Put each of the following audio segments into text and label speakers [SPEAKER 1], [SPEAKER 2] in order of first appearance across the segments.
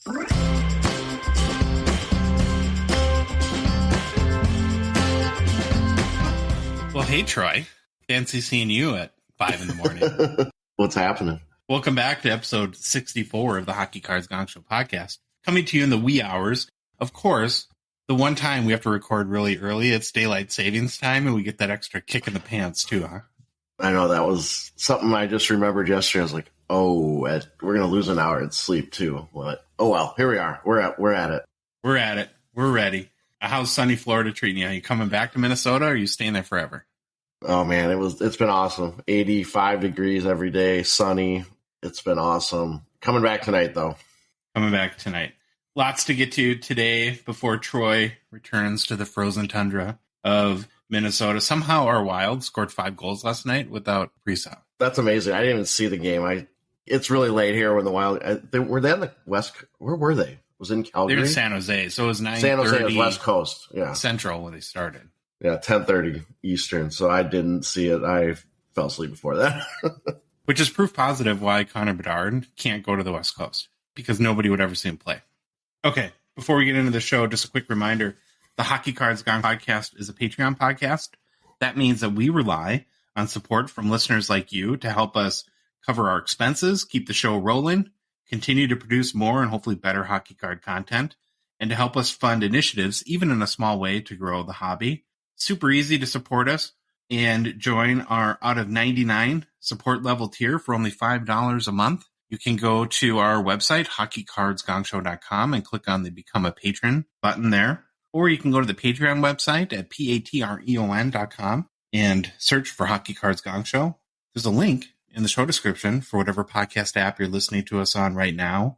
[SPEAKER 1] Well, hey, Troy. Fancy seeing you at 5 in the morning.
[SPEAKER 2] What's happening?
[SPEAKER 1] Welcome back to episode 64 of the Hockey Cards Gongshow podcast. Coming to you in the wee hours. Of course, the one time we have to record really early, it's daylight savings time, and we get that extra kick in the pants too, huh?
[SPEAKER 2] I know, that was something I just remembered yesterday. I was like, we're going to lose an hour at sleep too. But, well, here we are. We're at it.
[SPEAKER 1] We're at it. We're ready. How's sunny Florida treating you? Are you coming back to Minnesota, or are you staying there forever?
[SPEAKER 2] Oh man, it's been awesome. 85 degrees every day, sunny. It's been awesome. Coming back tonight though.
[SPEAKER 1] Coming back tonight. Lots to get to today before Troy returns to the frozen tundra of Minnesota. Somehow our Wild scored 5 goals last night without Kaprizov.
[SPEAKER 2] That's amazing. I didn't even see the game. It's really late here when the Wild were they on the west. Where were they? Was it in Calgary?
[SPEAKER 1] They were in San Jose, so it was 9:30
[SPEAKER 2] San Jose was West Coast. Yeah,
[SPEAKER 1] Central when they started.
[SPEAKER 2] Yeah, 10:30 Eastern. So I didn't see it. I fell asleep before that.
[SPEAKER 1] Which is proof positive why Connor McDavid can't go to the West Coast, because nobody would ever see him play. Okay, before we get into the show, just a quick reminder: the Hockey Cards Gongshow podcast is a Patreon podcast. That means that we rely on support from listeners like you to help us cover our expenses, keep the show rolling, continue to produce more and hopefully better hockey card content, and to help us fund initiatives, even in a small way, to grow the hobby. Super easy to support us and join our out of 99 support level tier for only $5 a month. You can go to our website, hockeycardsgongshow.com, and click on the Become a Patron button there. Or you can go to the Patreon website at patreon.com and search for Hockey Cards Gongshow. There's a link in the show description for whatever podcast app you're listening to us on right now.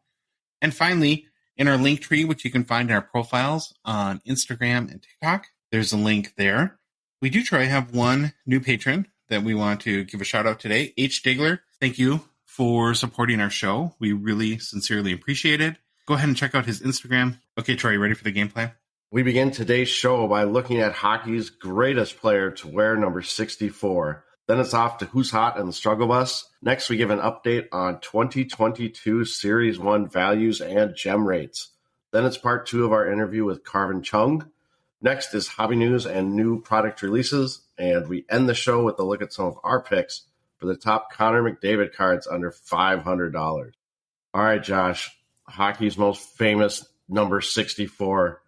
[SPEAKER 1] And finally, in our link tree, which you can find in our profiles on Instagram and TikTok, there's a link there. We do try to have one new patron that we want to give a shout out today. H. Digler, thank you for supporting our show. We really sincerely appreciate it. Go ahead and check out his Instagram. Okay, Troy, you ready for the game plan?
[SPEAKER 2] We begin today's show by looking at hockey's greatest player to wear number 64. Then it's off to Who's Hot and the Struggle Bus. Next, we give an update on 2022 Series 1 values and gem rates. Then it's part 2 of our interview with Karvin Cheung. Next is hobby news and new product releases. And we end the show with a look at some of our picks for the top Connor McDavid cards under $500. All right, Josh, hockey's most famous number 64.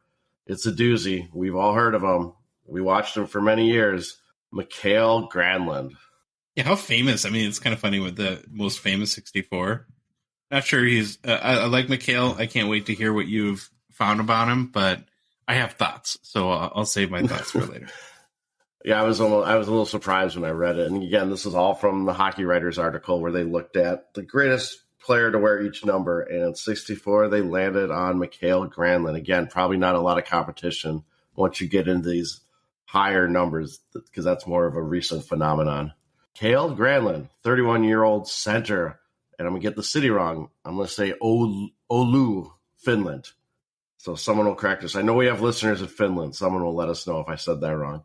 [SPEAKER 2] It's a doozy. We've all heard of him. We watched him for many years. Mikael Granlund.
[SPEAKER 1] Yeah, how famous? I mean, it's kind of funny with the most famous 64. Not sure he's... I like Mikael. I can't wait to hear what you've found about him, but I have thoughts, so I'll save my thoughts for later.
[SPEAKER 2] Yeah, I was a little surprised when I read it. And again, this is all from the Hockey Writers article where they looked at the greatest player to wear each number. And at 64, they landed on Mikael Granlund. Again, probably not a lot of competition once you get into these higher numbers, because that's more of a recent phenomenon. Mikael Granlund, 31-year-old center. And I'm going to get the city wrong. I'm going to say Oulu, Finland. So someone will correct us. I know we have listeners in Finland. Someone will let us know if I said that wrong.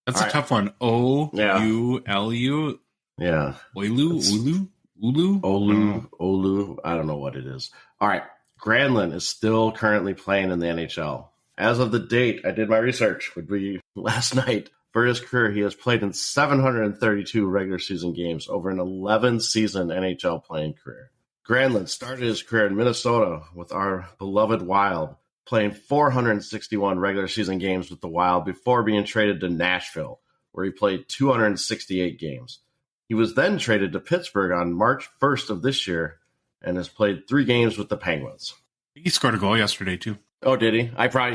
[SPEAKER 1] That's a tough one. O-U-L-U?
[SPEAKER 2] Yeah.
[SPEAKER 1] Oulu?
[SPEAKER 2] Oulu. I don't know what it is. All right. Granlund is still currently playing in the NHL. As of the date, I did my research, would be last night. For his career, he has played in 732 regular season games over an 11-season NHL playing career. Granlund started his career in Minnesota with our beloved Wild, playing 461 regular season games with the Wild before being traded to Nashville, where he played 268 games. He was then traded to Pittsburgh on March 1st of this year and has played 3 games with the Penguins.
[SPEAKER 1] He scored a goal yesterday, too.
[SPEAKER 2] Oh, did he? I probably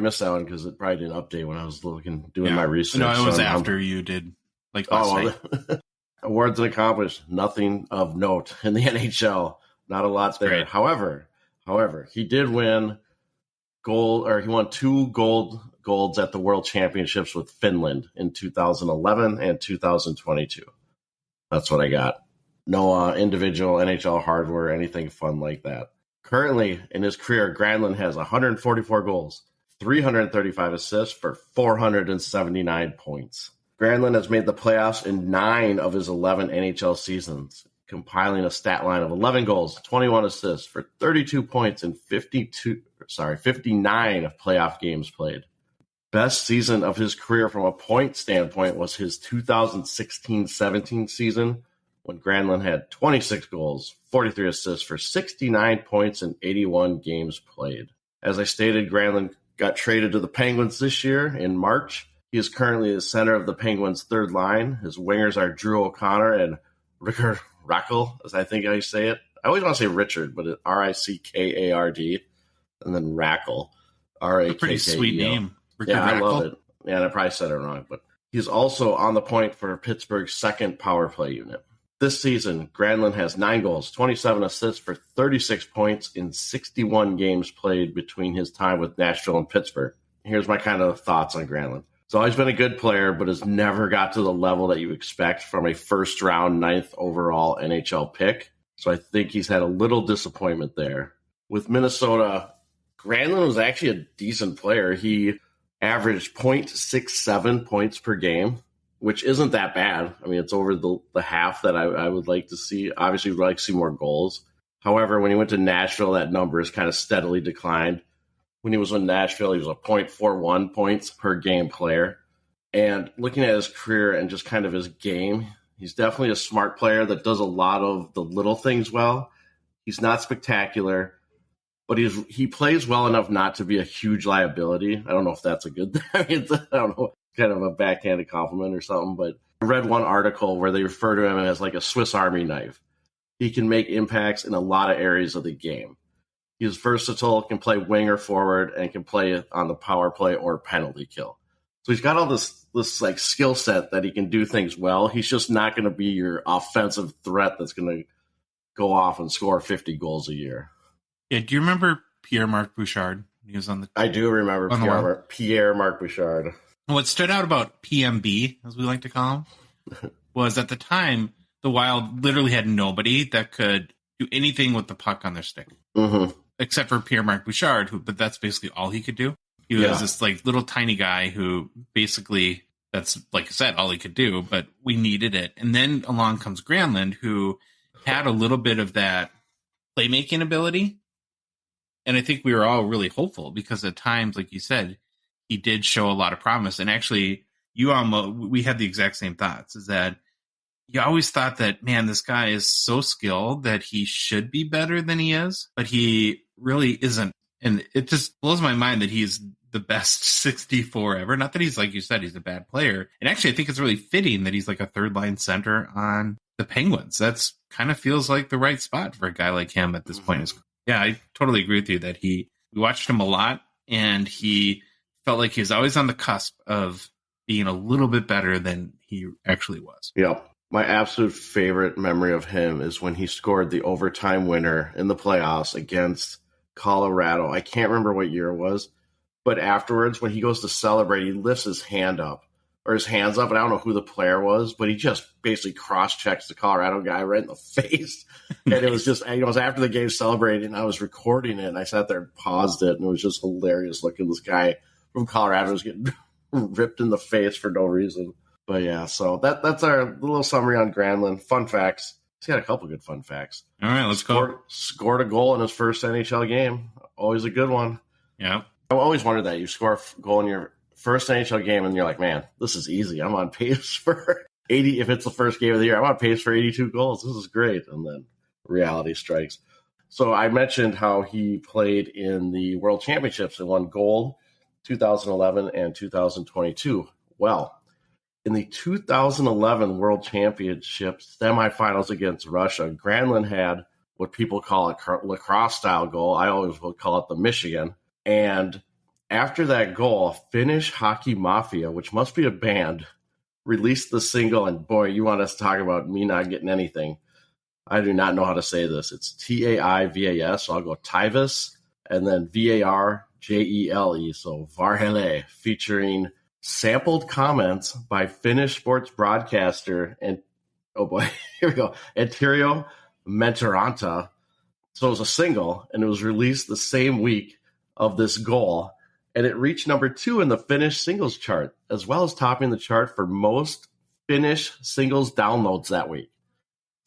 [SPEAKER 2] missed that one because it probably didn't update when I was doing my research.
[SPEAKER 1] No, it was after you did, like last night.
[SPEAKER 2] Awards and accomplished, nothing of note in the NHL. Not a lot there. Great. However, he did win gold, or he won 2 golds at the World Championships with Finland in 2011 and 2022. That's what I got. No individual NHL hardware, anything fun like that. Currently, in his career, Granlund has 144 goals, 335 assists for 479 points. Granlund has made the playoffs in 9 of his 11 NHL seasons. compiling a stat line of 11 goals, 21 assists for 32 points in 59 playoff games played. Best season of his career from a point standpoint was his 2016-17 season when Granlund had 26 goals, 43 assists for 69 points in 81 games played. As I stated, Granlund got traded to the Penguins this year in March. He is currently the center of the Penguins' third line. His wingers are Drew O'Connor and Rickard Rakell, as I think I say it. I always want to say Richard, but it's Rickard, and then Rakell, R-A-K-K-E-L.
[SPEAKER 1] Pretty sweet name.
[SPEAKER 2] Rickard Rakell. I love it. Yeah, and I probably said it wrong, but he's also on the point for Pittsburgh's second power play unit. This season, Granlund has 9 goals, 27 assists for 36 points in 61 games played between his time with Nashville and Pittsburgh. Here's my kind of thoughts on Granlund. He's always been a good player, but has never got to the level that you expect from a first-round, 9th overall NHL pick. So I think he's had a little disappointment there. With Minnesota, Granlund was actually a decent player. He averaged .67 points per game, which isn't that bad. I mean, it's over the half that I would like to see. Obviously, we'd like to see more goals. However, when he went to Nashville, that number has kind of steadily declined. When he was in Nashville, he was a .41 points per game player. And looking at his career and just kind of his game, he's definitely a smart player that does a lot of the little things well. He's not spectacular, but he plays well enough not to be a huge liability. I don't know if that's a good thing. I don't know, kind of a backhanded compliment or something, but I read one article where they refer to him as like a Swiss Army knife. He can make impacts in a lot of areas of the game. He's versatile, can play wing or forward, and can play on the power play or penalty kill. So he's got all this like skill set that he can do things well. He's just not going to be your offensive threat that's going to go off and score 50 goals a year.
[SPEAKER 1] Yeah, do you remember Pierre-Marc Bouchard? He was on the.
[SPEAKER 2] I do remember Pierre-Marc Bouchard.
[SPEAKER 1] What stood out about PMB, as we like to call him, was at the time the Wild literally had nobody that could do anything with the puck on their stick.
[SPEAKER 2] Mm-hmm.
[SPEAKER 1] Except for Pierre-Marc Bouchard, but that's basically all he could do. He was this like little tiny guy who basically, that's like I said, all he could do, but we needed it. And then along comes Granlund, who had a little bit of that playmaking ability. And I think we were all really hopeful because at times, like you said, he did show a lot of promise. And actually, we had the exact same thoughts, is that you always thought that, man, this guy is so skilled that he should be better than he is, but he really isn't. And it just blows my mind that he's the best 64 ever. Not that he's, like you said, he's a bad player. And actually, I think it's really fitting that he's like a third-line center on the Penguins. That's kind of feels like the right spot for a guy like him at this point. Yeah, I totally agree with you that we watched him a lot, and he felt like he was always on the cusp of being a little bit better than he actually was.
[SPEAKER 2] Yep. My absolute favorite memory of him is when he scored the overtime winner in the playoffs against Colorado. I can't remember what year it was, but afterwards, when he goes to celebrate, he lifts his hands up, and I don't know who the player was, but he just basically cross-checks the Colorado guy right in the face. And it was just, it was after the game celebrating, and I was recording it, and I sat there and paused it, and it was just hilarious looking. This guy from Colorado was getting ripped in the face for no reason. But yeah, so that's our little summary on Granlund. Fun facts. He's got a couple good fun facts.
[SPEAKER 1] All right, let's go.
[SPEAKER 2] Scored a goal in his first NHL game. Always a good one.
[SPEAKER 1] Yeah.
[SPEAKER 2] I always wondered that. You score a goal in your first NHL game, and you're like, man, this is easy. I'm on pace for 80. If it's the first game of the year, I'm on pace for 82 goals. This is great. And then reality strikes. So I mentioned how he played in the World Championships and won gold 2011 and 2022. Well, in the 2011 World Championship semifinals against Russia, Granlund had what people call a lacrosse-style goal. I always would call it the Michigan. And after that goal, Finnish Hockey Mafia, which must be a band, released the single. And boy, you want us to talk about me not getting anything. I do not know how to say this. It's Taivas, so I'll go Taivas, and then Varjele, so Varjele, featuring sampled comments by Finnish sports broadcaster and here we go, Antero Mentoranta. So it was a single, and it was released the same week of this goal, and it reached number 2 in the Finnish singles chart, as well as topping the chart for most Finnish singles downloads that week.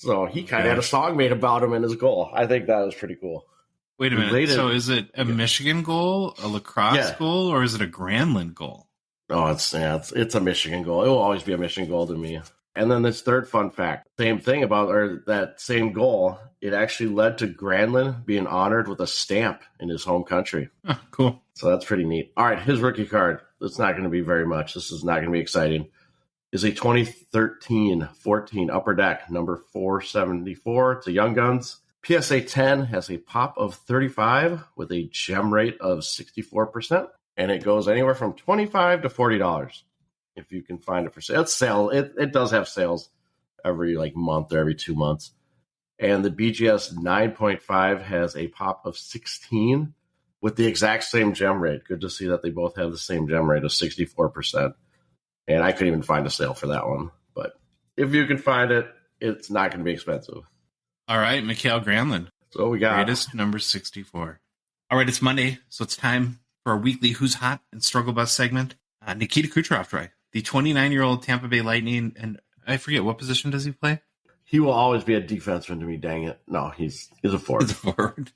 [SPEAKER 2] So he kind of had a song made about him in his goal. I think that was pretty cool.
[SPEAKER 1] Wait a minute. So is it a Michigan goal, a lacrosse goal, or is it a Granlund goal?
[SPEAKER 2] Oh, it's a Michigan goal. It will always be a Michigan goal to me. And then this third fun fact, same thing about that same goal. It actually led to Granlund being honored with a stamp in his home country.
[SPEAKER 1] Oh, cool.
[SPEAKER 2] So that's pretty neat. All right, his rookie card. It's not going to be very much. This is not going to be exciting. Is a 2013-14 Upper Deck, number 474. It's a Young Guns. PSA 10 has a pop of 35 with a gem rate of 64%. And it goes anywhere from $25 to $40 if you can find it for sale. It's sale. It does have sales every month or every 2 months. And the BGS 9.5 has a pop of 16 with the exact same gem rate. Good to see that they both have the same gem rate of 64%. And I couldn't even find a sale for that one. But if you can find it, it's not going to be expensive.
[SPEAKER 1] All right, Mikhail Granlund.
[SPEAKER 2] So we got
[SPEAKER 1] greatest number 64. All right, it's Monday, so it's time for our weekly Who's Hot and Struggle Bus segment. Nikita Kucherov, right? The 29-year-old Tampa Bay Lightning, and I forget, what position does he play?
[SPEAKER 2] He will always be a defenseman to me, dang it. No, he's a forward.
[SPEAKER 1] He's a forward.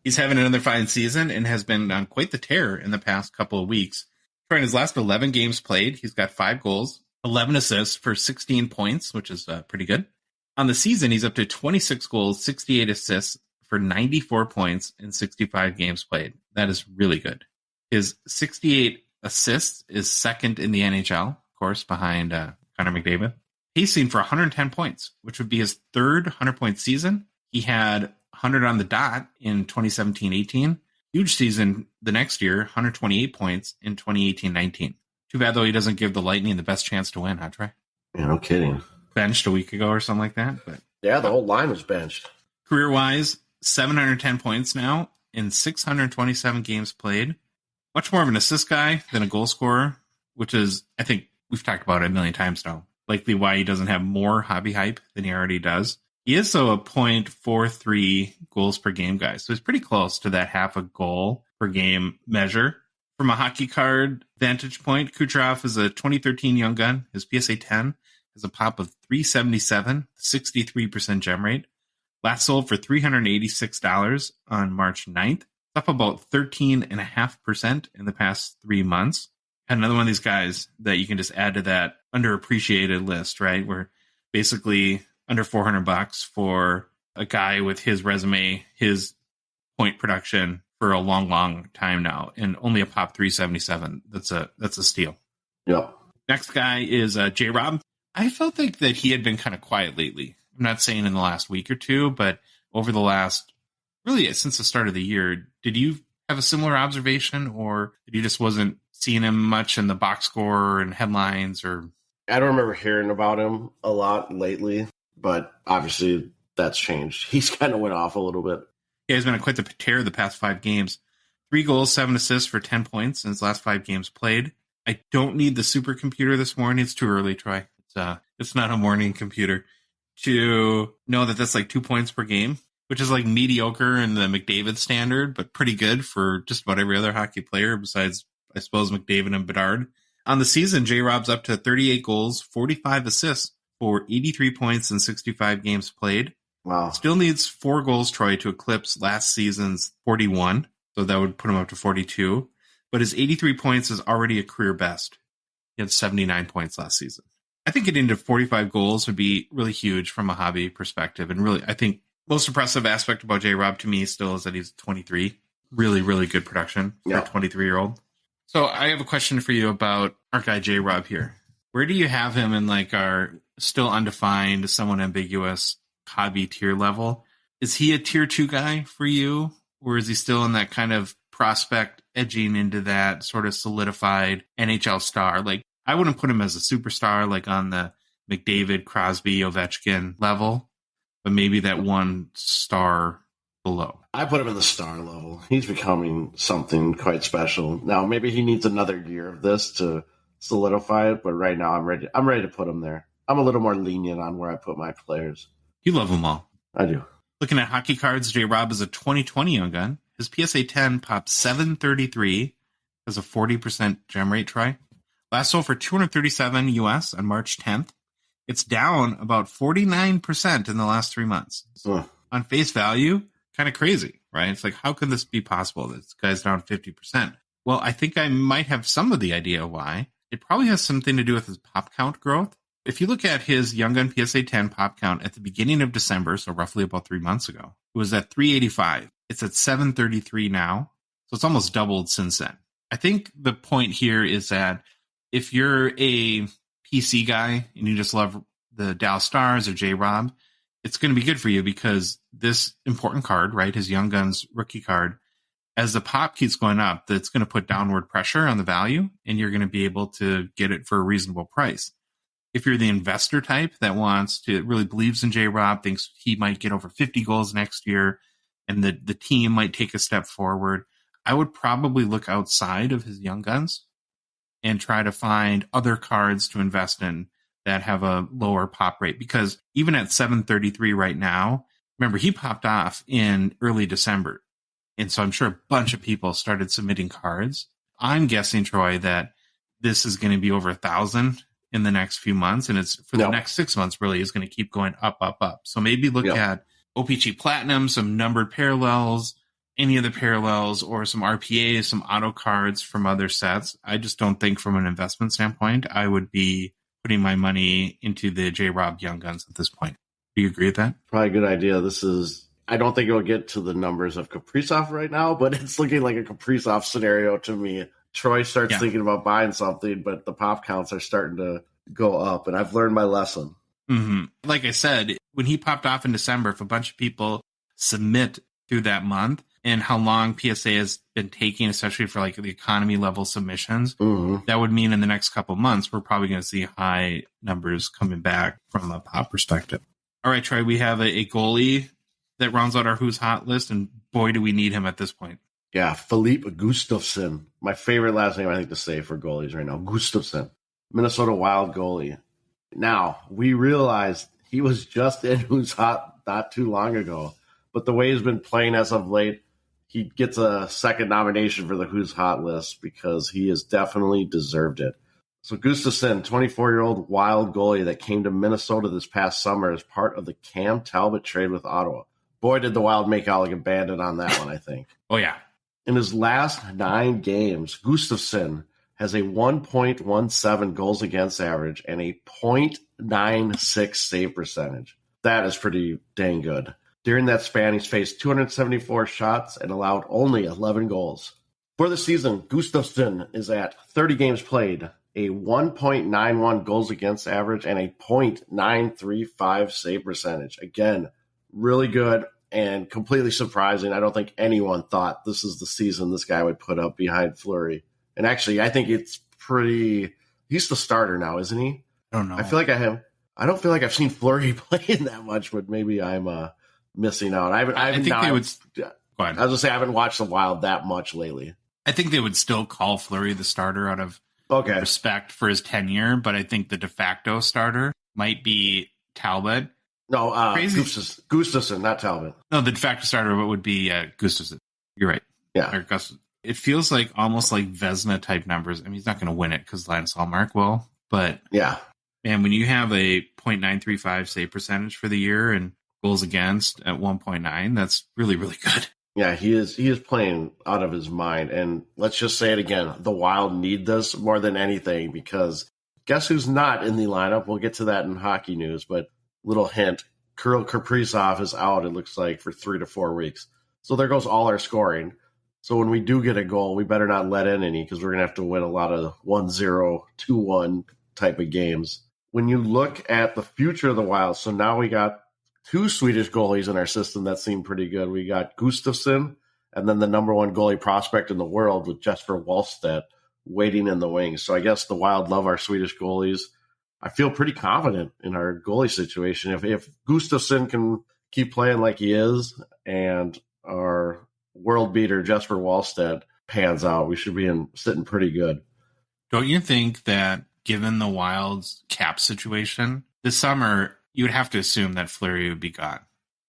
[SPEAKER 1] He's having another fine season and has been on quite the tear in the past couple of weeks. In his last 11 games played, he's got 5 goals, 11 assists for 16 points, which is pretty good. On the season, he's up to 26 goals, 68 assists for 94 points in 65 games played. That is really good. His 68 assists is second in the NHL, of course, behind Connor McDavid. Pacing for 110 points, which would be his third 100-point season. He had 100 on the dot in 2017-18. Huge season the next year, 128 points in 2018-19. Too bad, though, he doesn't give the Lightning the best chance to win, huh, Trey?
[SPEAKER 2] Yeah, no kidding.
[SPEAKER 1] Benched a week ago or something like that. But
[SPEAKER 2] yeah, the whole line was benched.
[SPEAKER 1] Career-wise, 710 points now in 627 games played. Much more of an assist guy than a goal scorer, which is, I think we've talked about it a million times now, likely why he doesn't have more hobby hype than he already does. He is, though, a .43 goals per game guy, so he's pretty close to that half a goal per game measure. From a hockey card vantage point, Kucherov is a 2013 Young Gun. His PSA 10 has a pop of 377, 63% gem rate. Last sold for $386 on March 9th. It's up about 13.5% in the past 3 months. And another one of these guys that you can just add to that underappreciated list, right? Where basically under $400 for a guy with his resume, his point production for a long, long time now, and only a pop 377. That's a steal.
[SPEAKER 2] Yeah.
[SPEAKER 1] Next guy is J-Rob. I felt like that he had been kind of quiet lately. I'm not saying in the last week or two, but over the last, really since the start of the year, did you have a similar observation, or you just wasn't seeing him much in the box score and headlines? Or
[SPEAKER 2] I don't remember hearing about him a lot lately, but obviously that's changed. He's kind of went off a little bit.
[SPEAKER 1] Yeah, he's been quite the tear the past 5 games. 3 goals, 7 assists for 10 points in his last 5 games played. I don't need the supercomputer this morning. It's too early, Troy. It's not a morning computer to know that that's like 2 points per game, which is like mediocre in the McDavid standard, but pretty good for just about every other hockey player besides, I suppose, McDavid and Bedard. On the season, J-Rob's up to 38 goals, 45 assists for 83 points in 65 games played.
[SPEAKER 2] Wow.
[SPEAKER 1] Still needs 4 goals, Troy, to eclipse last season's 41. So that would put him up to 42. But his 83 points is already a career best. He had 79 points last season. I think getting to 45 goals would be really huge from a hobby perspective. And really, I think most impressive aspect about J-Rob to me still is that he's 23. Really, really good production for a 23-year-old. So I have a question for you about our guy J-Rob here. Where do you have him in like our still undefined, somewhat ambiguous hobby tier level? Is he a tier 2 guy for you? Or is he still in that kind of prospect edging into that sort of solidified NHL star? Like, I wouldn't put him as a superstar, like on the McDavid, Crosby, Ovechkin level, but maybe that 1 star below.
[SPEAKER 2] I put him in the star level. He's becoming something quite special. Now, maybe he needs another year of this to solidify it, but right now I'm ready to put him there. I'm a little more lenient on where I put my players.
[SPEAKER 1] You love them all.
[SPEAKER 2] I do.
[SPEAKER 1] Looking at hockey cards, J-Rob is a 2020 Young Gun. His PSA 10 pops 733, has a 40% gem rate, Troy. Last sold for $237 US on March 10th. It's down about 49% in the last 3 months. So on face value, kind of crazy, right? It's like, how could this be possible? This guy's down 50%. Well, I think I might have some of the idea why. It probably has something to do with his pop count growth. If you look at his Young Gun PSA 10 pop count at the beginning of December, so roughly about 3 months ago, it was at 385. It's at 733 now. So it's almost doubled since then. I think the point here is that if you're a PC guy and you just love the Dallas Stars or J-Rob, it's going to be good for you because this important card, right, his Young Guns rookie card, as the pop keeps going up, that's going to put downward pressure on the value, and you're going to be able to get it for a reasonable price. If you're the investor type that really believes in J-Rob, thinks he might get over 50 goals next year, and the team might take a step forward, I would probably look outside of his Young Guns and try to find other cards to invest in that have a lower pop rate. Because even at 733 right now, remember, he popped off in early December. And so I'm sure a bunch of people started submitting cards. I'm guessing, Troy, that this is going to be over 1,000 in the next few months. And it's for the next 6 months, really, is going to keep going up, up, up. So maybe look at OPG Platinum, some numbered parallels, any of the parallels, or some RPAs, some auto cards from other sets. I just don't think from an investment standpoint, I would be putting my money into the J-Rob Young Guns at this point. Do you agree with that?
[SPEAKER 2] Probably a good idea. I don't think it'll get to the numbers of Kaprizov right now, but it's looking like a Kaprizov scenario to me. Troy starts thinking about buying something, but the pop counts are starting to go up, and I've learned my lesson.
[SPEAKER 1] Mm-hmm. Like I said, when he popped off in December, if a bunch of people submit through that month, and how long PSA has been taking, especially for like the economy level submissions, that would mean in the next couple months, we're probably going to see high numbers coming back from a pop perspective. All right, Troy, we have a goalie that rounds out our Who's Hot list, and boy, do we need him at this point.
[SPEAKER 2] Yeah, Filip Gustavsson. My favorite last name, I think, to say for goalies right now. Gustavsson, Minnesota Wild goalie. Now, we realized he was just in Who's Hot not too long ago, but the way he's been playing as of late, he gets a second nomination for the Who's Hot list because he has definitely deserved it. So Gustavsson, 24-year-old Wild goalie that came to Minnesota this past summer as part of the Cam Talbot trade with Ottawa. Boy, did the Wild make out like a bandit on that one, I think.
[SPEAKER 1] Oh, yeah.
[SPEAKER 2] In his last 9 games, Gustavsson has a 1.17 goals against average and a .96 save percentage. That is pretty dang good. During that span, he's faced 274 shots and allowed only 11 goals. For the season, Gustavsson is at 30 games played, a 1.91 goals against average, and a .935 save percentage. Again, really good and completely surprising. I don't think anyone thought this is the season this guy would put up behind Fleury. And actually, I think it's pretty... He's the starter now, isn't he?
[SPEAKER 1] I don't know.
[SPEAKER 2] I don't feel like I've seen Fleury playing that much, but maybe I'm... missing out. I haven't watched the Wild that much lately.
[SPEAKER 1] I think they would still call Fleury the starter out of respect for his tenure, but I think the de facto starter might be Talbot.
[SPEAKER 2] No, Gustafsson, not Talbot.
[SPEAKER 1] No, the de facto starter would be Gustafsson. You're right.
[SPEAKER 2] Yeah.
[SPEAKER 1] It feels like almost like Vezina type numbers. I mean, he's not going to win it because Linus Hallmark will, but
[SPEAKER 2] yeah.
[SPEAKER 1] Man, when you have a .935 save percentage for the year and goals against at 1.9, that's really, really good.
[SPEAKER 2] Yeah, he is playing out of his mind. And let's just say it again, the Wild need this more than anything because guess who's not in the lineup? We'll get to that in hockey news, but little hint, Kirill Kaprizov is out, it looks like, for 3 to 4 weeks. So there goes all our scoring. So when we do get a goal, we better not let in any because we're going to have to win a lot of 1-0, 2-1 type of games. When you look at the future of the Wild, so now we got 2 Swedish goalies in our system that seem pretty good. We got Gustafsson and then the number 1 goalie prospect in the world with Jesper Wallstedt waiting in the wings. So I guess the Wild love our Swedish goalies. I feel pretty confident in our goalie situation. If Gustafsson can keep playing like he is and our world beater Jesper Wallstedt pans out, we should be sitting pretty good.
[SPEAKER 1] Don't you think that given the Wild's cap situation this summer, you would have to assume that Fleury would be gone,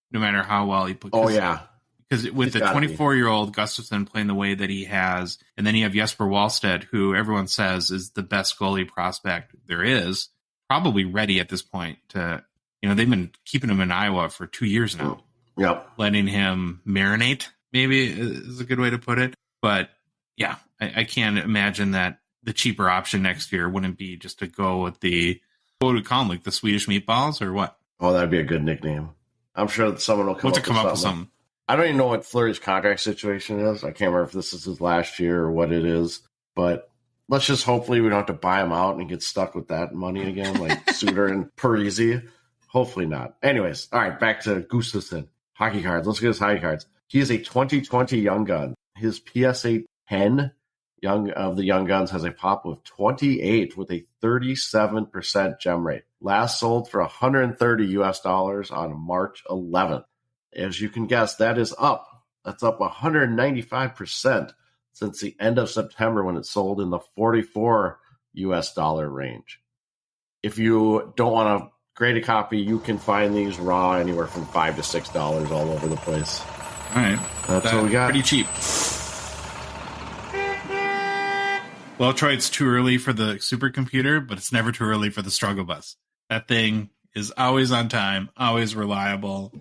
[SPEAKER 1] no matter how well he put.
[SPEAKER 2] Oh yeah,
[SPEAKER 1] because with the 24-year-old Gustafsson playing the way that he has, and then you have Jesper Wallstedt, who everyone says is the best goalie prospect there is. probably ready at this point to, they've been keeping him in Iowa for 2 years now.
[SPEAKER 2] Yep.
[SPEAKER 1] Letting him marinate, maybe is a good way to put it. But yeah, I can't imagine that the cheaper option next year wouldn't be just to go with what would we call them, like the Swedish meatballs or what?
[SPEAKER 2] Oh, that'd be a good nickname. I'm sure that someone will come up with something. I don't even know what Fleury's contract situation is. I can't remember if this is his last year or what it is. But let's just hopefully we don't have to buy him out and get stuck with that money again, like Suter and Parisi. Hopefully not. Anyways, all right, back to Gustavsson. Hockey cards. Let's get his hockey cards. He is a 2020 Young Gun. His PSA 10 of the Young Guns has a pop of 28 with a 37% gem rate. Last sold for $130 on March 11th. As you can guess, that is up. That's up 195% since the end of September when it sold in the $44 range. If you don't want to grade a copy, you can find these raw anywhere from $5 to $6 all over the place.
[SPEAKER 1] All right.
[SPEAKER 2] That's what we got.
[SPEAKER 1] Pretty cheap. Well, Troy, it's too early for the supercomputer, but it's never too early for the struggle bus. That thing is always on time, always reliable.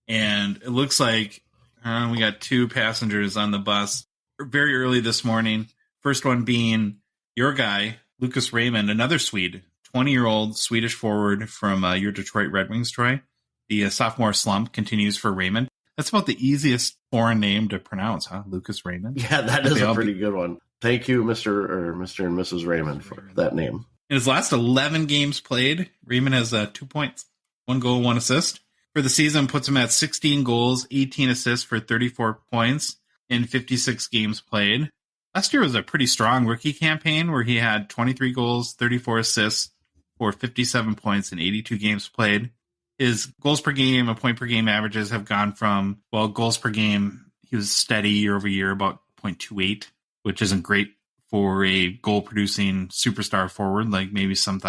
[SPEAKER 1] And it looks like we got 2 passengers on the bus very early this morning. First one being your guy, Lucas Raymond, another Swede, 20-year-old Swedish forward from your Detroit Red Wings, Troy. The sophomore slump continues for Raymond. That's about the easiest foreign name to pronounce, huh? Lucas Raymond.
[SPEAKER 2] Yeah, that is a pretty good one. Thank you, Mr. and Mrs. Raymond, for that name.
[SPEAKER 1] In his last 11 games played, Raymond has 2 points, 1 goal, 1 assist. For the season, puts him at 16 goals, 18 assists for 34 points in 56 games played. Last year was a pretty strong rookie campaign where he had 23 goals, 34 assists for 57 points in 82 games played. His goals per game and point per game averages have gone from, goals per game, he was steady year over year, about 0.28, which isn't great for a goal-producing superstar forward, like maybe some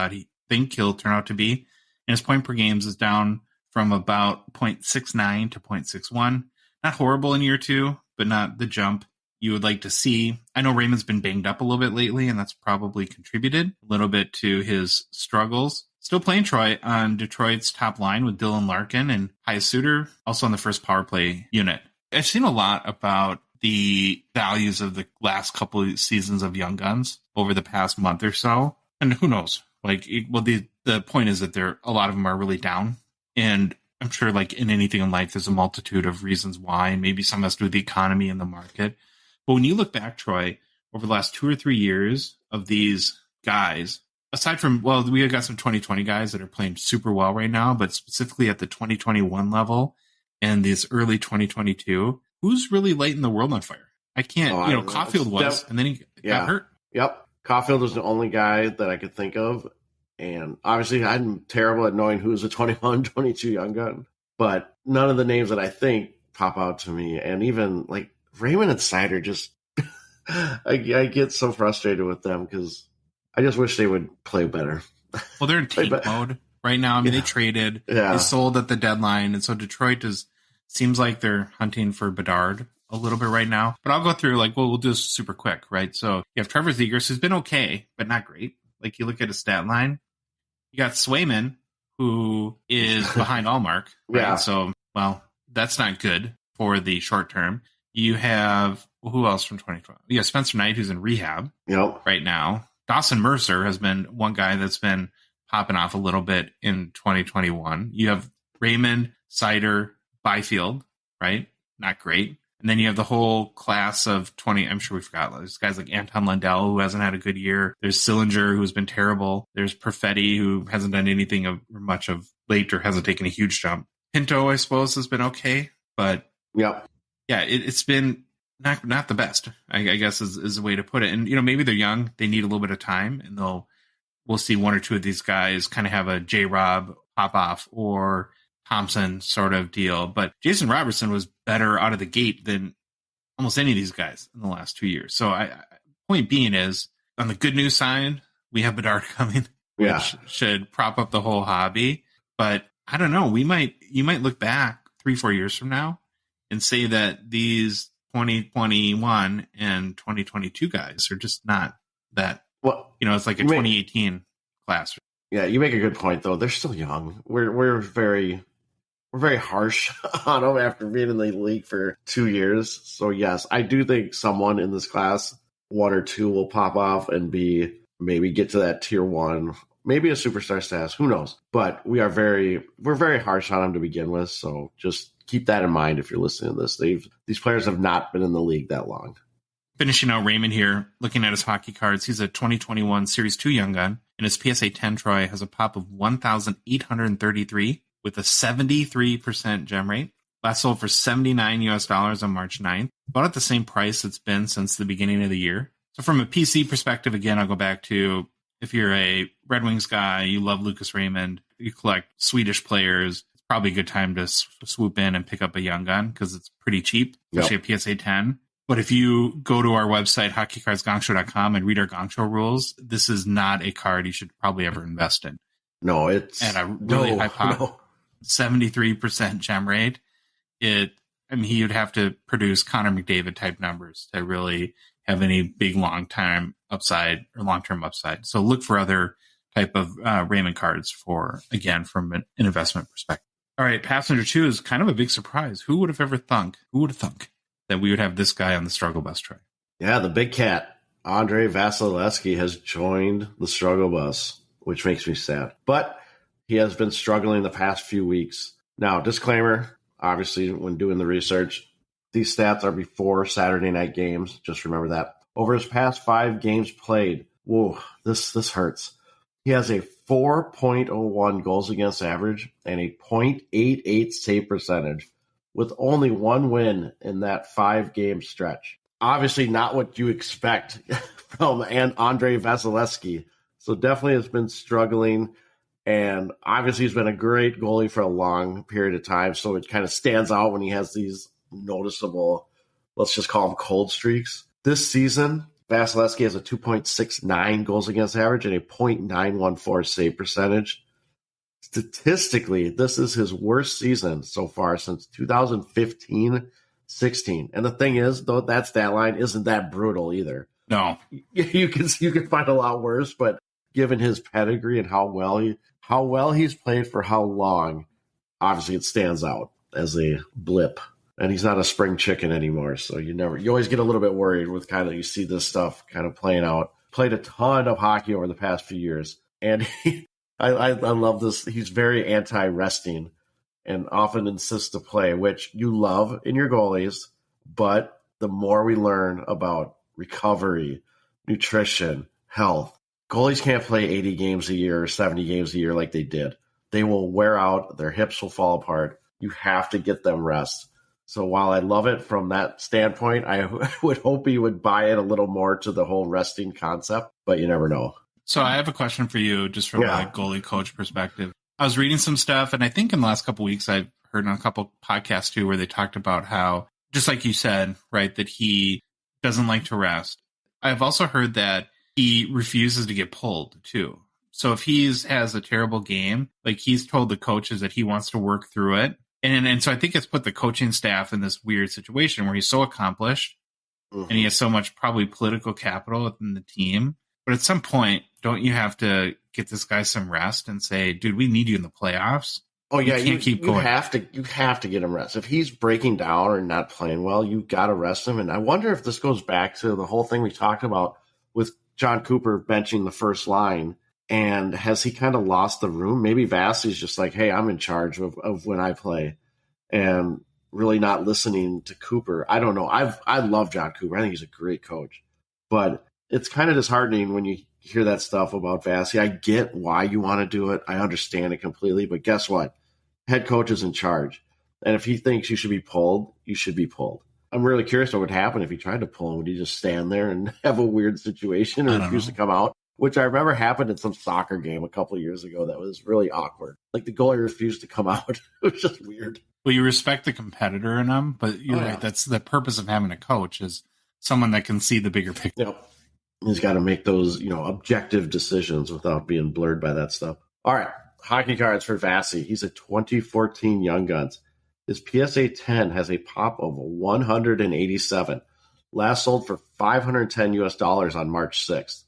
[SPEAKER 1] think he'll turn out to be. And his point per games is down from about 0.69 to 0.61. Not horrible in year 2, but not the jump you would like to see. I know Raymond's been banged up a little bit lately, and that's probably contributed a little bit to his struggles. Still playing Troy on Detroit's top line with Dylan Larkin and Pius Suter, also on the first power play unit. I've seen a lot about the values of the last couple of seasons of Young Guns over the past month or so. And who knows? The point is that a lot of them are really down. And I'm sure like in anything in life, there's a multitude of reasons why. Maybe some has to do with the economy and the market. But when you look back, Troy, over the last 2 or 3 years of these guys, aside from, we got some 2020 guys that are playing super well right now, but specifically at the 2021 level and this early 2022, who's really lighting the world on fire? I can't, Caulfield was, and then he got hurt.
[SPEAKER 2] Yep. Caulfield was the only guy that I could think of. And obviously I'm terrible at knowing who's a 21, 22 Young Gun, but none of the names that I think pop out to me. And even like Raymond and Snyder, just, I get so frustrated with them because I just wish they would play better.
[SPEAKER 1] Well, they're in tank mode right now. I mean, they traded, they sold at the deadline. And so Detroit seems like they're hunting for Bedard a little bit right now. But I'll go through, we'll do this super quick, right? So you have Trevor Zegras, who's been okay, but not great. Like, you look at his stat line, you got Swayman, who is behind Allmark, right?
[SPEAKER 2] Yeah.
[SPEAKER 1] So, that's not good for the short term. You have, who else from 2012? You have Spencer Knight, who's in rehab right now. Dawson Mercer has been one guy that's been popping off a little bit in 2021. You have Raymond, Sider, Byfield, right? Not great. And then you have the whole class of 20. I'm sure we forgot. There's guys like Anton Lundell, who hasn't had a good year. There's Sillinger, who's been terrible. There's Perfetti, who hasn't done anything of much of late or hasn't taken a huge jump. Pinto, I suppose, has been okay. But it's been not the best, I guess is the way to put it. And, maybe they're young. They need a little bit of time. And we'll see 1 or 2 of these guys kind of have a J-Rob pop off or Thompson sort of deal. But Jason Robertson was better out of the gate than almost any of these guys in the last 2 years. So point being is, on the good news side, we have Bedard coming, which should prop up the whole hobby. But I don't know. You might look back 3-4 years from now and say that these 2021 and 2022 guys are just not that, it's like a 2018 class.
[SPEAKER 2] Yeah, you make a good point though. They're still young. We're very harsh on them after being in the league for 2 years. So yes, I do think someone in this class, one or two, will pop off and maybe get to that tier one, maybe a superstar status. Who knows? But we're very harsh on them to begin with. So just keep that in mind if you're listening to this. These players have not been in the league that long.
[SPEAKER 1] Finishing out Raymond here, looking at his hockey cards, he's a 2021 Series 2 Young Gun, and his PSA 10 Troy has a pop of 1,833 with a 73% gem rate. Last sold for $79 on March 9th, about at the same price it's been since the beginning of the year. So from a PC perspective, again, I'll go back to if you're a Red Wings guy, you love Lucas Raymond, you collect Swedish players, it's probably a good time to swoop in and pick up a Young Gun because it's pretty cheap, especially a PSA 10. But if you go to our website, hockeycardsgongshow.com, and read our Gongshow rules, this is not a card you should probably ever invest in.
[SPEAKER 2] No, it's
[SPEAKER 1] at a really high pop, 73% gem rate. He would have to produce Connor McDavid type numbers to really have any big long-term upside. So look for other type of Raymond cards from an investment perspective. All right, Passenger 2 is kind of a big surprise. Who would have thunk that we would have this guy on the Struggle Bus tray?
[SPEAKER 2] Yeah, the big cat, Andrei Vasilevskiy, has joined the Struggle Bus, which makes me sad. But he has been struggling the past few weeks. Now, disclaimer, obviously, when doing the research, these stats are before Saturday night games. Just remember that. Over his past 5 games played, whoa, this hurts. He has a 4.01 goals against average and a .88 save percentage, with only 1 win in that 5-game stretch. Obviously not what you expect from Andrei Vasilevskiy. So definitely has been struggling. And obviously he's been a great goalie for a long period of time. So it kind of stands out when he has these noticeable, let's just call them cold streaks. This season, Vasilevskiy has a 2.69 goals against average and a .914 save percentage. Statistically, this is his worst season so far since 2015-16. And the thing is, though, that stat line isn't that brutal either.
[SPEAKER 1] No.
[SPEAKER 2] You can find a lot worse, but given his pedigree and how well he's played for how long, obviously it stands out as a blip. And he's not a spring chicken anymore, so you always get a little bit worried with you see this stuff kind of playing out. Played a ton of hockey over the past few years, and I love this. He's very anti-resting and often insists to play, which you love in your goalies. But the more we learn about recovery, nutrition, health, goalies can't play 80 games a year or 70 games a year like they did. They will wear out. Their hips will fall apart. You have to get them rest. So while I love it from that standpoint, I would hope he would buy it a little more to the whole resting concept, but you never know.
[SPEAKER 1] So I have a question for you just from a goalie coach perspective. I was reading some stuff, and I think in the last couple of weeks I've heard on a couple podcasts too where they talked about how, just like you said, right, that he doesn't like to rest. I've also heard that he refuses to get pulled too. So if he has a terrible game, like he's told the coaches that he wants to work through it. And so I think it's put the coaching staff in this weird situation where he's so accomplished and he has so much probably political capital within the team. But at some point, don't you have to get this guy some rest and say, dude, we need you in the playoffs?
[SPEAKER 2] Oh, yeah,
[SPEAKER 1] you can't keep going.
[SPEAKER 2] You have to get him rest. If he's breaking down or not playing well, you got to rest him. And I wonder if this goes back to the whole thing we talked about with John Cooper benching the first line. And has he kind of lost the room? Maybe Vassie's just like, hey, I'm in charge of when I play, and really not listening to Cooper. I don't know. I love John Cooper. I think he's a great coach. But it's kind of disheartening when you hear that stuff about Vassy. I get why you want to do it. I understand it completely. But guess what? Head coach is in charge. And if he thinks you should be pulled, you should be pulled. I'm really curious what would happen if he tried to pull him. Would he just stand there and have a weird situation or refuse to come out? Which I remember happened in some soccer game a couple of years ago that was really awkward. Like the goalie refused to come out. It was just weird.
[SPEAKER 1] Well, you respect the competitor in him, but you're right. That's the purpose of having a coach, is someone that can see the bigger picture.
[SPEAKER 2] Yep. He's got to make those, objective decisions without being blurred by that stuff. All right. Hockey cards for Vassy. He's a 2014 Young Guns. His PSA 10 has a pop of 187. Last sold for $510 on March 6th.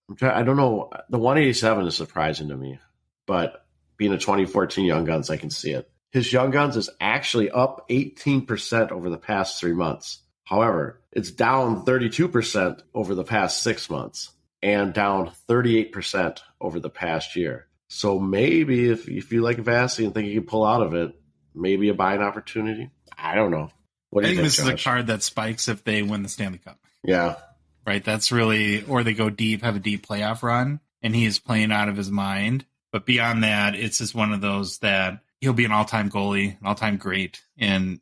[SPEAKER 2] I'm I don't know. The 187 is surprising to me, but being a 2014 Young Guns, I can see it. His Young Guns is actually up 18% over the past 3 months. However, it's down 32% over the past 6 months and down 38% over the past year. So maybe if you like Vasi and think you can pull out of it, maybe a buying opportunity. I don't know. What do
[SPEAKER 1] I
[SPEAKER 2] you
[SPEAKER 1] think
[SPEAKER 2] think,
[SPEAKER 1] this
[SPEAKER 2] Josh?
[SPEAKER 1] is a card that spikes if they win the Stanley Cup.
[SPEAKER 2] Yeah.
[SPEAKER 1] Right? That's really, or they go deep, have a deep playoff run, and he is playing out of his mind. But beyond that, it's just one of those that he'll be an all-time goalie, an all-time great, and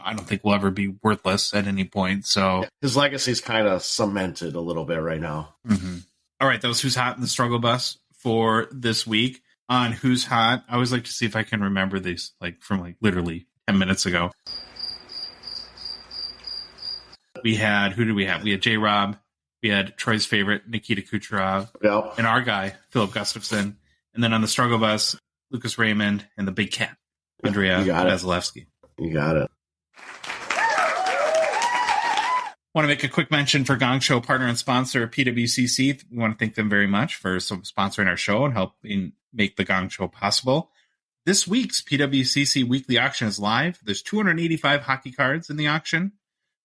[SPEAKER 1] I don't think will ever be worthless at any point. So
[SPEAKER 2] his legacy is kind of cemented a little bit right now.
[SPEAKER 1] Mm-hmm. All right, that was Who's Hot in the Struggle Bus for this week. On Who's Hot, I always like to see if I can remember these from literally 10 minutes ago. We had, who did we have? We had J-Rob. We had Troy's favorite, Nikita Kucherov.
[SPEAKER 2] Yep.
[SPEAKER 1] And our guy, Filip Gustavsson. And then on the Struggle Bus, Lucas Raymond and the Big Cat, Andrei Vasilevskiy.
[SPEAKER 2] You got it.
[SPEAKER 1] Want to make a quick mention for Gongshow partner and sponsor PWCC. We want to thank them very much for sponsoring our show and helping make the Gongshow possible. This week's PWCC weekly auction is live. There's 285 hockey cards in the auction.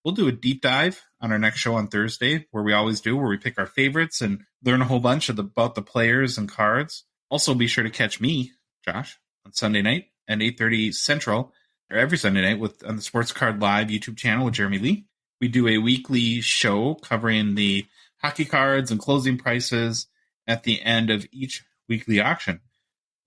[SPEAKER 1] We'll do a deep dive on our next show on Thursday, where we always do, where we pick our favorites and learn a whole bunch about the players and cards. Also, be sure to catch me, Josh, on Sunday night at 8:30 Central, or every Sunday night on the Sports Card Live YouTube channel with Jeremy Lee. We do a weekly show covering the hockey cards and closing prices at the end of each weekly auction.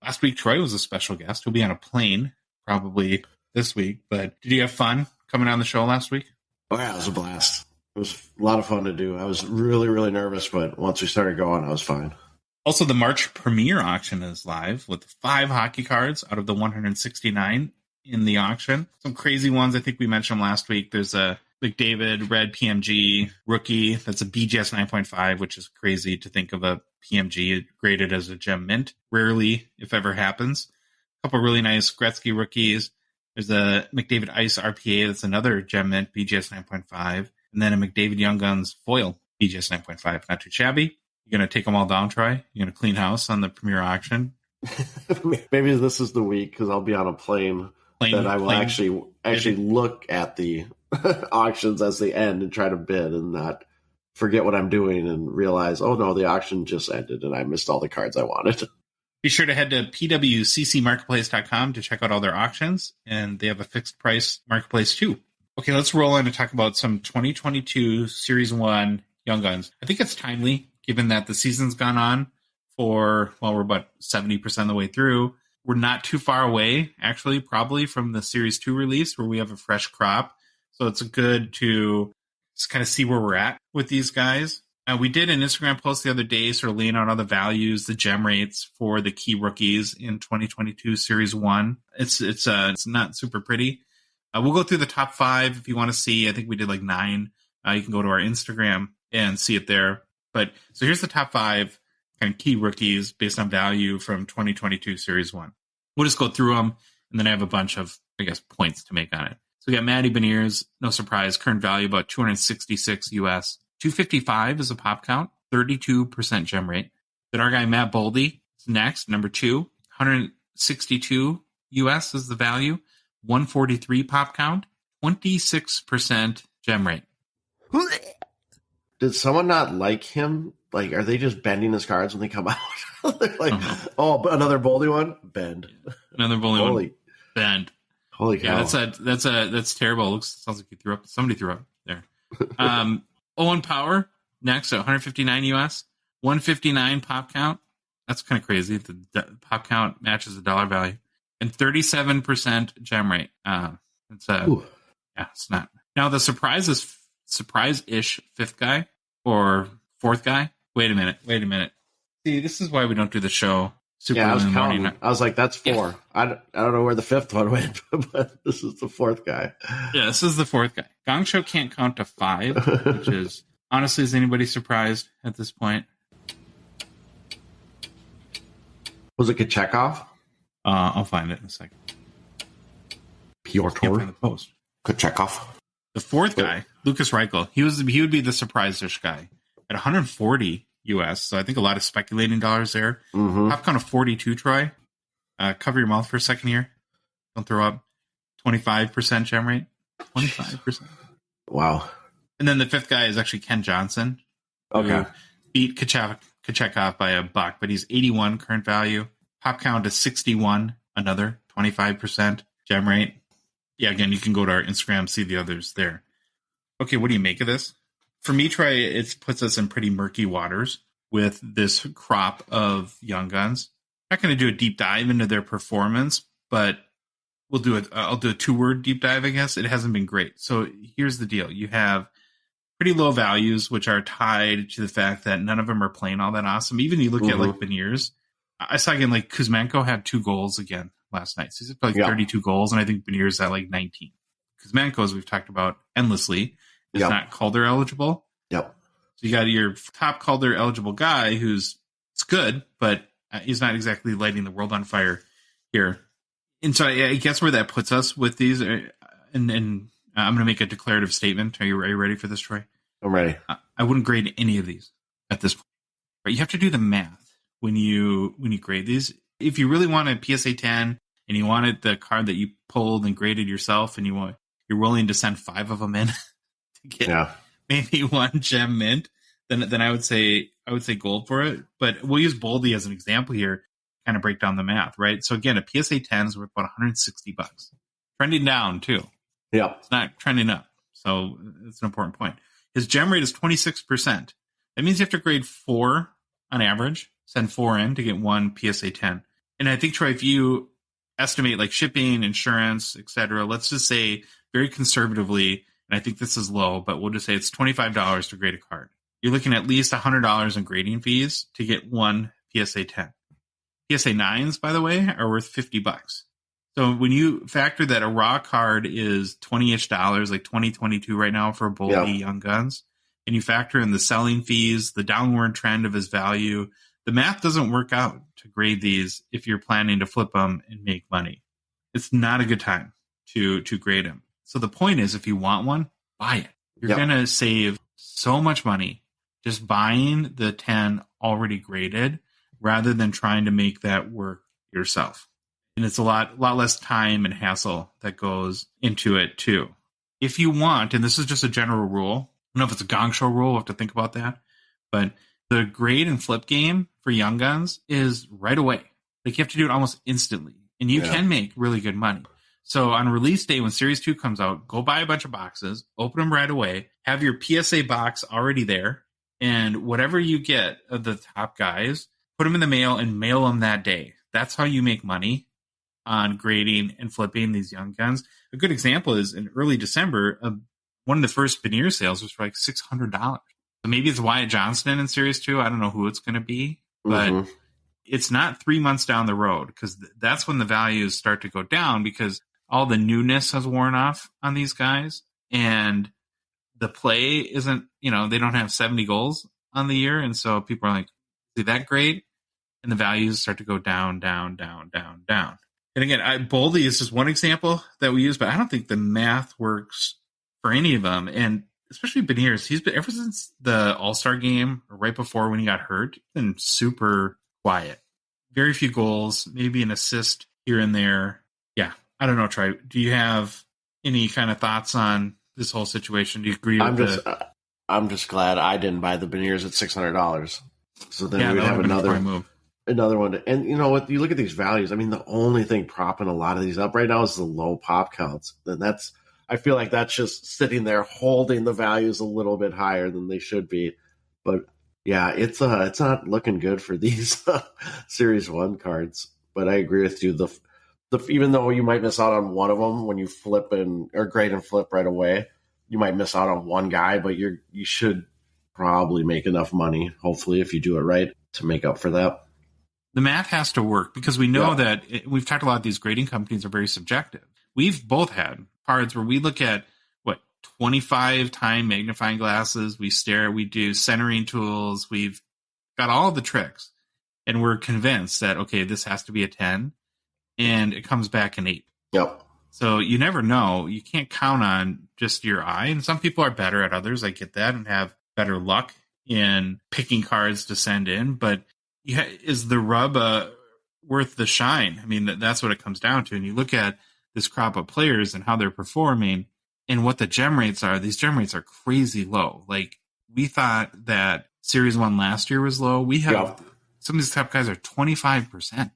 [SPEAKER 1] Last week, Troy was a special guest. He'll be on a plane probably this week. But did you have fun coming on the show last week?
[SPEAKER 2] Oh, yeah, it was a blast. It was a lot of fun to do. I was really, really nervous, but once we started going, I was fine.
[SPEAKER 1] Also, the March premiere auction is live with 5 hockey cards out of the 169 in the auction. Some crazy ones. I think we mentioned last week. There's a McDavid red PMG rookie. That's a BGS 9.5, which is crazy to think of a PMG graded as a gem mint. Rarely, if ever, happens. A couple really nice Gretzky rookies. There's a McDavid Ice RPA. That's another gem mint, BGS 9.5. And then a McDavid Young Guns foil, BGS 9.5. Not too shabby. You're going to take them all down, Troy? You're going to clean house on the premiere auction?
[SPEAKER 2] Maybe this is the week, because I'll be on a plane that I will actually look at the auctions as they end and try to bid and not forget what I'm doing and realize, oh no, the auction just ended and I missed all the cards I wanted.
[SPEAKER 1] Be sure to head to pwccmarketplace.com to check out all their auctions, and they have a fixed price marketplace too. Okay, let's roll in and talk about some 2022 Series 1 Young Guns. I think it's timely, given that the season's gone on for, we're about 70% of the way through. We're not too far away, actually, probably from the Series 2 release, where we have a fresh crop. So it's good to just kind of see where we're at with these guys. We did an Instagram post the other day, sort of laying out all the values, the gem rates for the key rookies in 2022 Series 1. It's not super pretty. We'll go through the top 5 if you want to see. I think we did 9. You can go to our Instagram and see it there. But so here's the top 5 kind of key rookies based on value from 2022 Series 1. We'll just go through them, and then I have a bunch of, points to make on it. So we got Matty Beniers, no surprise, current value about 266 US. 255 is a pop count, 32% gem rate. Then our guy Matt Boldy is next, number 2, 162 US is the value, 143 pop count, 26% gem rate.
[SPEAKER 2] Did someone not like him? Are they just bending his cards when they come out? Oh, but another Boldy one? Bend.
[SPEAKER 1] Another Boldy one. Bend.
[SPEAKER 2] Holy cow.
[SPEAKER 1] Yeah, that's terrible. Sounds like you threw up. Somebody threw up there. Owen Power next at 159 US, 159 pop count. That's kind of crazy. The pop count matches the dollar value, and 37% gem rate. It's not. Now the surprise-ish 5th guy or 4th guy. Wait a minute. See, this is why we don't do the show.
[SPEAKER 2] I was counting. I was like, that's 4. Yeah. I don't know where the 5th one went, but this is the 4th guy.
[SPEAKER 1] Yeah, this is the 4th guy. Gongshow can't count to 5, which is, honestly, is anybody surprised at this point?
[SPEAKER 2] Was it Kochetkov?
[SPEAKER 1] I'll find it in a second.
[SPEAKER 2] Pyotr Kochetkov.
[SPEAKER 1] The 4th guy, Lucas Reichel, he would be the surprise-ish guy at 140 US. So I think a lot of speculating dollars there.
[SPEAKER 2] Mm-hmm.
[SPEAKER 1] Top count of 42, Troy. Cover your mouth for a second here. Don't throw up. 25% gem rate. 25%.
[SPEAKER 2] Wow.
[SPEAKER 1] And then the fifth guy is actually Ken Johnson.
[SPEAKER 2] Okay.
[SPEAKER 1] Beat Kochetkov by $1, but he's 81 current value. Pop count is 61, another 25% gem rate. Yeah, again, you can go to our Instagram, see the others there. Okay, what do you make of this? For me, Troy, it puts us in pretty murky waters with this crop of young guns. I'm not going to do a deep dive into their performance, but I'll do a 2-word deep dive, I guess. It hasn't been great. So here's the deal. You have pretty low values, which are tied to the fact that none of them are playing all that awesome. Even you look at like Beniers. I saw again, like Kuzmenko had 2 goals again last night. So he's like 32 goals, and I think Beniers had like 19. Kuzmenko, as we've talked about endlessly, is not Calder eligible.
[SPEAKER 2] Yep.
[SPEAKER 1] So you got your top Calder eligible guy who's it's good, but he's not exactly lighting the world on fire here. And so I guess where that puts us with these, and I'm going to make a declarative statement. Are you ready for this, Troy?
[SPEAKER 2] I'm ready.
[SPEAKER 1] I wouldn't grade any of these at this point. Right? You have to do the math when you grade these. If you really want a PSA 10 and you wanted the card that you pulled and graded yourself, and you're willing to send 5 of them in to get maybe 1 gem mint, then I would say gold for it. But we'll use Boldy as an example here. Kind of break down the math, right? So again, a PSA 10 is worth about $160, trending down too.
[SPEAKER 2] Yeah,
[SPEAKER 1] it's not trending up, so it's an important point. His gem rate is 26%. That means you have to grade 4 on average, send 4 in to get 1 PSA 10. And I think, Troy, if you estimate like shipping, insurance, etc., let's just say very conservatively, and I think this is low, but we'll just say it's $25 to grade a card. You're looking at least $100 in grading fees to get 1 PSA 10. PSA 9s, by the way, are worth $50. So when you factor that a raw card is $20-ish, like $20-22 right now for Boldy Young Guns, and you factor in the selling fees, the downward trend of his value, the math doesn't work out to grade these if you're planning to flip them and make money. It's not a good time to grade them. So the point is, if you want one, buy it. You're going to save so much money just buying the 10 already graded, rather than trying to make that work yourself. And it's a lot less time and hassle that goes into it too. If you want, and this is just a general rule, I don't know if it's a Gongshow rule, we'll have to think about that, but the grade and flip game for Young Guns is right away. Like you have to do it almost instantly, and you can make really good money. So on release day, when Series 2 comes out, go buy a bunch of boxes, open them right away, have your PSA box already there, and whatever you get of the top guys, put them in the mail and mail them that day. That's how you make money on grading and flipping these Young Guns. A good example is in early December, one of the first Benier sales was for like $600. So maybe it's Wyatt Johnston in Series 2. I don't know who it's going to be, but it's not 3 months down the road, because that's when the values start to go down, because all the newness has worn off on these guys, and the play isn't, they don't have 70 goals on the year. And so people are like, is that great? And the values start to go down, down, down, down, down. And again, Boldy is just one example that we use, but I don't think the math works for any of them. And especially Beniers, he's been, ever since the All-Star game, or right before when he got hurt, been super quiet. Very few goals, maybe an assist here and there. Yeah, I don't know, Troy. Do you have any kind of thoughts on this whole situation? Do you agree with
[SPEAKER 2] I'm just glad I didn't buy the Beniers at $600. So then we'd have another one. And you know what? You look at these values. I mean, the only thing propping a lot of these up right now is the low pop counts. And I feel like that's just sitting there holding the values a little bit higher than they should be. But yeah, it's not looking good for these Series 1 cards. But I agree with you. The even though you might miss out on one of them when you flip or grade and flip right away, you might miss out on one guy, but you should probably make enough money, hopefully, if you do it right, to make up for that.
[SPEAKER 1] The math has to work, because we know that we've talked a lot. These grading companies are very subjective. We've both had cards where we look at 25 time magnifying glasses. We stare, we do centering tools. We've got all the tricks, and we're convinced that, okay, this has to be a 10, and it comes back an 8.
[SPEAKER 2] Yep.
[SPEAKER 1] So you never know. You can't count on just your eye. And some people are better at others. I get that, and have better luck in picking cards to send in, but is the rub worth the shine? I mean, that's what it comes down to. And you look at this crop of players and how they're performing and what the gem rates are. These gem rates are crazy low. Like, we thought that Series 1 last year was low. We have some of these top guys are 25%.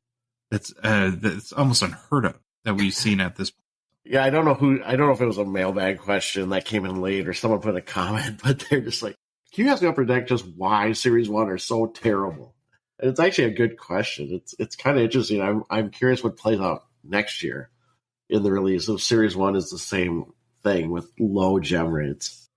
[SPEAKER 1] That's almost unheard of that we've seen at this point.
[SPEAKER 2] Yeah, I don't know if it was a mailbag question that came in late or someone put a comment, but they're just like, can you ask the Upper Deck just why Series 1 are so terrible? And it's actually a good question. It's kind of interesting. I'm curious what plays out next year in the release of Series 1 is the same thing with low gem rates.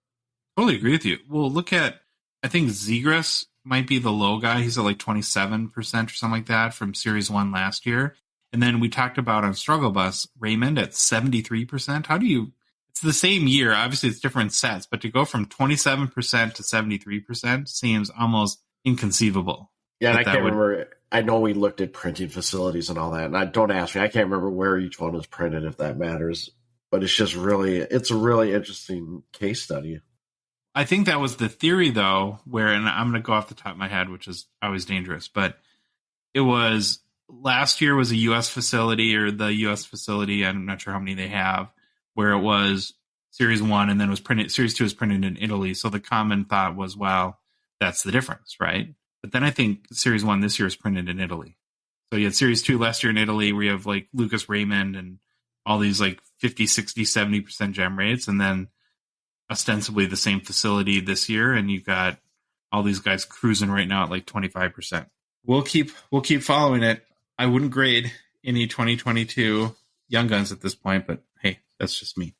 [SPEAKER 1] Totally agree with you. Well, look at, I think Zegras might be the low guy. He's at like 27% or something like that from Series 1 last year. And then we talked about on Struggle Bus, Raymond at 73%. It's the same year. Obviously, it's different sets, but to go from 27% to 73% seems almost inconceivable.
[SPEAKER 2] Yeah, and I can't remember. I know we looked at printing facilities and all that, and don't ask me. I can't remember where each one was printed, if that matters. But it's a really interesting case study.
[SPEAKER 1] I think that was the theory, though, and I'm going to go off the top of my head, which is always dangerous, but it was last year was a U.S. facility, or the U.S. facility, I'm not sure how many they have, where it was Series 1 and then it was printed, Series 2 was printed in Italy. So the common thought was, well, that's the difference, right? But then I think Series 1 this year is printed in Italy. So you had Series 2 last year in Italy where you have like Lucas Raymond and all these like 50, 60, 70% gem rates, and then ostensibly the same facility this year, and you've got all these guys cruising right now at like 25%. We'll keep following it. I wouldn't grade any 2022 Young Guns at this point, but hey, that's just me.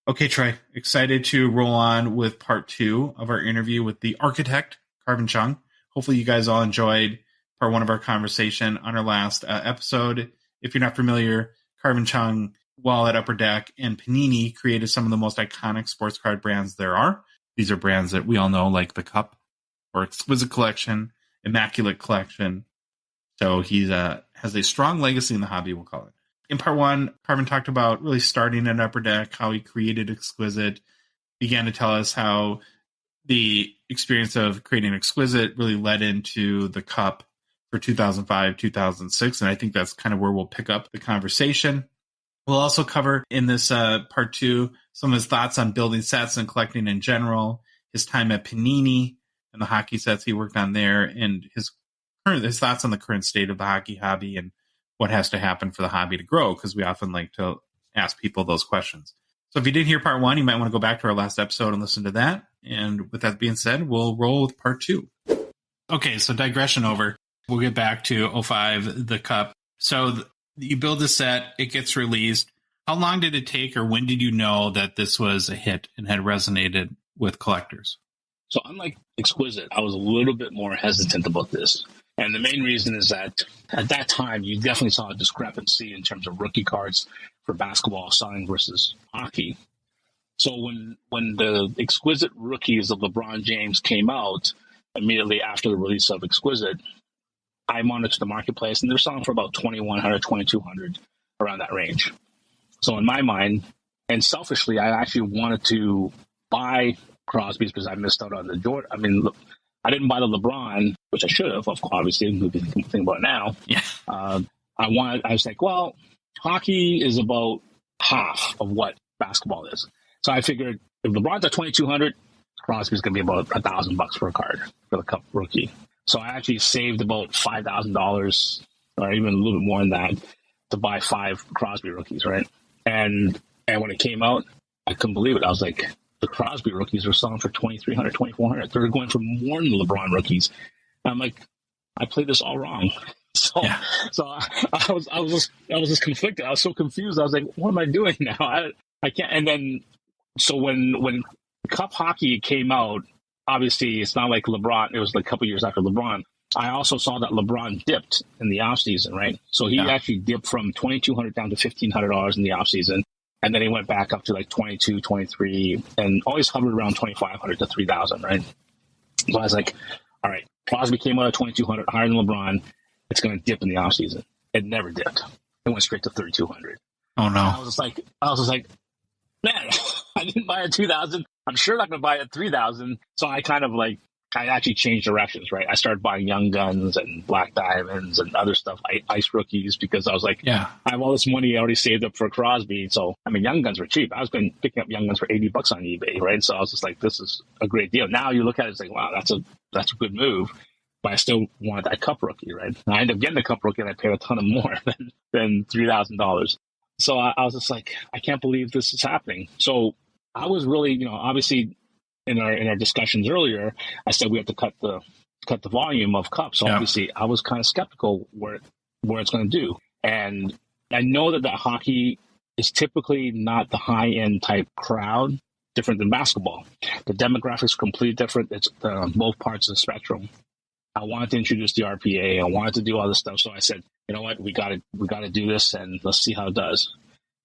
[SPEAKER 1] Okay, Troy, excited to roll on with part 2 of our interview with the architect, Karvin Cheung. Hopefully you guys all enjoyed part 1 of our conversation on our last episode. If you're not familiar, Karvin Cheung, while at Upper Deck and Panini, created some of the most iconic sports card brands there are. These are brands that we all know, like the Cup, or Exquisite Collection, Immaculate Collection. So he has a strong legacy in the hobby, we'll call it. In part 1, Karvin talked about really starting at Upper Deck, how he created Exquisite, began to tell us how the experience of creating Exquisite really led into the Cup for 2005, 2006. And I think that's kind of where we'll pick up the conversation. We'll also cover in this part 2 some of his thoughts on building sets and collecting in general, his time at Panini and the hockey sets he worked on there, and his thoughts on the current state of the hockey hobby and what has to happen for the hobby to grow, because we often like to ask people those questions. So if you didn't hear part 1, you might want to go back to our last episode and listen to that. And with that being said, we'll roll with part 2. Okay, so digression over. We'll get back to 05, the Cup. So you build a set, it gets released. How long did it take, or when did you know that this was a hit and had resonated with collectors?
[SPEAKER 3] So unlike Exquisite, I was a little bit more hesitant about this. And the main reason is that at that time, you definitely saw a discrepancy in terms of rookie cards for basketball selling versus hockey. So when the Exquisite rookies of LeBron James came out immediately after the release of Exquisite, I monitored the marketplace, and they're selling for about $2,100, $2,200, around that range. So in my mind, and selfishly, I actually wanted to buy Crosby's because I missed out on the Jordan. I mean, look, I didn't buy the LeBron, which I should have, obviously. We can think about it now.
[SPEAKER 1] Yeah.
[SPEAKER 3] I was like, well, hockey is about half of what basketball is. So I figured if LeBron's at $2,200, Crosby's going to be about $1,000 for a card for the Cup rookie. So I actually saved about $5,000, or even a little bit more than that, to buy 5 Crosby rookies, right? And when it came out, I couldn't believe it. I was like, the Crosby rookies are selling for $2,300, $2,400. They're going for more than the LeBron rookies. And I'm like, I played this all wrong. So I was just conflicted. I was so confused. I was like, what am I doing now? I can't. And then, so when Cup hockey came out, obviously it's not like LeBron. It was like a couple years after LeBron. I also saw that LeBron dipped in the offseason, right? So he actually dipped from $2,200 down to $1,500 in the offseason. And then he went back up to like 22, 23, and always hovered around 2,500 to 3,000, right? So I was like, all right, Crosby came out at 2,200, higher than LeBron. It's going to dip in the offseason. It never dipped. It went straight to 3,200.
[SPEAKER 1] Oh, no.
[SPEAKER 3] I was just like, man, I didn't buy at 2,000. I'm sure not going to buy at 3,000. So I kind of I actually changed directions, right? I started buying Young Guns and Black Diamonds and other stuff, Ice Rookies, because I was like, I have all this money already saved up for Crosby. So, I mean, Young Guns were cheap. I was picking up Young Guns for $80 on eBay, right? So I was just like, this is a great deal. Now you look at it, it's like, wow, that's a good move. But I still wanted that Cup rookie, right? And I ended up getting the Cup rookie, and I paid a ton of more than $3,000. So I was just like, I can't believe this is happening. So I was really, obviously in our discussions earlier, I said we have to cut the volume of Cups. So obviously I was kind of skeptical where it's going to do. And I know that hockey is typically not the high end type crowd, different than basketball. The demographics are completely different. It's both parts of the spectrum. I wanted to introduce the RPA. I wanted to do all this stuff. So I said, you know what, we got to do this, and let's see how it does.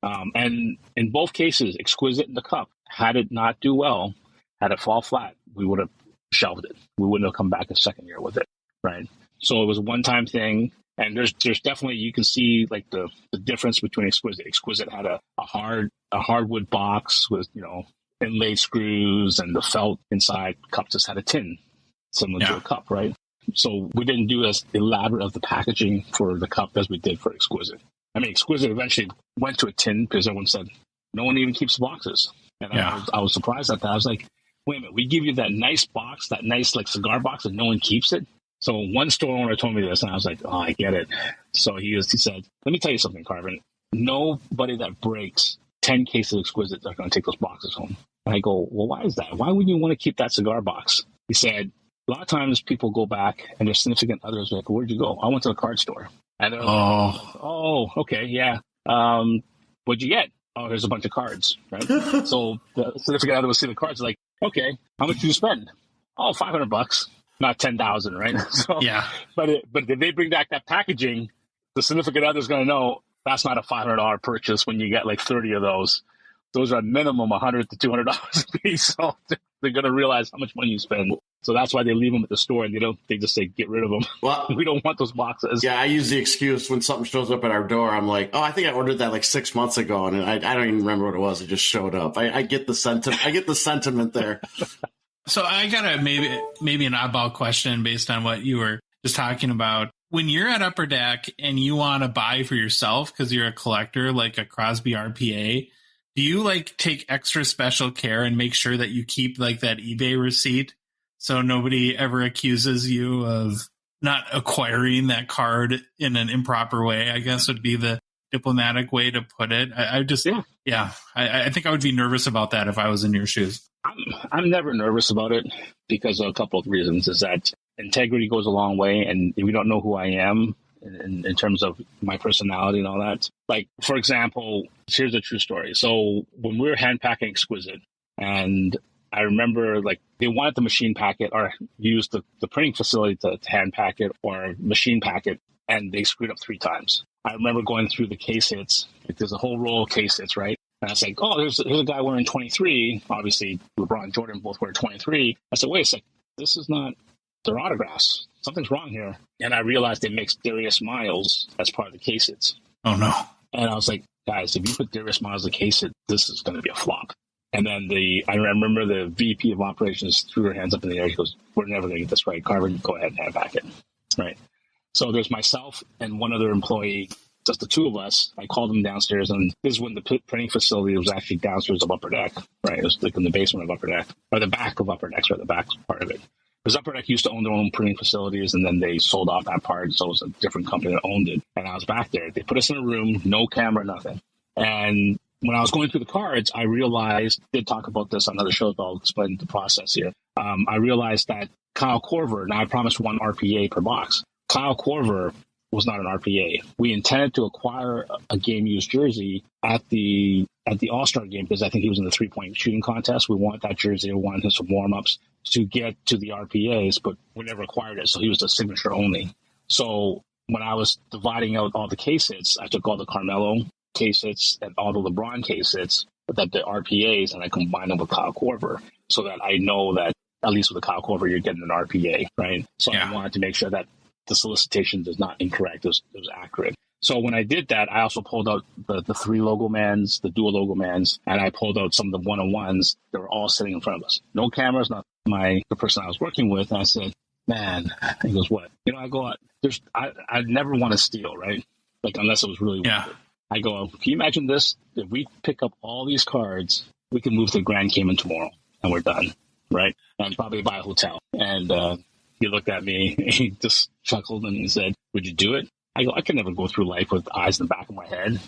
[SPEAKER 3] And in both cases, Exquisite and the Cup, had it not do well, had it fall flat, we would have shelved it. We wouldn't have come back a second year with it, right? So it was a one-time thing. And there's definitely, you can see like the difference between Exquisite. Exquisite had a hardwood box with, inlaid screws and the felt inside. Cup just had a tin, similar to a Cup, right? So we didn't do as elaborate of the packaging for the Cup as we did for Exquisite. I mean, Exquisite eventually went to a tin because everyone said, no one even keeps boxes. And I was surprised at that. I was like, wait a minute, we give you that nice box, that nice like cigar box, and no one keeps it? So one store owner told me this, and I was like, oh, I get it. So he said, let me tell you something, Karvin. Nobody that breaks 10 cases of Exquisite are going to take those boxes home. And I go, well, why is that? Why would you want to keep that cigar box? He said, a lot of times people go back and their significant others are like, where'd you go? I went to the card store. And they're like, oh, okay, yeah. What'd you get? Oh, here's a bunch of cards, right? So the significant other will see the cards like, okay, how much did you spend? Oh, $500, not 10,000, right? So, but if they bring back that packaging, the significant other is going to know that's not a $500 purchase when you get like 30 of those. Those are at minimum $100 to $200 a piece. So they're going to realize how much money you spend. So that's why they leave them at the store and they just say, get rid of them. Well, we don't want those boxes.
[SPEAKER 2] Yeah, I use the excuse when something shows up at our door. I'm like, oh, I think I ordered that like 6 months ago, and I don't even remember what it was. It just showed up. I get the sentiment. I get the sentiment there.
[SPEAKER 1] So I got a maybe an oddball question based on what you were just talking about. When you're at Upper Deck and you want to buy for yourself because you're a collector, like a Crosby RPA, do you like take extra special care and make sure that you keep like that eBay receipt so nobody ever accuses you of not acquiring that card in an improper way, I guess would be the diplomatic way to put it? I think I would be nervous about that if I was in your shoes.
[SPEAKER 3] I'm never nervous about it because of a couple of reasons. Is that integrity goes a long way, and if you don't know who I am in terms of my personality and all that. Like, for example, here's a true story. So when we were hand packing Exquisite, and I remember like they wanted the machine packet or use the printing facility to hand pack it or machine pack it, and they screwed up 3 times. I remember going through the case hits. Like, there's a whole roll of case hits, right? And I was like, oh, here's a guy wearing 23. Obviously, LeBron and Jordan both wear 23. I said, wait a sec, this is not their autographs. Something's wrong here. And I realized they mixed Darius Miles as part of the case hits.
[SPEAKER 1] Oh, no.
[SPEAKER 3] And I was like, guys, if you put Darius Miles in the case hit, this is going to be a flop. And then I remember the VP of operations threw her hands up in the air. He goes, we're never going to get this right. Karvin, go ahead and hand back it. Right. So there's myself and one other employee, just the 2 of us. I called them downstairs, and this is when the printing facility was actually downstairs of Upper Deck, right? It was like in the basement of Upper Deck, or the back of Upper Deck, or the back part of it. Because Upper Deck used to own their own printing facilities, and then they sold off that part, so it was a different company that owned it. And I was back there. They put us in a room, no camera, nothing. And when I was going through the cards, I realized, did talk about this on other shows, but I'll explain the process here. I realized that Kyle Korver, now I promised 1 RPA per box. Kyle Korver was not an RPA. We intended to acquire a game used jersey at the All-Star game because I think he was in the 3-point shooting contest. We wanted that jersey. We wanted some warm-ups to get to the RPAs, but we never acquired it. So he was a signature only. So when I was dividing out all the case hits, I took all the Carmelo case hits and all the LeBron case hits, that the RPAs, and I combined them with Kyle Korver so that I know that at least with the Kyle Korver, you're getting an RPA, right? So I wanted to make sure that the solicitation is not incorrect. It was accurate. So when I did that, I also pulled out the 3 logo mans, the dual logo mans, and I pulled out some of the 1-on-1s that were all sitting in front of us. No cameras, nothing. the person I was working with, and I said, man, he goes, what? I never want to steal, right? Like, unless it was really worth it. I go, can you imagine this? If we pick up all these cards, we can move to Grand Cayman tomorrow, and we're done, right? And probably buy a hotel. And he looked at me, and he just chuckled, and he said, would you do it? I go, I can never go through life with eyes in the back of my head,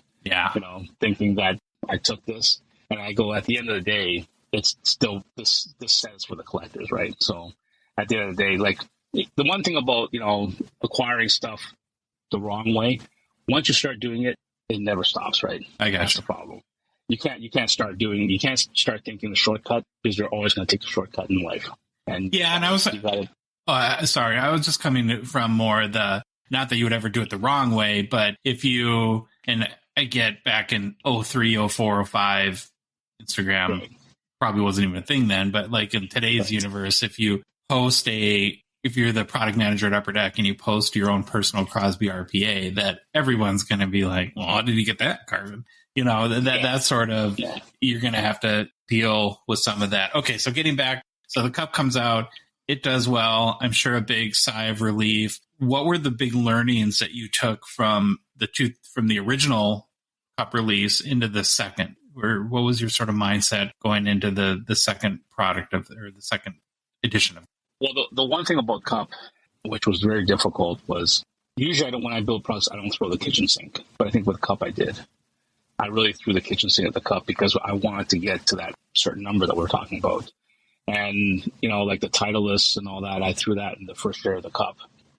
[SPEAKER 3] thinking that I took this. And I go, at the end of the day, it's still this says for the collectors, right? So at the end of the day, like, the one thing about, acquiring stuff the wrong way, once you start doing it, it never stops, right?
[SPEAKER 1] I got
[SPEAKER 3] That's the problem. You can't start thinking the shortcut, because you're always going to take the shortcut in life. And
[SPEAKER 1] and I was sorry, I was just coming from more not that you would ever do it the wrong way, but if you, and I get back in 03, 04, 05, Instagram probably wasn't even a thing then, but like in today's universe, if you post if you're the product manager at Upper Deck and you post your own personal Crosby RPA, that everyone's going to be like, well, how did you get that, Karvin? That sort of, you're going to have to deal with some of that. Okay, so getting back, so the cup comes out, it does well. I'm sure a big sigh of relief. What were the big learnings that you took from the original cup release into the second? Or what was your sort of mindset going into the second product or the second edition of it?
[SPEAKER 3] Well, the one thing about cup, which was very difficult, was usually when I build products, I don't throw the kitchen sink. But I think with cup, I did. I really threw the kitchen sink at the cup because I wanted to get to that certain number that we're talking about. And, like the title lists and all that, I threw that in the first year of the cup.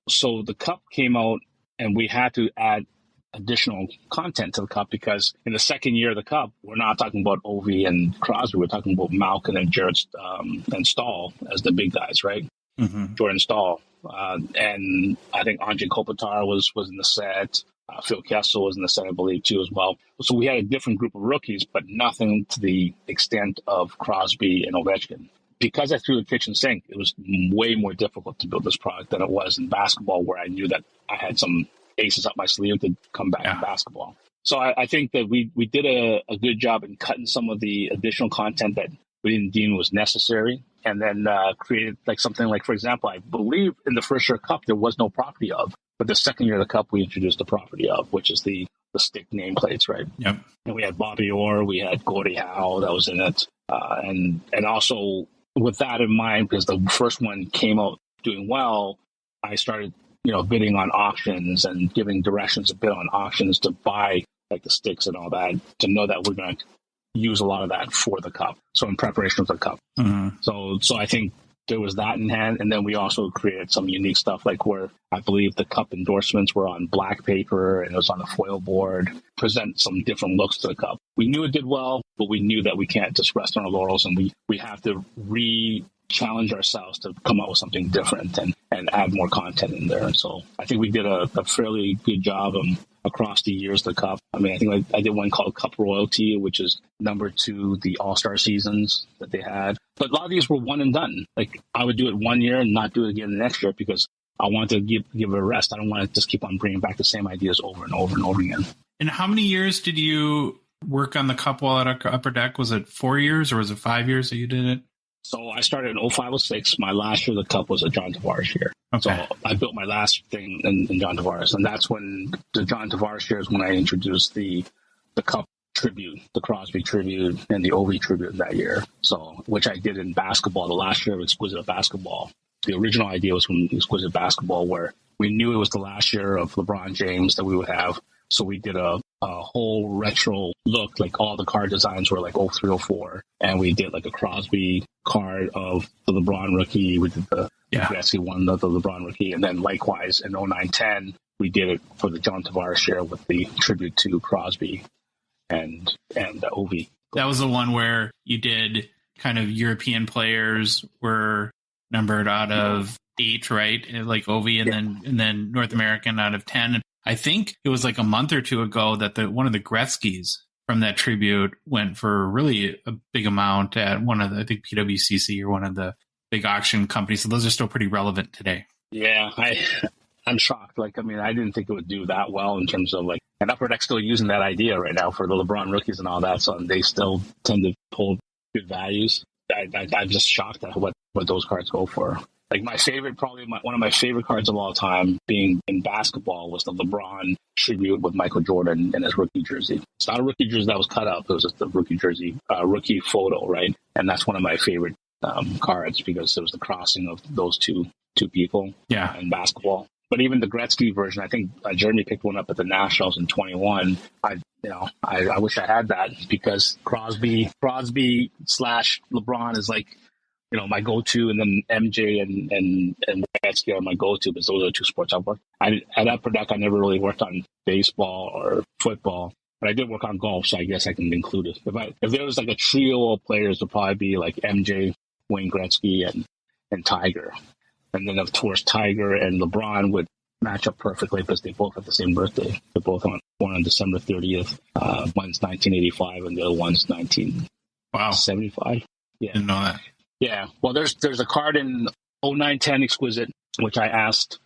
[SPEAKER 3] So the cup came out and we had to add additional content to the cup, because in the second year of the cup, we're not talking about Ovi and Crosby. We're talking about Malkin and Jared and Stahl as the big guys, right? Mm-hmm. Jordan Stahl. And I think Andrei Kopitar was in the set. Phil Kessel was in the set, I believe, too, as well. So we had a different group of rookies, but nothing to the extent of Crosby and Ovechkin. Because I threw the kitchen sink, it was way more difficult to build this product than it was in basketball, where I knew that I had some aces up my sleeve to come back in basketball. So I think that we did a good job in cutting some of the additional content that we didn't deem was necessary, and then created like something like, for example, I believe in the first year cup, there was no property of, but the second year of the cup, we introduced the property of, which is the stick nameplates, right?
[SPEAKER 1] Yep.
[SPEAKER 3] And we had Bobby Orr, we had Gordie Howe that was in it. And also with that in mind, because the first one came out doing well, I started bidding on auctions and giving directions to bid on auctions to buy like the sticks and all that, to know that we're going to use a lot of that for the cup. So in preparation for the cup. Mm-hmm. So I think there was that in hand. And then we also created some unique stuff, like where I believe the cup endorsements were on black paper and it was on a foil board, present some different looks to the cup. We knew it did well, but we knew that we can't just rest on our laurels, and we have to challenge ourselves to come up with something different and add more content in there. And so I think we did a fairly good job across the years of the cup. I mean, I think I did one called Cup Royalty, which is number 2, the All-Star seasons that they had. But a lot of these were one and done. Like, I would do it one year and not do it again the next year, because I wanted to give it a rest. I don't want to just keep on bringing back the same ideas over and over and over again.
[SPEAKER 1] And how many years did you work on the cup while at Upper Deck? Was it 4 years or was it 5 years that you did it?
[SPEAKER 3] So I started in 05-06. My last year of the cup was a John Tavares year. Okay. So I built my last thing in John Tavares. And that's when the John Tavares year is when I introduced the cup tribute, the Crosby tribute, and the Ovi tribute that year. So, which I did in basketball, the last year of Exquisite Basketball. The original idea was from Exquisite Basketball, where we knew it was the last year of LeBron James that we would have. So we did a whole retro look, like all the card designs were like 03, 04. And we did like a Crosby card of the LeBron rookie. We did the Gretzky one of the LeBron rookie. And then likewise in 09-10, we did it for the John Tavares year with the tribute to Crosby and Ovi.
[SPEAKER 1] That was the one where you did kind of European players were numbered out of 8, right? Like Ovi, and then North American out of 10. I think it was like a month or two ago that one of the Gretzkys from that tribute went for really a big amount at one of the, I think PWCC or one of the big auction companies. So those are still pretty relevant today.
[SPEAKER 3] Yeah, I'm shocked. Like, I mean, I didn't think it would do that well in terms of like, and Upper Deck's still using that idea right now for the LeBron rookies and all that. So they still tend to hold good values. I'm just shocked at what those cards go for. Like my favorite, one of my favorite cards of all time being in basketball was the LeBron tribute with Michael Jordan in his rookie jersey. It's not a rookie jersey that was cut up. It was just the rookie jersey, rookie photo, right? And that's one of my favorite cards because it was the crossing of those two people in basketball. But even the Gretzky version, I think Jeremy picked one up at the Nationals in 21. I wish I had that because Crosby / LeBron is like, my go-to, and then MJ and Gretzky are my go-to because those are the two sports I've worked. At Upper Deck, I never really worked on baseball or football, but I did work on golf, so I guess I can include it. If there was like a trio of players, it would probably be like MJ, Wayne Gretzky, and Tiger. And then, of course, Tiger and LeBron would match up perfectly because they both have the same birthday. They're both born on December 30th. One's 1985 and the other one's 1975. Yeah.
[SPEAKER 1] Didn't know that.
[SPEAKER 3] Yeah. Well, there's a card in 0910 Exquisite, which I asked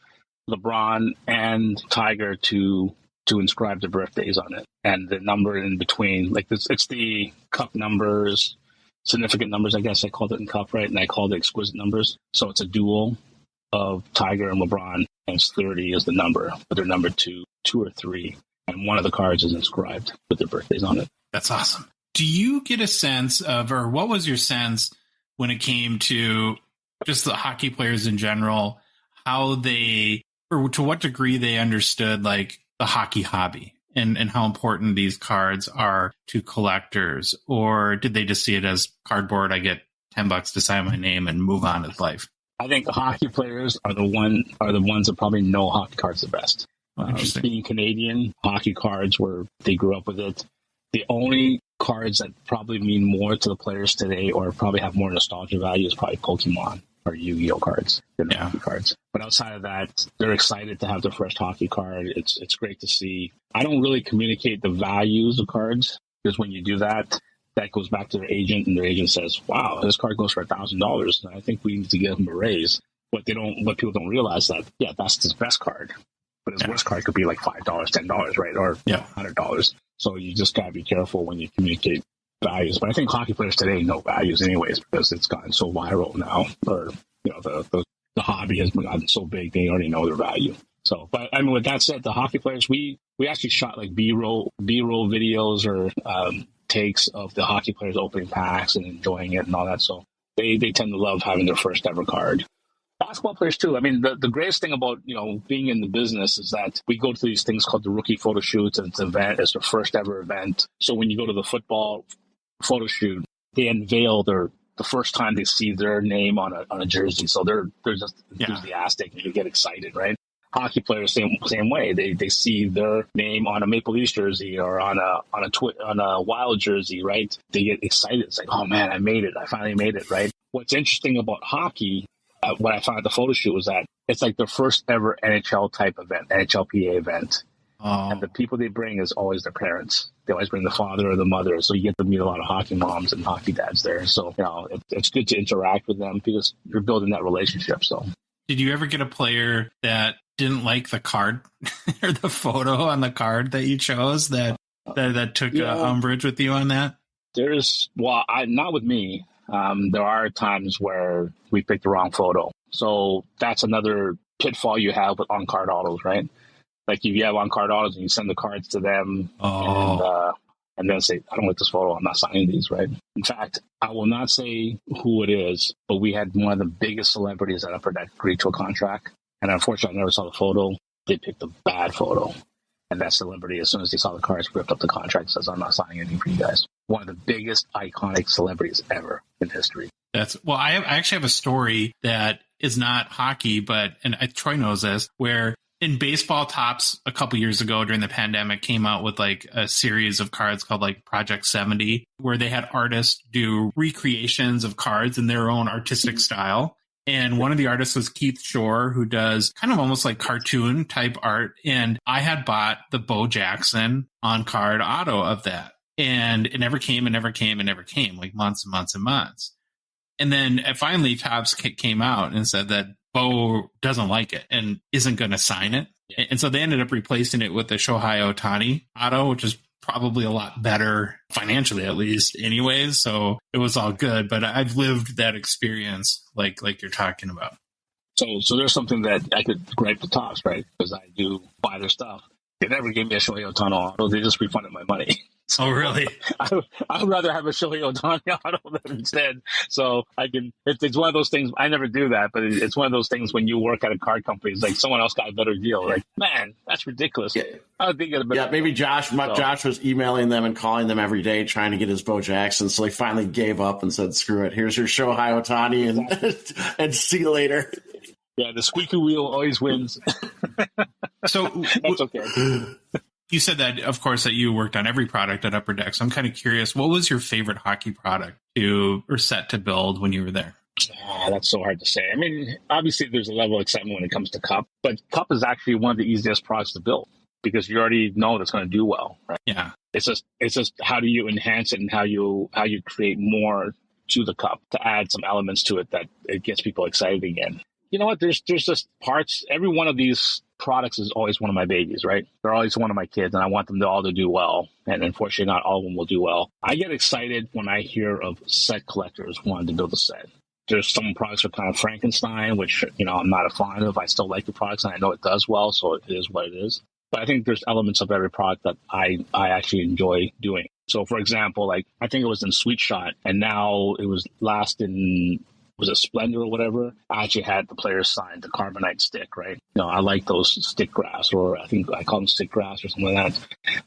[SPEAKER 3] LeBron and Tiger to inscribe their birthdays on it. And the number in between, like it's the cup numbers, significant numbers, I guess I called it in cup, right? And I called it exquisite numbers. So it's a duel of Tiger and LeBron, and it's 30 is the number, but they're number 2 or 3. And one of the cards is inscribed with their birthdays on it.
[SPEAKER 1] That's awesome. Do you get a sense of, or what was your sense when it came to just the hockey players in general, how they, or to what degree they understood like the hockey hobby and how important these cards are to collectors? Or did they just see it as cardboard? I get $10 to sign my name and move on with life.
[SPEAKER 3] I think the hockey players are the ones that probably know hockey cards the best. Being Canadian, hockey cards where they grew up with it. The only cards that probably mean more to the players today or probably have more nostalgia value is probably Pokemon or Yu-Gi-Oh cards than hockey cards. But outside of that, they're excited to have their first hockey card. It's great to see. I don't really communicate the values of cards because when you do that goes back to their agent, and their agent says, "Wow, this card goes for $1,000. I think we need to give him a raise." What people don't realize that that's his best card, but his worst card could be like $5, $10, right, or $100. So you just gotta be careful when you communicate values. But I think hockey players today know values anyways because it's gotten so viral now, or the hobby has gotten so big they already know their value. So, but I mean, with that said, the hockey players we actually shot like B-roll videos or takes of the hockey players opening packs and enjoying it and all that. So they tend to love having their first ever card. Basketball players too. I mean, the greatest thing about, being in the business is that we go to these things called the rookie photo shoots, and it's their first ever event. So when you go to the football photo shoot, they unveil the first time they see their name on a jersey. So they're just enthusiastic and you get excited, right? Hockey players same way. They see their name on a Maple Leafs jersey or on a Wild jersey, right? They get excited. It's like, oh man, I made it! I finally made it, right? What's interesting about hockey, what I found at the photo shoot was that it's like their first ever NHL type event, NHLPA event, and the people they bring is always their parents. They always bring the father or the mother, so you get to meet a lot of hockey moms and hockey dads there. So it's good to interact with them because you're building that relationship. So,
[SPEAKER 1] did you ever get a player that didn't like the card or the photo on the card that you chose that took umbrage with you on that?
[SPEAKER 3] Not with me. There are times where we picked the wrong photo. So that's another pitfall you have with on-card autos, right? Like if you have on-card autos and you send the cards to them and then say, I don't like this photo, I'm not signing these, right? In fact, I will not say who it is, but we had one of the biggest celebrities at Upper Deck agree to a contract. And unfortunately, I never saw the photo. They picked a bad photo. And that celebrity, as soon as they saw the cards, ripped up the contract, says, I'm not signing anything for you guys. One of the biggest iconic celebrities ever in history.
[SPEAKER 1] I actually have a story that is not hockey, and Troy knows this, where in Baseball Tops a couple years ago during the pandemic came out with like a series of cards called like Project 70, where they had artists do recreations of cards in their own artistic style. And one of the artists was Keith Shore, who does kind of almost like cartoon type art. And I had bought the Bo Jackson on-card auto of that. And it never came, like months and months and months. And then finally Topps came out and said that Bo doesn't like it and isn't going to sign it. Yeah. And so they ended up replacing it with the Shohei Ohtani auto, which is probably a lot better financially, at least anyways. So it was all good, but I've lived that experience like you're talking about.
[SPEAKER 3] So there's something that I could gripe the Tops, right? Because I do buy their stuff. They never gave me a Shohei Ohtani auto. They just refunded my money. So
[SPEAKER 1] oh, really?
[SPEAKER 3] I would rather have a Shohei Ohtani auto than instead. So it's one of those things. I never do that, but it's one of those things when you work at a card company. It's like someone else got a better deal. Like, man, that's ridiculous.
[SPEAKER 2] Yeah.
[SPEAKER 3] I would think
[SPEAKER 2] maybe Josh was emailing them and calling them every day trying to get his Bo Jackson. So he finally gave up and said, screw it. Here's your Shohei Ohtani and see you later.
[SPEAKER 3] Yeah, the squeaky wheel always wins.
[SPEAKER 1] So
[SPEAKER 3] that's okay.
[SPEAKER 1] You said that, of course, that you worked on every product at Upper Deck. So I'm kind of curious, what was your favorite hockey product or set to build when you were there?
[SPEAKER 3] That's so hard to say. I mean, obviously there's a level of excitement when it comes to Cup, but Cup is actually one of the easiest products to build because you already know that's going to do well, right?
[SPEAKER 1] Yeah.
[SPEAKER 3] It's just how do you enhance it and how you create more to the Cup to add some elements to it that it gets people excited again. You know what? There's just parts. Every one of these products is always one of my babies, right? They're always one of my kids, and I want them all to do well. And unfortunately, not all of them will do well. I get excited when I hear of set collectors wanting to build a set. There's some products are kind of Frankenstein, which, I'm not a fan of. I still like the products, and I know it does well, so it is what it is. But I think there's elements of every product that I actually enjoy doing. So, for example, I think it was in Sweet Shot, and now it was last in... was it Splendor or whatever? I actually had the players sign the carbonite stick, right? I like those stick graphs, or I think I call them stick graphs or something like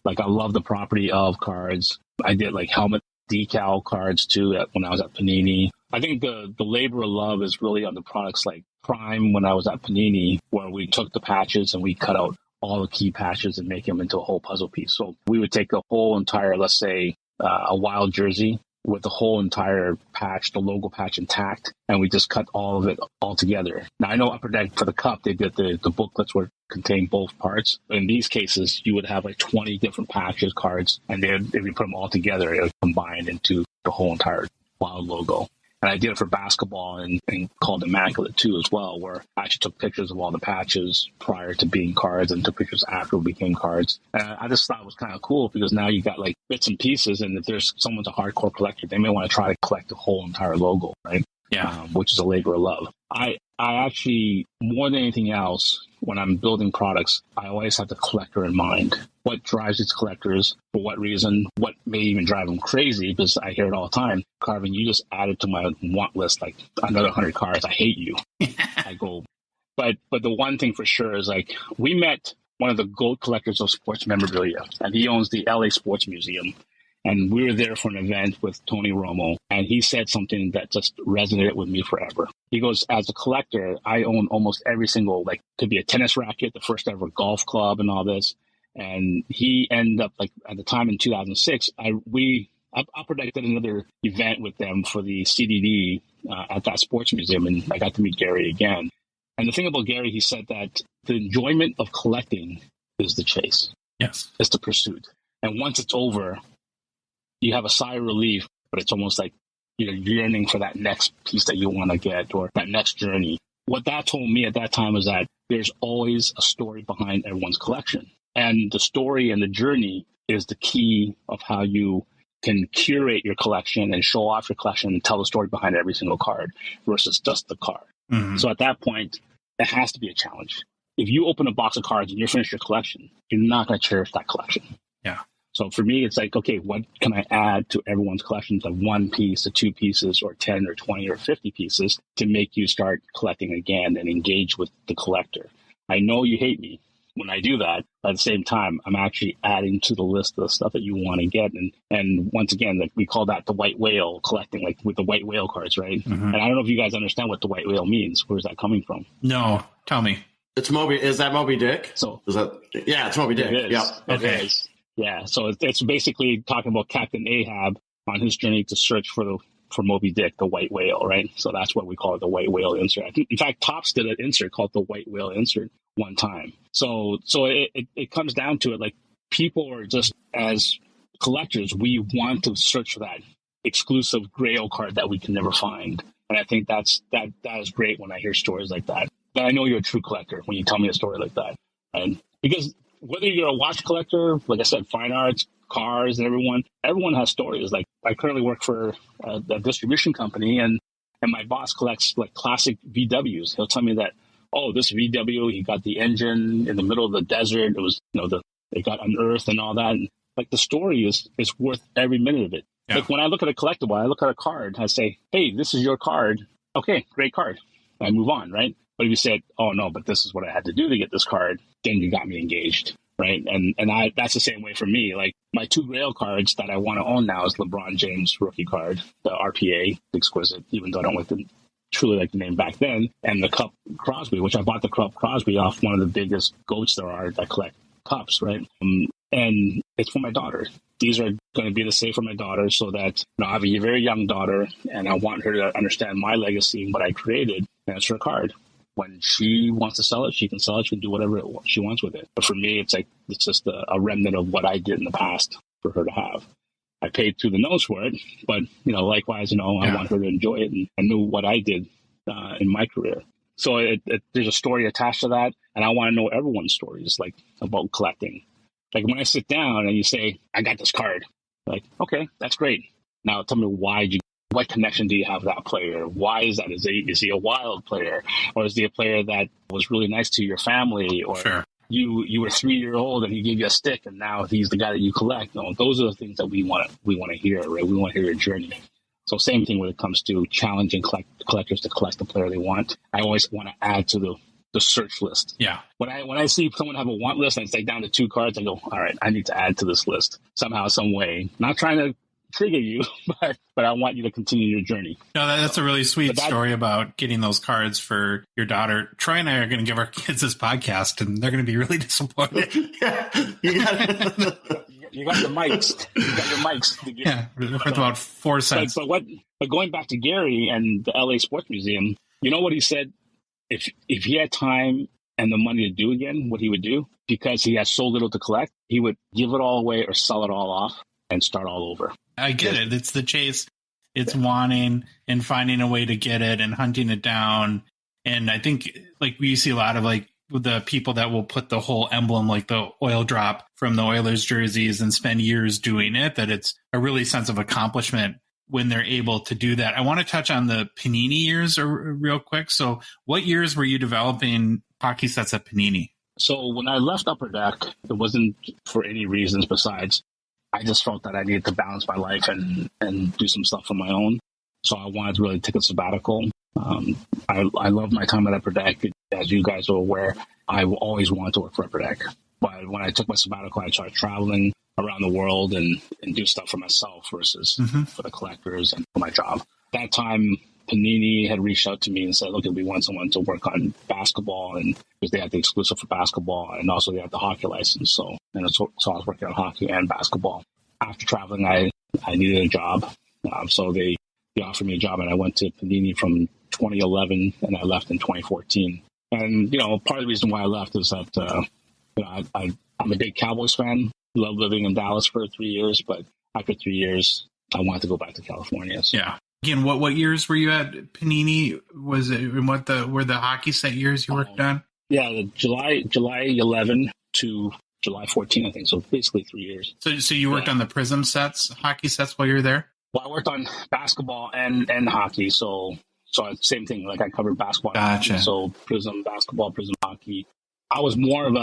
[SPEAKER 3] that. I love the property of cards. I did helmet decal cards too when I was at Panini. I think the labor of love is really on the products like Prime when I was at Panini, where we took the patches and we cut out all the key patches and make them into a whole puzzle piece. So we would take the whole entire, let's say, a Wild jersey, with the whole entire patch, the logo patch intact, and we just cut all of it all together. Now, I know Upper Deck for the Cup, they did the booklets where contain both parts. In these cases, you would have 20 different patches, cards, and then if you put them all together, it would combine into the whole entire Wild logo. And I did it for basketball and called Immaculate too as well, where I actually took pictures of all the patches prior to being cards and took pictures after it became cards. And I just thought it was kind of cool because now you got bits and pieces, and if there's someone's a hardcore collector, they may want to try to collect the whole entire logo, right?
[SPEAKER 1] Yeah.
[SPEAKER 3] Which is a labor of love. I actually, more than anything else, when I'm building products, I always have the collector in mind. What drives these collectors? For what reason? What may even drive them crazy? Because I hear it all the time. Karvin, you just added to my want list another 100 cards. I hate you. I go, but the one thing for sure is we met one of the gold collectors of sports memorabilia, and he owns the LA Sports Museum. And we were there for an event with Tony Romo, and he said something that just resonated with me forever. He goes, as a collector, I own almost every single, could be a tennis racket, the first ever golf club and all this. And he ended up, at the time in 2006, Upper Deck did another event with them for the CDD at that sports museum, and I got to meet Gary again. And the thing about Gary, he said that the enjoyment of collecting is the chase.
[SPEAKER 1] Yes.
[SPEAKER 3] It's the pursuit. And once it's over, you have a sigh of relief, but it's almost like you're yearning for that next piece that you want to get or that next journey. What that told me at that time was that there's always a story behind everyone's collection. And the story and the journey is the key of how you can curate your collection and show off your collection and tell the story behind every single card versus just the card. Mm-hmm. So at that point, it has to be a challenge. If you open a box of cards and you're finished your collection, you're not going to cherish that collection.
[SPEAKER 1] Yeah.
[SPEAKER 3] So for me, it's okay, what can I add to everyone's collections of one piece to two pieces or 10 or 20 or 50 pieces to make you start collecting again and engage with the collector? I know you hate me when I do that. But at the same time, I'm actually adding to the list of the stuff that you want to get. And once again, we call that the white whale collecting, with the white whale cards, right? Mm-hmm. And I don't know if you guys understand what the white whale means. Where's that coming from?
[SPEAKER 1] No, tell me.
[SPEAKER 2] Is that Moby Dick?
[SPEAKER 3] Yeah,
[SPEAKER 2] it's Moby Dick.
[SPEAKER 3] It is.
[SPEAKER 2] Yeah.
[SPEAKER 3] Okay. It is. Yeah, so it's basically talking about Captain Ahab on his journey to search for Moby Dick, the white whale, right? So that's what we call it, the white whale insert. I think, in fact, Topps did an insert called the white whale insert one time. So it comes down to it, people are just, as collectors, we want to search for that exclusive grail card that we can never find. And I think that is great when I hear stories like that. That I know you're a true collector when you tell me a story like that. And because whether you're a watch collector, like I said, fine arts, cars, and everyone has stories. Like I currently work for a distribution company, and my boss collects like classic VWs. He'll tell me that, oh, this VW, he got the engine in the middle of the desert. It was, it got unearthed and all that. And, like the story is worth every minute of it. Yeah. Like when I look at a collectible, I look at a card, I say, hey, this is your card. Okay, great card. I move on, right? But if you said, oh no, but this is what I had to do to get this card, then you got me engaged, right? And that's the same way for me. Like my 2 Grail cards that I want to own now is LeBron James rookie card, the RPA, exquisite, even though I don't truly like the name back then, and the Cup Crosby, which I bought the Cup Crosby off one of the biggest goats there are that collect cups, right? And it's for my daughter. These are going to be the same for my daughter so that I have a very young daughter and I want her to understand my legacy and what I created. And it's her card. When she wants to sell it, she can sell it. She can do whatever she wants with it. But for me, it's just a remnant of what I did in the past for her to have. I paid through the nose for it, but likewise, I want her to enjoy it and I knew what I did in my career. So there's a story attached to that, and I want to know everyone's stories, like about collecting. Like when I sit down and you say, I got this card, like, okay, that's great. Now tell me what connection do you have with that player? Why is that? Is he a wild player? Or is he a player that was really nice to your family? Or sure. You were 3-year-old and he gave you a stick and now he's the guy that you collect. Those are the things that we want to hear, right? We want to hear your journey. So same thing when it comes to challenging collectors to collect the player they want. I always want to add to the search list. Yeah. When I see someone have a want list and it's like down to 2 cards, I go, all right, I need to add to this list somehow, some way. Not trying to trigger you, but I want you to continue your journey. No, that's a really sweet story about getting those cards for your daughter. Troy and I are going to give our kids this podcast, and they're going to be really disappointed. Yeah, you got the mics. You got your mics. Yeah, worth about 4 cents. But going back to Gary and the LA Sports Museum, you know what he said? If he had time and the money to do again, what he would do, because he has so little to collect, he would give it all away or sell it all off and start all over. I get it. It's the chase. It's wanting and finding a way to get it and hunting it down. And I think like we see a lot of like the people that will put the whole emblem, like the oil drop from the Oilers jerseys and spend years doing it, that it's a really sense of accomplishment when they're able to do that. I want to touch on the Panini years real quick. So what years were you developing hockey sets at Panini? So when I left Upper Deck, it wasn't for any reasons besides I just felt that I needed to balance my life and do some stuff on my own. So I wanted to really take a sabbatical. I love my time at Upper Deck. As you guys are aware, I always wanted to work for Upper Deck. But when I took my sabbatical, I started traveling around the world and do stuff for myself versus for the collectors and for my job. That time, Panini had reached out to me and said, look, we want someone to work on basketball, and because they had the exclusive for basketball and also they had the hockey license. So I was working on hockey and basketball. After traveling, I needed a job. So they offered me a job, and I went to Panini from 2011 and I left in 2014. And, part of the reason why I left is that, I'm a big Cowboys fan. Love living in Dallas for 3 years, but after 3 years, I wanted to go back to California. So. Yeah. Again, what years were you at Panini? Was it, and were the hockey set years you worked on? Yeah, the July 11 to July 14, I think. So basically 3 years. So you worked on the Prism sets, hockey sets while you were there? Well, I worked on basketball and hockey. So same thing. Like I covered basketball. Gotcha. So Prism basketball, Prism hockey. I was more of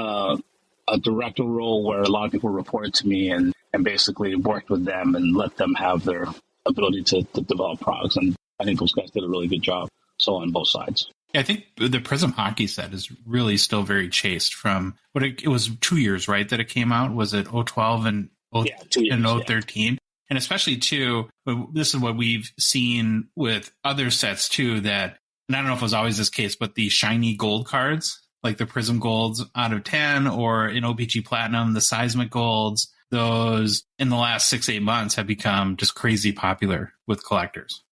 [SPEAKER 3] a director role where a lot of people reported to me and basically worked with them and let them have their ability to develop products. And I think those guys did a really good job. So on both sides. Yeah, I think the Prism hockey set is really still very chased from what it was 2 years, right? That it came out. Was it 012 and 013? Yeah. And especially too, this is what we've seen with other sets too, that, and I don't know if it was always this case, but the shiny gold cards, like the Prism Golds out of 10 or in OPG Platinum, the Seismic Golds, those in the last 6-8 months have become just crazy popular with collectors.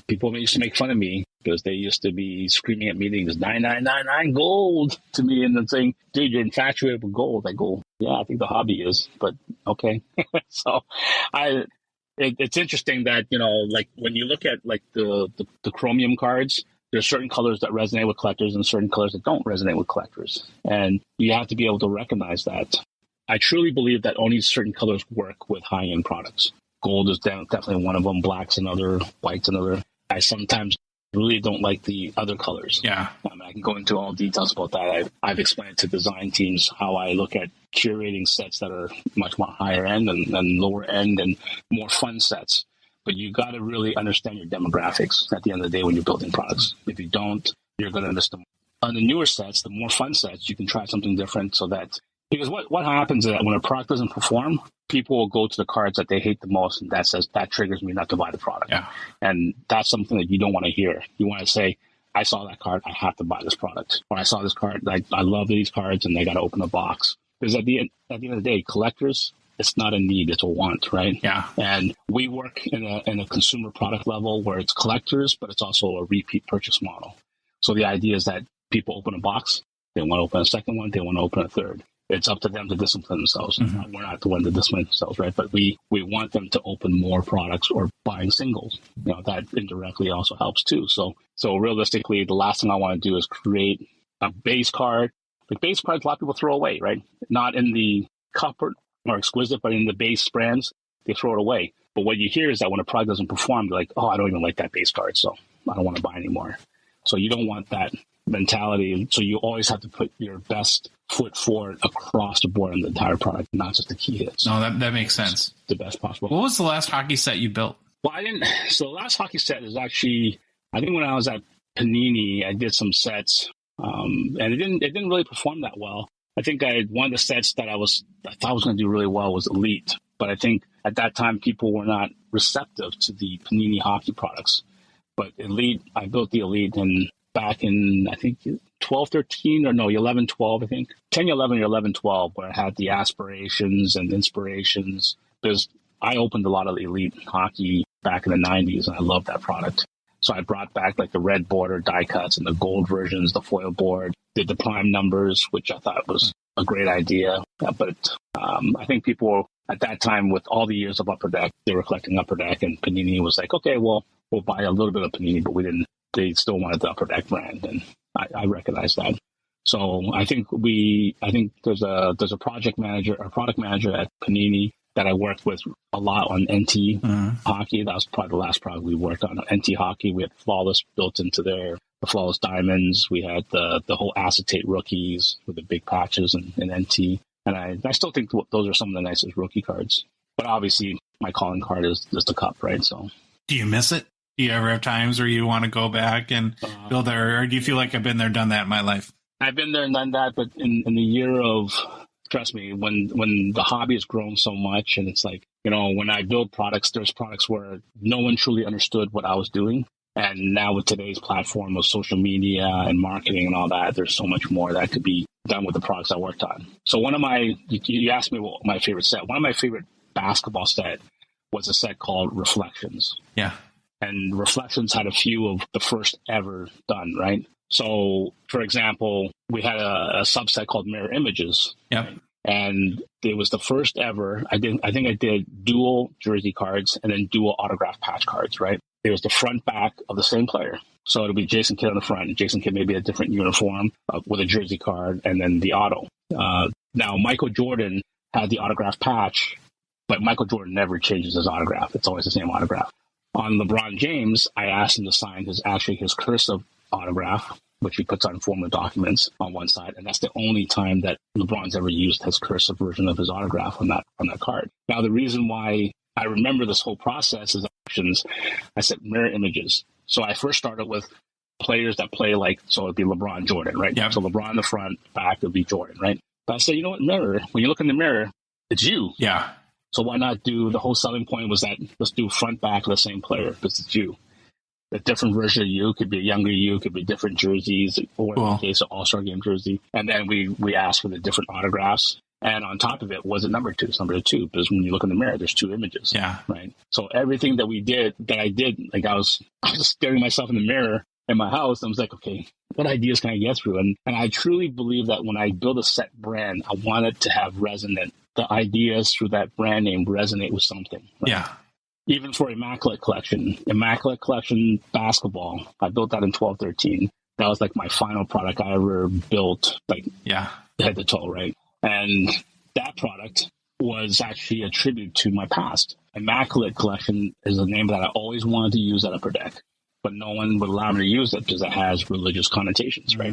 [SPEAKER 3] People used to make fun of me because they used to be screaming at meetings, 9999 gold to me, and then saying, dude, you're infatuated with gold. I go, yeah, I think the hobby is, but okay. So it's interesting that, like when you look at like the chromium cards, there's certain colors that resonate with collectors and certain colors that don't resonate with collectors. And you have to be able to recognize that. I truly believe that only certain colors work with high-end products. Gold is definitely one of them. Black's another. White's another. I sometimes really don't like the other colors.
[SPEAKER 1] Yeah.
[SPEAKER 3] I can go into all details about that. I've explained to design teams how I look at curating sets that are much more higher end and lower end and more fun sets. But you got to really understand your demographics at the end of the day when you're building products. If you don't, you're going to miss them. On the newer sets, the more fun sets, you can try something different so that, because what happens is that when a product doesn't perform, people will go to the cards that they hate the most, and that triggers me not to buy the product.
[SPEAKER 1] Yeah.
[SPEAKER 3] And that's something that you don't want to hear. You want to say, I saw that card, I have to buy this product. Or I saw this card, I love these cards, and they got to open a box. Because at the end of the day, collectors, it's not a need, it's a want, right?
[SPEAKER 1] Yeah.
[SPEAKER 3] And we work in a consumer product level where it's collectors, but it's also a repeat purchase model. So the idea is that people open a box, they want to open a second one, they want to open a third. It's up to them to discipline themselves. Mm-hmm. We're not the one to discipline themselves, right? But we want them to open more products or buying singles. That indirectly also helps too. So realistically, the last thing I want to do is create a base card. Like base cards, a lot of people throw away, right? Not in the copper or exquisite, but in the base brands, they throw it away. But what you hear is that when a product doesn't perform, they're like, oh, I don't even like that base card, so I don't want to buy anymore. So you don't want that mentality. So you always have to put your best foot forward across the board on the entire product, not just the key hits.
[SPEAKER 1] No, that makes sense.
[SPEAKER 3] The best possible.
[SPEAKER 1] What was the last hockey set you built?
[SPEAKER 3] Well, so the last hockey set is actually, I think when I was at Panini, I did some sets, and it didn't really perform that well. I think one of the sets that I thought was going to do really well was Elite, but I think at that time people were not receptive to the Panini hockey products. But Elite, I built the Elite back in, I think, 11-12, I think. 10-11 or 11-12, where I had the aspirations and inspirations. Because I opened a lot of Elite hockey back in the 90s, and I loved that product. So I brought back like the red border die cuts and the gold versions, the foil board, did the prime numbers, which I thought was a great idea. But I think people at that time, with all the years of Upper Deck, they were collecting Upper Deck, and Panini was like, okay, well, we'll buy a little bit of Panini, but we didn't. They still wanted the Upper Deck brand, and I recognize that. So I think there's a product manager at Panini that I worked with a lot on NT hockey. That was probably the last product we worked on. NT hockey, we had Flawless built into there, the Flawless Diamonds. We had the whole acetate rookies with the big patches in NT. And I still think those are some of the nicest rookie cards. But obviously, my calling card is just the cup, right? So,
[SPEAKER 1] do you miss it? Do you ever have times where you want to go back and build there, or do you feel like I've been there, done that in my life?
[SPEAKER 3] I've been there and done that, but in the year of, trust me, when the hobby has grown so much, and it's like, when I build products, there's products where no one truly understood what I was doing. And now with today's platform of social media and marketing and all that, there's so much more that could be done with the products I worked on. So you asked me what my favorite set. One of my favorite basketball set was a set called Reflections.
[SPEAKER 1] Yeah.
[SPEAKER 3] And Reflections had a few of the first ever done, right? So, for example, we had a subset called Mirror Images.
[SPEAKER 1] Yep.
[SPEAKER 3] Right? And it was the first ever. I think I did dual jersey cards and then dual autograph patch cards, right? It was the front back of the same player. So it'll be Jason Kidd on the front, and Jason Kidd maybe a different uniform with a jersey card, and then the auto. Now, Michael Jordan had the autograph patch, but Michael Jordan never changes his autograph. It's always the same autograph. On LeBron James, I asked him to sign his cursive autograph, which he puts on formal documents on one side, and that's the only time that LeBron's ever used his cursive version of his autograph on that card. Now, the reason why I remember this whole process is options. I said Mirror Images. So I first started with players that play so it'd be LeBron, Jordan, right?
[SPEAKER 1] Yep.
[SPEAKER 3] So LeBron in the front, back would be Jordan, right? But I said, you know what, mirror, when you look in the mirror, it's you.
[SPEAKER 1] Yeah.
[SPEAKER 3] So why not the whole selling point was that let's do front, back of the same player, because it's you. A different version of you could be a younger you, could be different jerseys, or in the case of All-Star Game jersey. And then we asked for the different autographs. And on top of it, was it number 2? It's number 2, because when you look in the mirror, there's 2 images.
[SPEAKER 1] Yeah.
[SPEAKER 3] Right. So everything that I did, like I was staring myself in the mirror in my house. And I was like, okay, what ideas can I get through? And I truly believe that when I build a set brand, I want it to have the ideas through that brand name resonate with something. Right?
[SPEAKER 1] Yeah.
[SPEAKER 3] Even for Immaculate Collection basketball, I built that in 12-13. That was like my final product I ever built, head to toe, right? And that product was actually a tribute to my past. Immaculate Collection is a name that I always wanted to use at Upper Deck, but no one would allow me to use it because it has religious connotations, right?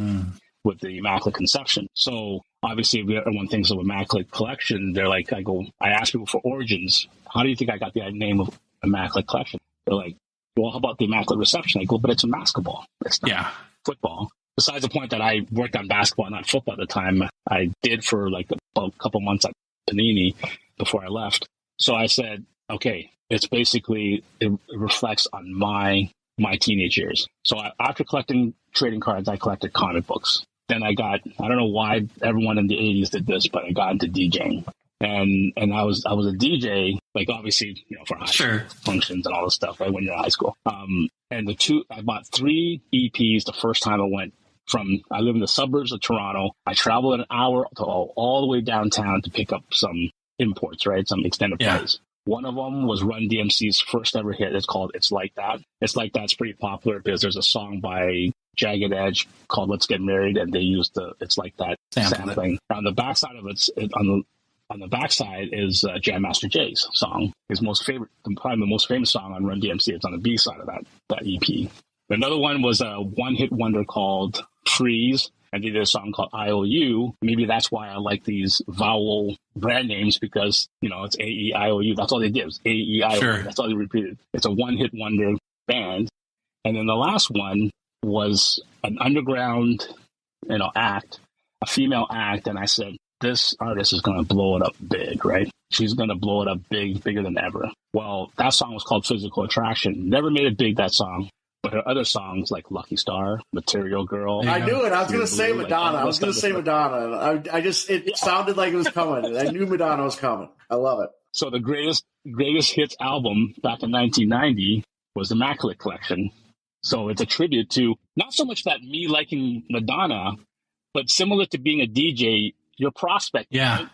[SPEAKER 3] With the Immaculate Conception. So obviously, if everyone thinks of Immaculate Collection, they're like, I ask people for origins. How do you think I got the name of Immaculate Collection? They're like, well, how about the Immaculate Reception? I go, but it's in basketball. It's not football. Besides the point that I worked on basketball, not football at the time, I did for like a couple months at Panini before I left. So I said, okay, it's basically, it reflects on my teenage years. So after collecting trading cards, I collected comic books. Then I don't know why everyone in the 80s did this, but I got into DJing. And I was a DJ, like obviously, for high school functions and all this stuff, right, when you're in high school. And I bought 3 EPs the first time I went I live in the suburbs of Toronto. I traveled an hour to all the way downtown to pick up some imports, right, some extended plays. One of them was Run DMC's first ever hit. It's called It's Like That. It's Like That's pretty popular because there's a song by Jagged Edge called Let's Get Married, and they used the It's Like That sampling. On the backside of on the backside is Jam Master Jay's song, his probably the most famous song on Run DMC. It's on the B side of that EP. Another one was a one-hit wonder called Freeze, and they did a song called IOU. Maybe that's why I like these vowel brand names, because, it's AEIOU. That's all they did. Was AEIOU. Sure. That's all they repeated. It's a one-hit wonder band. And then the last one was an underground, act, a female act. And I said, this artist is going to blow it up big, right? She's going to blow it up bigger than ever. Well, that song was called Physical Attraction. Never made it big, that song. But her other songs like Lucky Star, Material Girl.
[SPEAKER 2] I knew it. I was going to say Madonna. It sounded like it was coming. I knew Madonna was coming. I love it.
[SPEAKER 3] So the greatest hits album back in 1990 was Immaculate Collection. So it's a tribute to not so much that me liking Madonna, but similar to being a DJ, your prospect.
[SPEAKER 1] Yeah.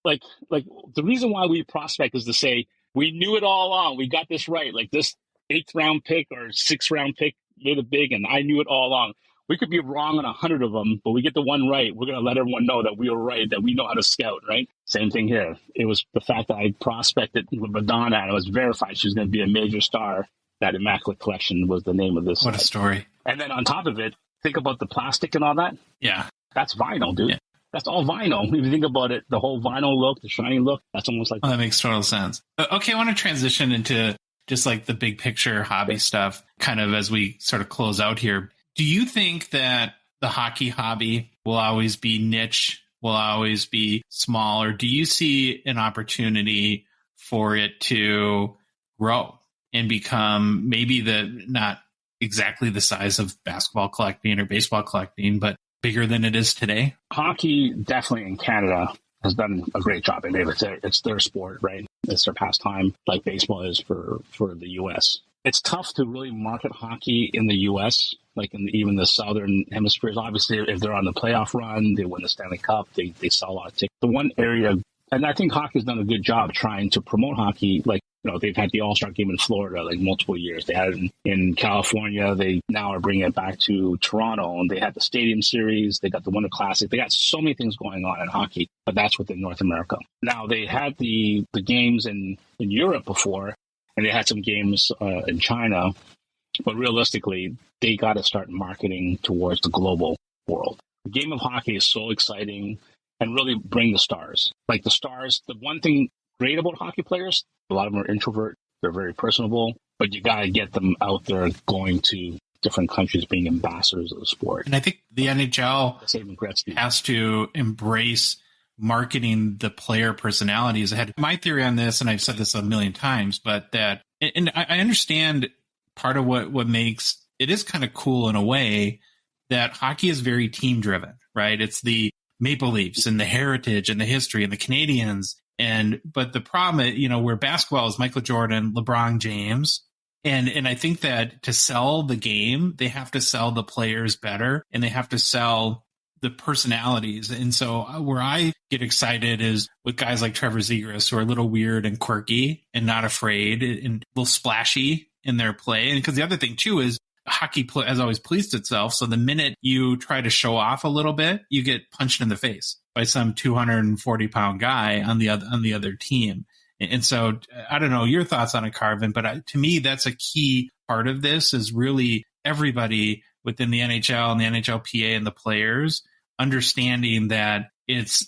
[SPEAKER 3] Right? Like the reason why we prospect is to say, we knew it all along. We got this right. Like this 8th round pick or 6th round pick made it big, and I knew it all along. We could be wrong on 100 of them, but we get the one right. We're going to let everyone know that we were right, that we know how to scout, right? Same thing here. It was the fact that I prospected with Madonna and it was verified she was going to be a major star. That Immaculate Collection was the name of this.
[SPEAKER 1] What a story.
[SPEAKER 3] And then on top of it, think about the plastic and all that.
[SPEAKER 1] Yeah.
[SPEAKER 3] That's vinyl, dude. Yeah. That's all vinyl. If you think about it, the whole vinyl look, the shiny look, that's almost like...
[SPEAKER 1] Oh, that makes total sense. Okay, I want to transition into just like the big picture hobby stuff, kind of as we sort of close out here. Do you think that the hockey hobby will always be niche, will always be small, or do you see an opportunity for it to grow and become maybe not exactly the size of basketball collecting or baseball collecting, but bigger than it is today?
[SPEAKER 3] Hockey, definitely in Canada, has done a great job. I mean, it's their sport, right? It's their pastime, like baseball is for the U.S. It's tough to really market hockey in the U.S., like in even the southern hemispheres. Obviously, if they're on the playoff run, they win the Stanley Cup, they sell a lot of tickets. The one area, and I think hockey's done a good job trying to promote hockey, like, they've had the All-Star game in Florida like multiple years. They had it in California. They now are bringing it back to Toronto, and they had the Stadium Series. They got the Winter Classic. They got so many things going on in hockey, but that's within North America. Now, they had the games in Europe before, and they had some games in China, but realistically, they got to start marketing towards the global world. The game of hockey is so exciting, and really bring the stars. Like the stars, the one thing great about hockey players, a lot of them are introvert. They're very personable, but you got to get them out there going to different countries, being ambassadors of the sport.
[SPEAKER 1] And I think the NHL has to embrace marketing the player personalities. I had my theory on this, and I've said this a million times, but that, and I understand part of what makes it is kind of cool in a way that hockey is very team driven, right? It's the Maple Leafs and the heritage and the history and the Canadians. But the problem, where basketball is Michael Jordan, LeBron James. And I think that to sell the game, they have to sell the players better, and they have to sell the personalities. And so where I get excited is with guys like Trevor Zegras, who are a little weird and quirky and not afraid and a little splashy in their play. And because the other thing too is hockey has always policed itself. So the minute you try to show off a little bit, you get punched in the face by some 240-pound guy on the other team. And so I don't know your thoughts on it, Karvin, but to me, that's a key part of this is really everybody within the NHL and the NHLPA and the players understanding that it's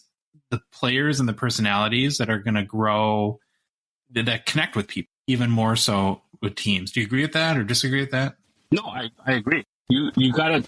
[SPEAKER 1] the players and the personalities that are going to grow, that connect with people even more so with teams. Do you agree with that or disagree with that?
[SPEAKER 3] No, I agree. You gotta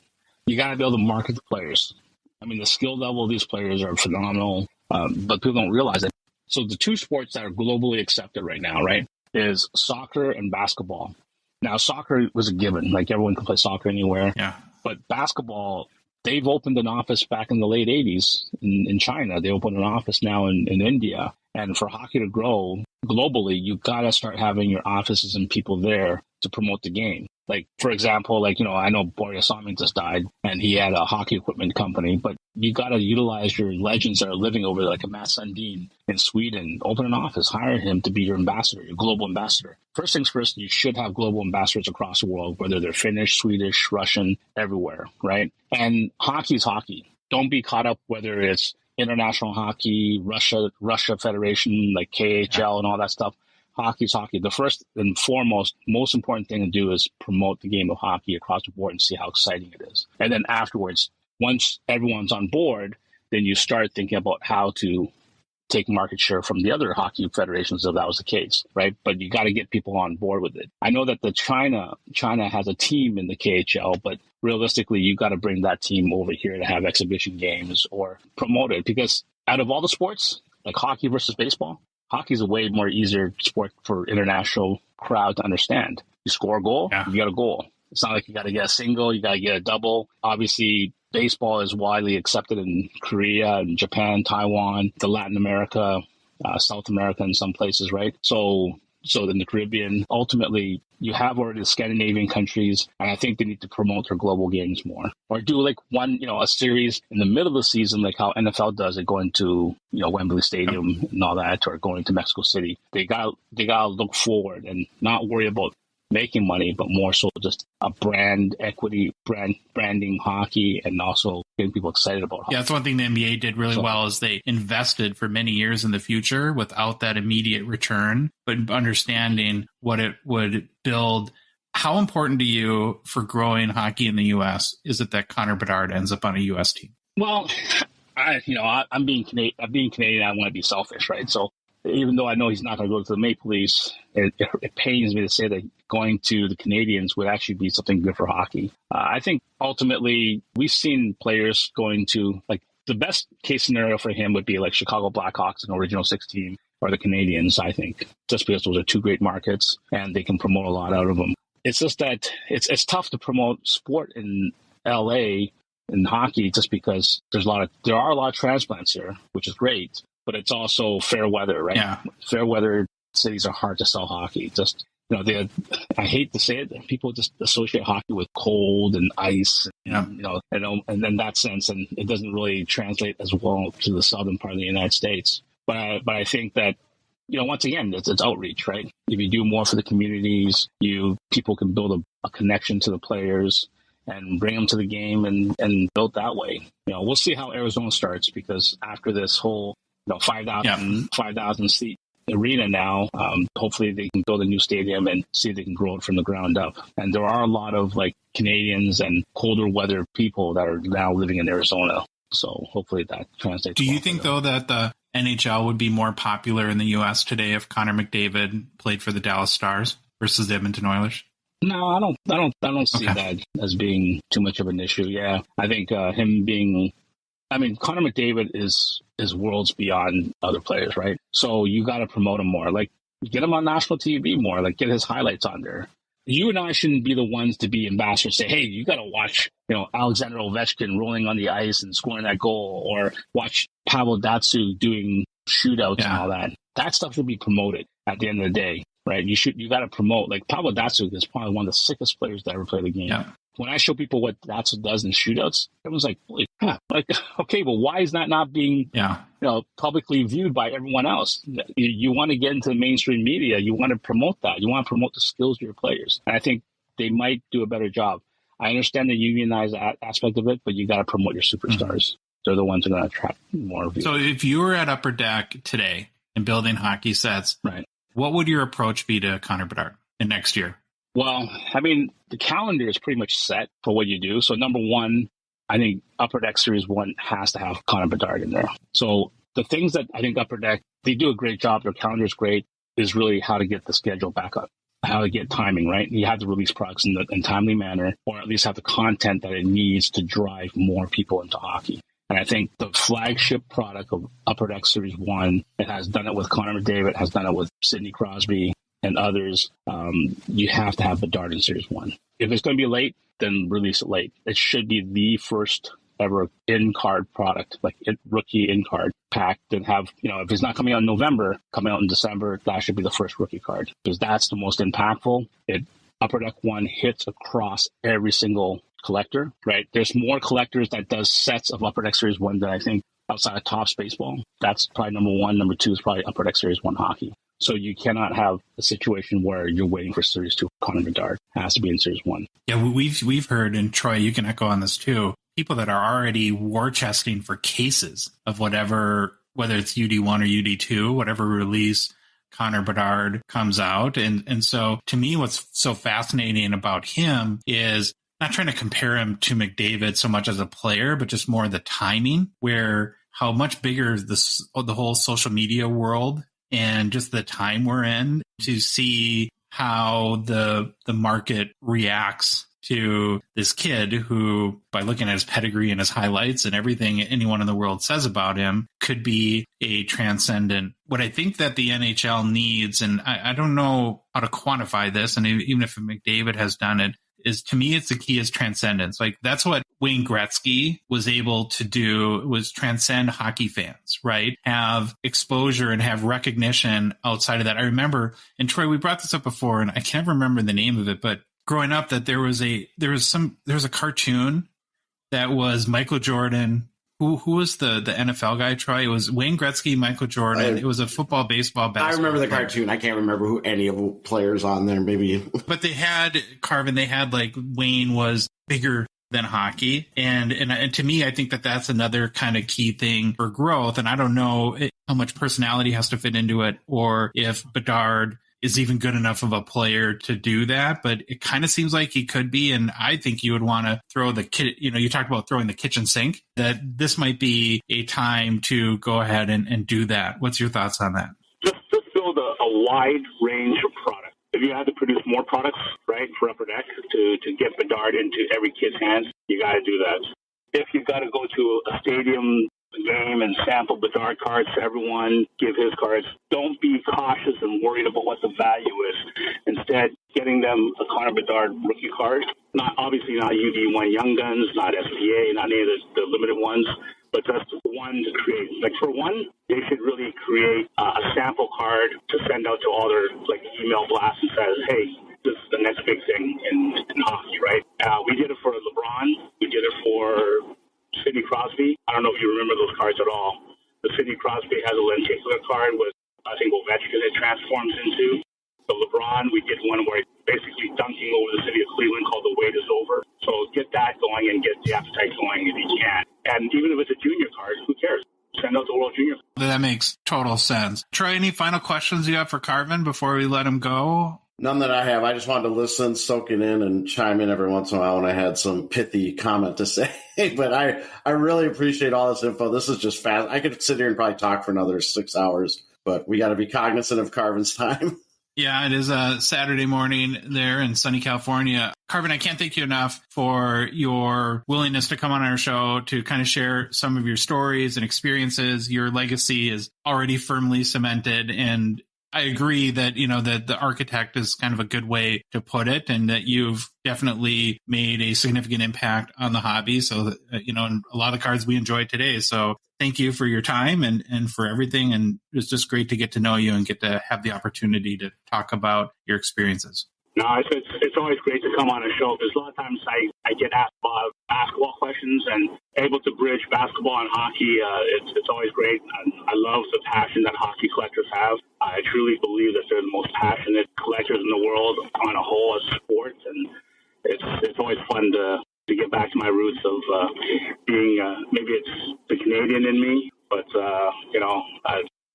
[SPEAKER 3] be able to market the players. I mean, the skill level of these players are phenomenal, but people don't realize it. So the two sports that are globally accepted right now, right, is soccer and basketball. Now, soccer was a given. Like, everyone can play soccer anywhere.
[SPEAKER 1] Yeah.
[SPEAKER 3] But basketball, they've opened an office back in the late 80s in China. They opened an office now in India. And for hockey to grow globally, you got to start having your offices and people there to promote the game. Like, for example, I know Boris Samin just died, and he had a hockey equipment company, but you got to utilize your legends that are living over there, like a Matt Sundin in Sweden. Open an office, hire him to be your ambassador, your global ambassador. First things first, you should have global ambassadors across the world, whether they're Finnish, Swedish, Russian, everywhere, right? And hockey's hockey. Don't be caught up whether it's international hockey, Russia Federation, like KHL and all that stuff. Hockey's hockey. The first and foremost, most important thing to do is promote the game of hockey across the board and see how exciting it is. And then afterwards, once everyone's on board, then you start thinking about how to take market share from the other hockey federations if that was the case, right? But you got to get people on board with it. I know that China has a team in the KHL, but realistically, you got to bring that team over here to have exhibition games or promote it, because out of all the sports, like hockey versus baseball, hockey is a way more easier sport for international crowd to understand. You score a goal, you got a goal. It's not like you got to get a single, you got to get a double. Obviously, baseball is widely accepted in Korea and Japan, Taiwan, the Latin America, South America, in some places, right? So in the Caribbean, ultimately, you have already the Scandinavian countries, and I think they need to promote their global games more. Or do like a series in the middle of the season, like how NFL does it, going to, Wembley Stadium and all that, or going to Mexico City. They got to look forward and not worry about making money, but more so just a brand equity, branding hockey, and also getting people excited about hockey.
[SPEAKER 1] Yeah, that's one thing the NBA did really well is they invested for many years in the future without that immediate return, but understanding what it would build. How important to you for growing hockey in the U.S. is it that Connor Bedard ends up on a U.S. team?
[SPEAKER 3] Well, I'm being Canadian. I want to be selfish, right? So even though I know he's not going to go to the Maple Leafs, it pains me to say that going to the Canadians would actually be something good for hockey. I think ultimately we've seen players going to, like, the best case scenario for him would be like Chicago Blackhawks, an Original Six team, or the Canadians, I think, just because those are two great markets and they can promote a lot out of them. It's just that it's tough to promote sport in LA in hockey just because there are a lot of transplants here, which is great. But it's also fair weather, right? Yeah. Fair weather cities are hard to sell hockey. Just, I hate to say it, people just associate hockey with cold and ice, and in that sense, and it doesn't really translate as well to the southern part of the United States. But I think that, once again, it's outreach, right? If you do more for the communities, people can build a connection to the players and bring them to the game and build that way. We'll see how Arizona starts, because after this whole 5,000 seat arena now, hopefully they can build a new stadium and see if they can grow it from the ground up. And there are a lot of Canadians and colder weather people that are now living in Arizona. So hopefully that translates.
[SPEAKER 1] Do you think though that the NHL would be more popular in the U.S. today if Connor McDavid played for the Dallas Stars versus the Edmonton Oilers?
[SPEAKER 3] No, I don't see that as being too much of an issue. Yeah, I think him being. Connor McDavid is worlds beyond other players, right? So you got to promote him more. Like, get him on national TV more. Like, get his highlights on there. You and I shouldn't be the ones to be ambassadors. Say, hey, you got to watch, Alexander Ovechkin rolling on the ice and scoring that goal, or watch Pavel Datsyuk doing shootouts and all that. That stuff should be promoted at the end of the day, right? You got to promote. Like, Pavel Datsyuk is probably one of the sickest players to ever play the game. Yeah. When I show people what Datsyuk does in shootouts, everyone's like, holy crap. Like, okay, but why is that not being publicly viewed by everyone else? You want to get into the mainstream media. You want to promote that. You want to promote the skills of your players. And I think they might do a better job. I understand the unionized aspect of it, but you got to promote your superstars. Mm-hmm. They're the ones who are going to attract more viewers.
[SPEAKER 1] So if you were at Upper Deck today and building hockey sets,
[SPEAKER 3] right,
[SPEAKER 1] what would your approach be to Connor Bedard in next year?
[SPEAKER 3] Well, I mean, the calendar is pretty much set for what you do. So number one, I think Upper Deck Series 1 has to have Connor Bedard in there. So the things that I think Upper Deck, they do a great job, their calendar is great, is really how to get the schedule back up, how to get timing, right? You have to release products in a timely manner, or at least have the content that it needs to drive more people into hockey. And I think the flagship product of Upper Deck Series 1, it has done it with Connor McDavid, has done it with Sidney Crosby and others. You have to have Bedard in Series 1. If it's going to be late, then release it late. It should be the first ever in-card product, like rookie in-card pack, and have, if it's not coming out in November, coming out in December, that should be the first rookie card, because that's the most impactful. Upper Deck 1 hits across every single collector, right? There's more collectors that does sets of Upper Deck Series 1 than I think outside of Topps Baseball. That's probably number one. Number two is probably Upper Deck Series 1 hockey. So you cannot have a situation where you're waiting for Series 2 Connor Bedard. It has to be in Series 1.
[SPEAKER 1] Yeah, we've heard, and Troy, you can echo on this too, people that are already war chesting for cases of whatever, whether it's UD1 or UD2, whatever release Connor Bedard comes out. And so to me, what's so fascinating about him is not trying to compare him to McDavid so much as a player, but just more the timing, where how much bigger the whole social media world and just the time we're in, to see how the market reacts to this kid who, by looking at his pedigree and his highlights and everything anyone in the world says about him, could be a transcendent. What I think that the NHL needs, and I don't know how to quantify this, and even if McDavid has done it, is, to me, it's the key is transcendence. Like, that's what Wayne Gretzky was able to do, was transcend hockey fans, right? Have exposure and have recognition outside of that. I remember, and Troy, we brought this up before, and I can't remember the name of it, but growing up, that there was a cartoon that was Michael Jordan. Who was the NFL guy, Troy? It was Wayne Gretzky, Michael Jordan. It was a football, baseball, basketball.
[SPEAKER 4] I remember the cartoon. I can't remember who any of the players on there, maybe.
[SPEAKER 1] But they had, Karvin, like Wayne was bigger than hockey. And to me, I think that that's another kind of key thing for growth. And I don't know how much personality has to fit into it, or if Bedard is even good enough of a player to do that, but it kind of seems like he could be. And I think you would want to throw you talked about throwing the kitchen sink, that this might be a time to go ahead and do that. What's your thoughts on that?
[SPEAKER 3] Just build a wide range of products. If you have to produce more products, right, for Upper Deck to get Bedard into every kid's hands, you got to do that. If you've got to go to a stadium game and sample Bedard cards to everyone, give his cards, don't be cautious and worried about what the value is. Instead, getting them a Connor Bedard rookie card, obviously not UD1 Young Guns, not SPA, not any of the limited ones, but just one to create. Like, for one, they should really create a sample card to send out to all their email blasts and says, hey, this is the next big thing in hockey, right? We did it for LeBron. We did it for Sidney Crosby. I don't know if you remember those cards at all. The Sidney Crosby has a lenticular card with, I think, Ovechkin it transforms into. The LeBron, we did one where basically dunking over the city of Cleveland called The Wait Is Over. So get that going and get the appetite going if you can. And even if it's a junior card, who cares? Send out the World Junior.
[SPEAKER 1] That makes total sense. Troy, any final questions you have for Karvin before we let him go?
[SPEAKER 4] None that I have. I just wanted to listen, soak it in, and chime in every once in a while when I had some pithy comment to say. But I really appreciate all this info. This is just fast. I could sit here and probably talk for another 6 hours, but we got to be cognizant of Karvin's time.
[SPEAKER 1] Yeah, it is a Saturday morning there in sunny California. Karvin, I can't thank you enough for your willingness to come on our show to kind of share some of your stories and experiences. Your legacy is already firmly cemented, and I agree that, that the architect is kind of a good way to put it, and that you've definitely made a significant impact on the hobby. So, that, and a lot of the cards we enjoyed today. So thank you for your time and for everything. And it was just great to get to know you and get to have the opportunity to talk about your experiences.
[SPEAKER 3] No, it's always great to come on a show, because a lot of times I get asked about basketball questions, and able to bridge basketball and hockey, it's always great. And I love the passion that hockey collectors have. I truly believe that they're the most passionate collectors in the world on a whole as sports, and it's always fun to get back to my roots of being maybe it's the Canadian in me, but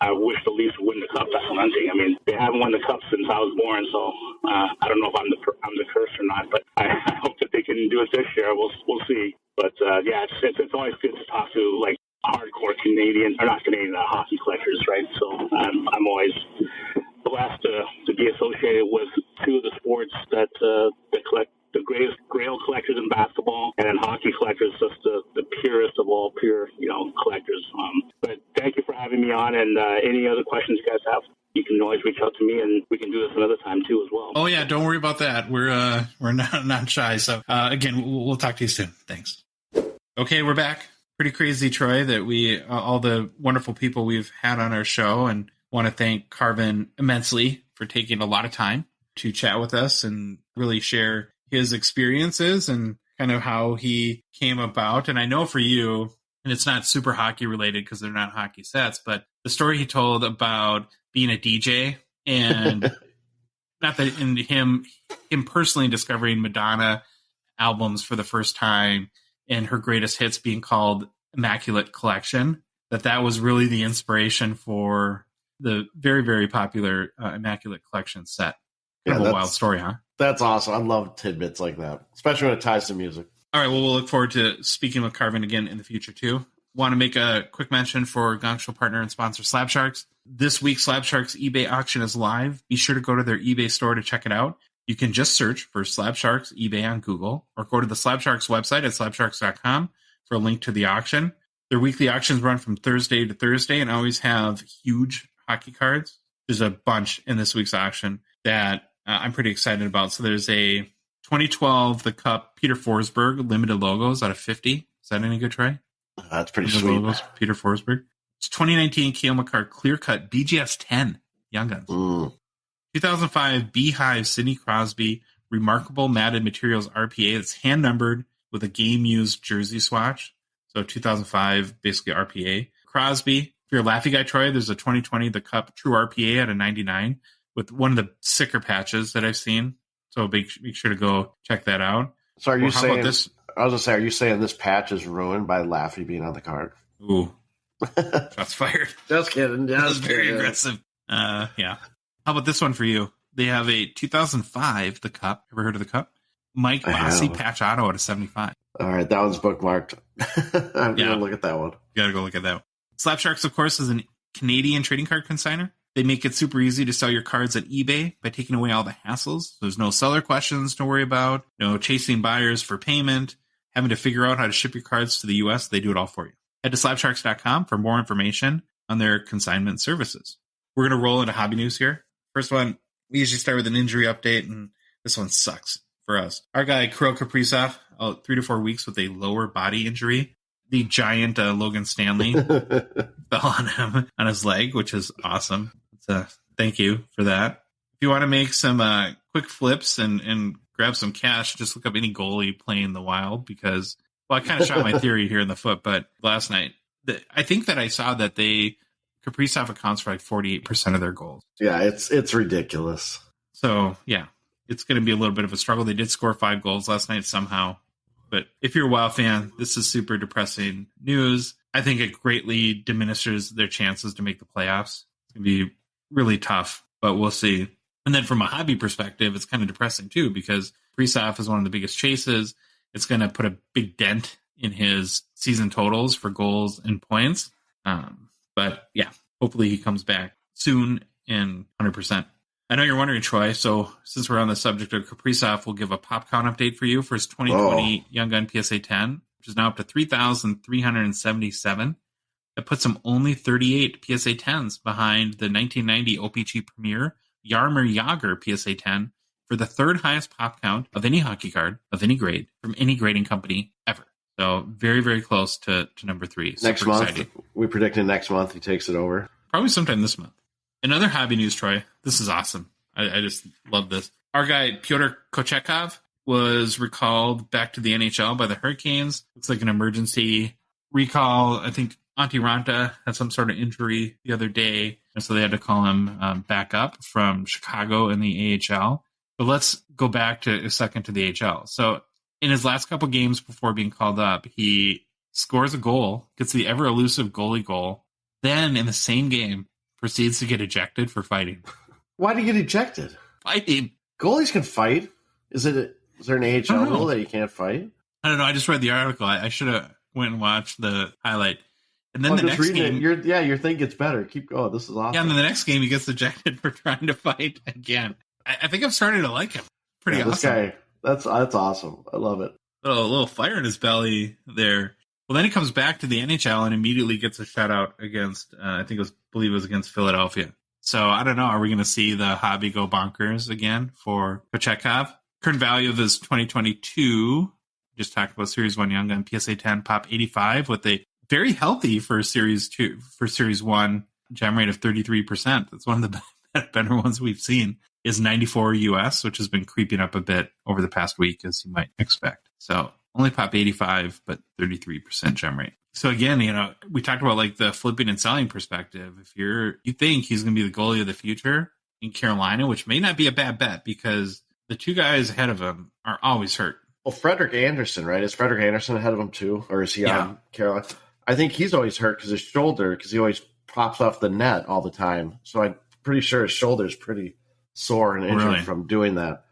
[SPEAKER 3] I wish the Leafs would win the cup. That's what I'm saying. I mean, they haven't won the cup since I was born, so I don't know if I'm the curse or not, but I hope that they can do it this year. We'll see. But it's always good to talk to like hardcore Canadian or not Canadian hockey collectors, right? So I'm always blessed to be associated with two of the sports that collect the greatest grail collectors in basketball, and then hockey collectors, just the purest of all pure, collectors. But thank you for having me on, and any other questions you guys have, you can always reach out to me, and we can do this another time too as well.
[SPEAKER 1] Oh yeah, don't worry about that. We're not shy. So again, we'll talk to you soon. Thanks. Okay, we're back. Pretty crazy, Troy, that we all the wonderful people we've had on our show, and want to thank Karvin immensely for taking a lot of time to chat with us and really share his experiences and kind of how he came about. And I know for you, and it's not super hockey related because they're not hockey sets, but the story he told about being a DJ and not that in him personally discovering Madonna albums for the first time and her greatest hits being called Immaculate Collection, that was really the inspiration for the very, very popular Immaculate Collection set. Kind of a wild story, huh?
[SPEAKER 2] That's awesome. I love tidbits like that, especially when it ties to music.
[SPEAKER 1] All right, well, we'll look forward to speaking with Karvin again in the future, too. Want to make a quick mention for Gongshow partner and sponsor Slab Sharks. This week, Slab Sharks eBay auction is live. Be sure to go to their eBay store to check it out. You can just search for Slab Sharks eBay on Google, or go to the Slab Sharks website at slabsharks.com for a link to the auction. Their weekly auctions run from Thursday to Thursday and always have huge hockey cards. There's a bunch in this week's auction that I'm pretty excited about. So there's a 2012 The Cup Peter Forsberg limited logos out of 50. Is that any good, Trey?
[SPEAKER 2] That's pretty sweet.
[SPEAKER 1] Logos, Peter Forsberg. It's 2019 Kale McCarr Clear Cut BGS 10 Young Guns. 2005 Beehive Sidney Crosby Remarkable Matted Materials RPA. It's hand numbered with a game used jersey swatch. So 2005 basically RPA. Crosby. If you're a Laffy guy, Troy, there's a 2020 The Cup True RPA at a 99. With one of the sicker patches that I've seen. So make sure to go check that out.
[SPEAKER 2] So are you saying this? I was going to say, are you saying this patch is ruined by Laffy being on the card?
[SPEAKER 1] Ooh. Shots fired.
[SPEAKER 2] Just kidding.
[SPEAKER 1] That was very aggressive. Yeah. How about this one for you? They have a 2005 The Cup. Ever heard of The Cup? Mike Bossy patch auto at a 75.
[SPEAKER 2] All right. That one's bookmarked. I'm going to look at that one.
[SPEAKER 1] You got to go look at that. Slab Sharks, of course, is a Canadian trading card consignor. They make it super easy to sell your cards at eBay by taking away all the hassles. There's no seller questions to worry about, no chasing buyers for payment, having to figure out how to ship your cards to the U.S. They do it all for you. Head to slabsharks.com for more information on their consignment services. We're going to roll into hobby news here. First one, we usually start with an injury update, and this one sucks for us. Our guy, Kirill Kaprizov, 3 to 4 weeks with a lower body injury. The giant Logan Stanley fell on him on his leg, which is awesome. Thank you for that. If you want to make some quick flips and grab some cash, just look up any goalie playing the Wild because, well, I kind of shot my theory here in the foot, but last night, I think that I saw that Kaprizov accounts for like 48% of their goals.
[SPEAKER 2] Yeah, it's ridiculous.
[SPEAKER 1] So, yeah, it's going to be a little bit of a struggle. They did score 5 goals last night somehow. But if you're a Wild fan, this is super depressing news. I think it greatly diminishes their chances to make the playoffs. It's going to be really tough, but we'll see. And then from a hobby perspective, it's kind of depressing too, because Kaprizov is one of the biggest chases. It's going to put a big dent in his season totals for goals and points. But yeah, hopefully he comes back soon and 100%. I know you're wondering, Troy, so since we're on the subject of Kaprizov, we'll give a pop count update for you for his 2020 Young Gun PSA 10, which is now up to 3,377. That puts him only 38 PSA 10s behind the 1990 OPG Premier Jaromir Jagr PSA 10 for the third highest pop count of any hockey card of any grade from any grading company ever. So very, very close to number 3.
[SPEAKER 2] Next month, we predicted next month he takes it over.
[SPEAKER 1] Probably sometime this month. Another hobby news, Troy. This is awesome. I just love this. Our guy, Pyotr Kochetkov, was recalled back to the NHL by the Hurricanes. Looks like an emergency recall. I think Antti Ranta had some sort of injury the other day, and so they had to call him back up from Chicago in the AHL. But let's go back to a second to the HL. So in his last couple games before being called up, he scores a goal, gets the ever elusive goalie goal. Then in the same game, proceeds to get ejected for fighting.
[SPEAKER 2] Why did he get ejected?
[SPEAKER 1] Fighting.
[SPEAKER 2] Goalies can fight. Is there an AHL rule that you can't fight?
[SPEAKER 1] I don't know. I just read the article. I should have went and watched the highlight. And then the next game,
[SPEAKER 2] your thing gets better. Keep going. This is awesome.
[SPEAKER 1] Yeah, and then the next game he gets ejected for trying to fight again. I think I'm starting to like him. Pretty awesome. This guy,
[SPEAKER 2] that's awesome. I love it.
[SPEAKER 1] A little fire in his belly there. Well, then he comes back to the NHL and immediately gets a shutout against, I believe it was against Philadelphia. So I don't know. Are we going to see the hobby go bonkers again for Kochetkov? Current value of his 2022, just talked about Series 1 Young Gun PSA 10 Pop 85 with a very healthy for Series 1 gem rate of 33%. That's one of the better ones we've seen. Is 94 US, which has been creeping up a bit over the past week, as you might expect. So only Pop 85, but 33% gem rate. So again, we talked about like the flipping and selling perspective. If you think he's going to be the goalie of the future in Carolina, which may not be a bad bet because the two guys ahead of him are always hurt.
[SPEAKER 2] Well, Frederik Andersen, right? Is Frederik Andersen ahead of him too? Or is he on Carolina? I think he's always hurt because his shoulder, because he always pops off the net all the time. So I'm pretty sure his shoulder's pretty sore and injured from doing that.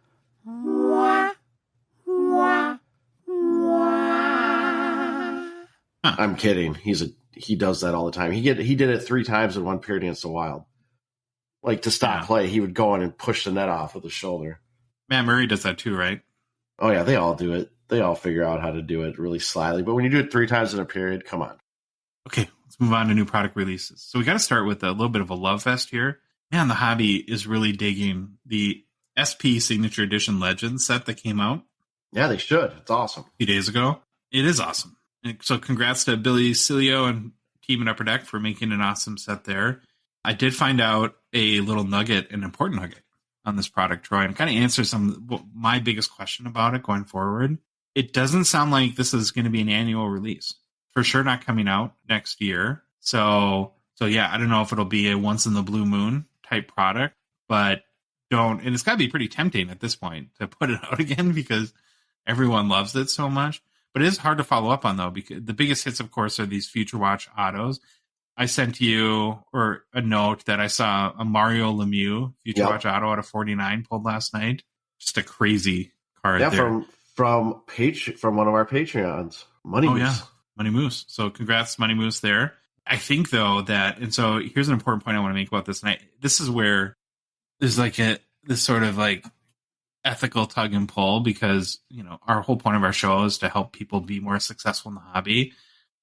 [SPEAKER 1] Huh.
[SPEAKER 2] I'm kidding. He does that all the time. He did it 3 times in one period against the Wild. Like to stop play, he would go in and push the net off with his shoulder.
[SPEAKER 1] Matt Murray does that too, right?
[SPEAKER 2] Oh yeah, they all do it. They all figure out how to do it really slyly. But when you do it 3 times in a period, come on.
[SPEAKER 1] Okay, let's move on to new product releases. So we got to start with a little bit of a love fest here. Man, the hobby is really digging the SP Signature Edition Legends set that came out.
[SPEAKER 2] Yeah, they should. It's awesome.
[SPEAKER 1] A few days ago. It is awesome. And so congrats to Billy Cilio and team at Upper Deck for making an awesome set there. I did find out a little nugget, an important nugget on this product, Troy, and kind of answer my biggest question about it going forward. It doesn't sound like this is going to be an annual release. For sure not coming out next year. So yeah, I don't know if it'll be a once in the blue moon type product, but and it's got to be pretty tempting at this point to put it out again because everyone loves it so much. But it is hard to follow up on, though, because the biggest hits, of course, are these Future Watch autos. I sent you a note that I saw a Mario Lemieux Future Watch auto out of 49 pulled last night. Just a crazy card there.
[SPEAKER 2] From one of our Patreons, Money Moose.
[SPEAKER 1] Yeah, Money Moose. So congrats, Money Moose there. I think, though, and so here's an important point I want to make about this. And this is where there's like this sort of like ethical tug and pull because, our whole point of our show is to help people be more successful in the hobby.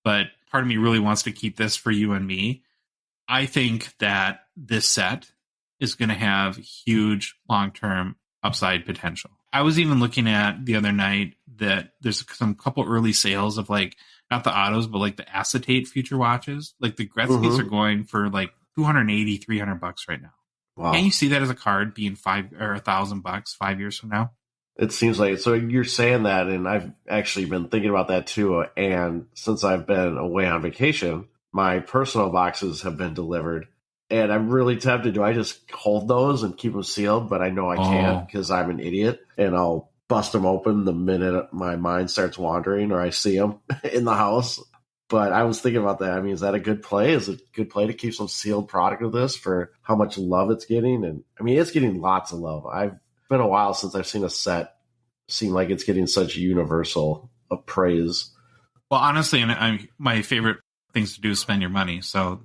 [SPEAKER 1] But part of me really wants to keep this for you and me. I think that this set is going to have huge long-term upside potential. I was even looking at the other night that there's some couple early sales of like, not the autos, but like the acetate Future Watches. Like the Gretzky's are going for like $280, $300 right now.
[SPEAKER 2] Wow.
[SPEAKER 1] Can you see that as a card being $1,000 5 years from now?
[SPEAKER 2] It seems like it. So you're saying that, and I've actually been thinking about that too. And since I've been away on vacation, my personal boxes have been delivered. And I'm really tempted. Do I just hold those and keep them sealed? But I know I can't because I'm an idiot. And I'll bust them open the minute my mind starts wandering or I see them in the house. But I was thinking about that. I mean, is that a good play? Is it a good play to keep some sealed product of this for how much love it's getting? And I mean, it's getting lots of love. It's been a while since I've seen a set seem like it's getting such universal praise.
[SPEAKER 1] Well, honestly, and my favorite things to do is spend your money. So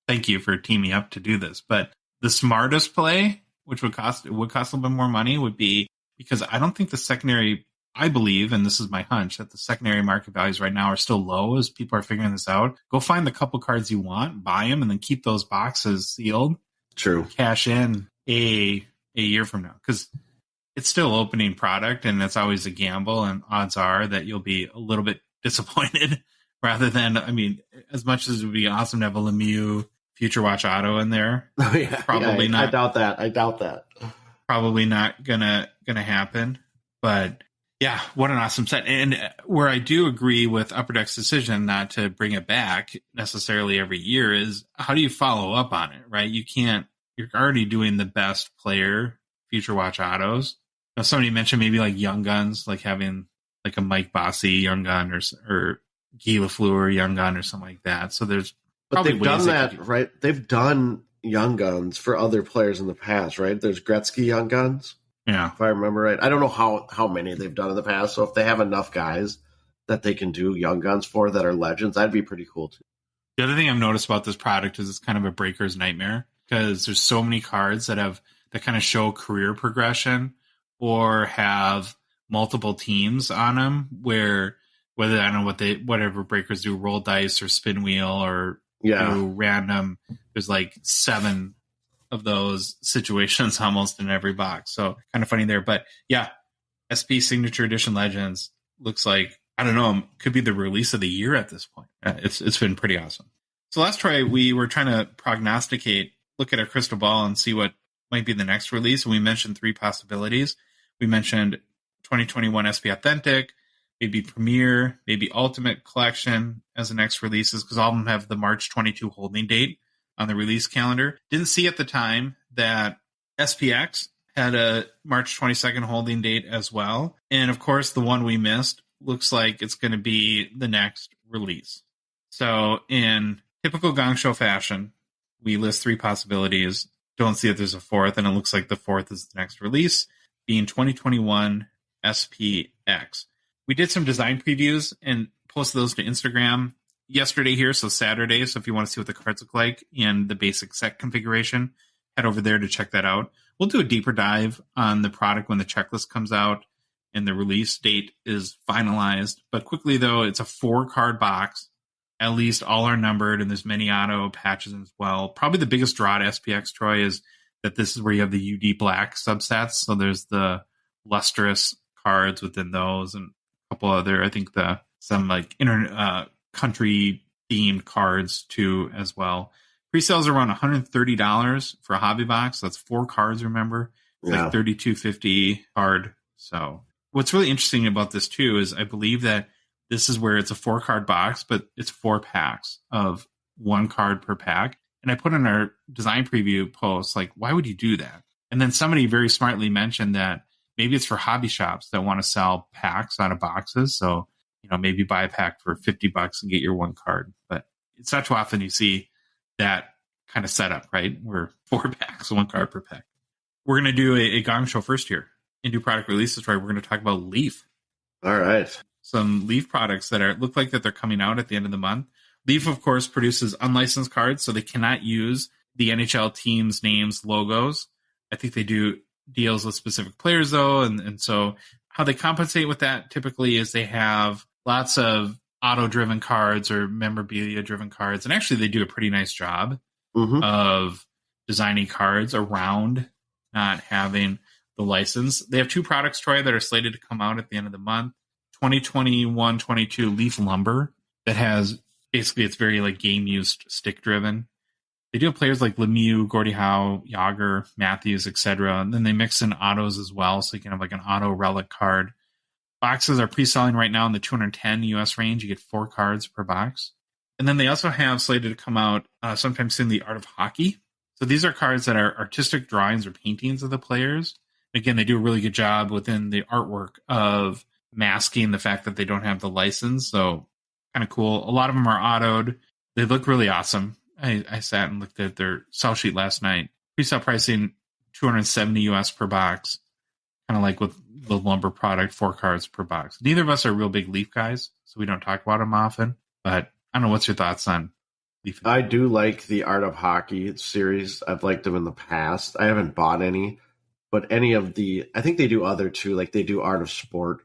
[SPEAKER 1] thank you for teaming up to do this. But the smartest play, which would cost a little bit more money, would be because I don't think the secondary. I believe, and this is my hunch, that the secondary market values right now are still low as people are figuring this out. Go find the couple cards you want, buy them, and then keep those boxes sealed.
[SPEAKER 2] True.
[SPEAKER 1] Cash in a year from now because it's still opening product, and it's always a gamble, and odds are that you'll be a little bit disappointed rather than, I mean, as much as it would be awesome to have a Lemieux Future Watch auto in there.
[SPEAKER 2] Oh, yeah.
[SPEAKER 1] Probably not.
[SPEAKER 2] I doubt that.
[SPEAKER 1] Probably not gonna happen, but yeah, what an awesome set. And where I do agree with Upper Deck's decision not to bring it back necessarily every year is how do you follow up on it, right? You're already doing the best player Future Watch autos. Now, somebody mentioned maybe like Young Guns, like having like a Mike Bossy Young Gun or Guy Lafleur Young Gun or something like that. So there's
[SPEAKER 2] But
[SPEAKER 1] probably
[SPEAKER 2] they've
[SPEAKER 1] ways
[SPEAKER 2] done
[SPEAKER 1] they
[SPEAKER 2] that,
[SPEAKER 1] could
[SPEAKER 2] right? They've done Young Guns for other players in the past, right? There's Gretzky Young Guns,
[SPEAKER 1] Yeah.
[SPEAKER 2] if I remember right. I don't know how many they've done in the past. So if they have enough guys that they can do Young Guns for that are legends, that'd be pretty cool too.
[SPEAKER 1] The other thing I've noticed about this product is it's kind of a breaker's nightmare because there's so many cards that kind of show career progression or have multiple teams on them where whether I don't know whatever breakers do, roll dice or spin wheel or do random. There's like 7 of those situations almost in every box. So kind of funny there. But yeah, SP Signature Edition Legends looks like, I don't know, could be the release of the year at this point. It's been pretty awesome. So last try, we were trying to prognosticate, look at our crystal ball and see what might be the next release. And we mentioned 3 possibilities. We mentioned 2021 SP Authentic, maybe Premier, maybe Ultimate Collection as the next releases, because all of them have the March 22 holding date on the release calendar. Didn't see at the time that SPX had a March 22nd holding date as well. And of course, the one we missed looks like it's going to be the next release. So in typical Gongshow fashion, we list 3 possibilities. Don't see that there's a 4th, and it looks like the 4th is the next release, being 2021 SPX. We did some design previews and posted those to Instagram yesterday here, so Saturday. So if you want to see what the cards look like in the basic set configuration, head over there to check that out. We'll do a deeper dive on the product when the checklist comes out and the release date is finalized. But quickly, though, it's a 4-card box. At least all are numbered, and there's many auto patches as well. Probably the biggest draw to SPX, Troy, is that this is where you have the UD Black subsets. So there's the lustrous cards within those and a couple other, I think some like country themed cards too as well. Pre-sales are around $130 for a hobby box. That's 4 cards, remember? It's like $32.50 card. So what's really interesting about this too is I believe that this is where it's a 4-card box, but it's 4 packs of 1 card per pack. And I put in our design preview post, like, why would you do that? And then somebody very smartly mentioned that maybe it's for hobby shops that want to sell packs out of boxes. So, maybe buy a pack for $50 and get your 1 card. But it's not too often you see that kind of setup, right? Where 4 packs, 1 card per pack. We're going to do a Gong Show first here. In new product releases, right? We're going to talk about Leaf.
[SPEAKER 2] All right.
[SPEAKER 1] Some Leaf products that look like that they're coming out at the end of the month. Leaf, of course, produces unlicensed cards, so they cannot use the NHL teams' names, logos. I think they do deals with specific players, though, and so how they compensate with that typically is they have lots of auto-driven cards or memorabilia-driven cards, and actually they do a pretty nice job of designing cards around not having the license. They have 2 products, Troy, that are slated to come out at the end of the month. 2021-22 Leaf Lumber that has basically it's very like game used stick driven. They do have players like Lemieux, Gordie Howe, Yager, Matthews, etc. And then they mix in autos as well, so you can have like an auto relic card. Boxes are pre-selling right now in the 210 US range. You get 4 cards per box. And then they also have slated to come out sometime soon the Art of Hockey. So these are cards that are artistic drawings or paintings of the players. Again, they do a really good job within the artwork of masking the fact that they don't have the license. So kind of cool. A lot of them are autoed. They look really awesome. I sat and looked at their sell sheet last night. Pre-sale pricing $270 US per box. Kind of like with the lumber product, 4 cards per box. Neither of us are real big Leaf guys, so we don't talk about them often. But I don't know, what's your thoughts on Leaf?
[SPEAKER 2] I do like the Art of Hockey series. I've liked them in the past. I haven't bought any, but any of I think they do other too, like they do Art of Sport,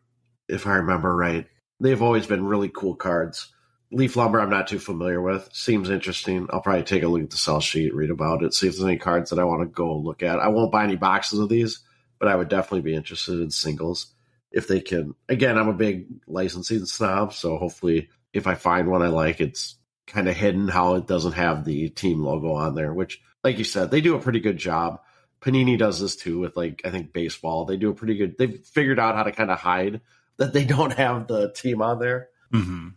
[SPEAKER 2] if I remember right. They've always been really cool cards. Leaf Lumber I'm not too familiar with. Seems interesting. I'll probably take a look at the sell sheet, read about it, see if there's any cards that I want to go look at. I won't buy any boxes of these, but I would definitely be interested in singles if they can. Again, I'm a big licensing snob, so hopefully if I find one I like, it's kind of hidden how it doesn't have the team logo on there, which, like you said, they do a pretty good job. Panini does this too with, like, I think baseball. They do a pretty good, they've figured out how to kind of hide that they don't have the team on there.
[SPEAKER 1] Mm-hmm.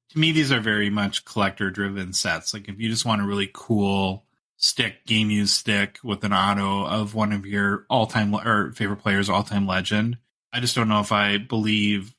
[SPEAKER 1] To me, these are very much collector-driven sets. Like, if you just want a really cool stick, game used stick with an auto of one of your all-time or favorite players, all-time legend. I just don't know if I believe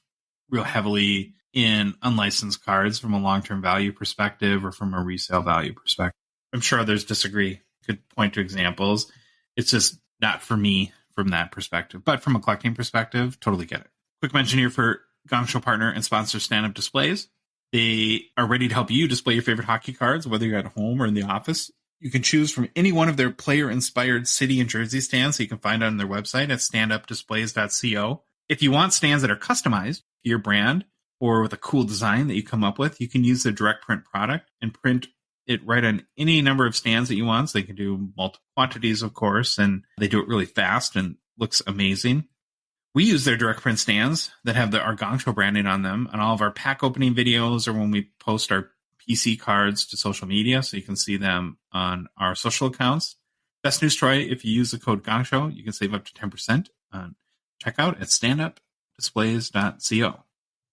[SPEAKER 1] real heavily in unlicensed cards from a long-term value perspective or from a resale value perspective. I'm sure others disagree, could point to examples. It's just not for me from that perspective. But from a collecting perspective, totally get it. Quick mention here for Gongshow partner and sponsor Stand Up Displays. They are ready to help you display your favorite hockey cards, whether you're at home or in the office. You can choose from any one of their player-inspired city and jersey stands, so you can find it on their website at standupdisplays.co. If you want stands that are customized to your brand or with a cool design that you come up with, you can use their direct print product and print it right on any number of stands that you want. So they can do multiple quantities, of course, and they do it really fast and looks amazing. We use their direct print stands that have our Gongshow branding on them on all of our pack opening videos or when we post our PC cards to social media, so you can see them on our social accounts. Best news, Troy, if you use the code Gongshow, you can save up to 10% on checkout at standupdisplays.co.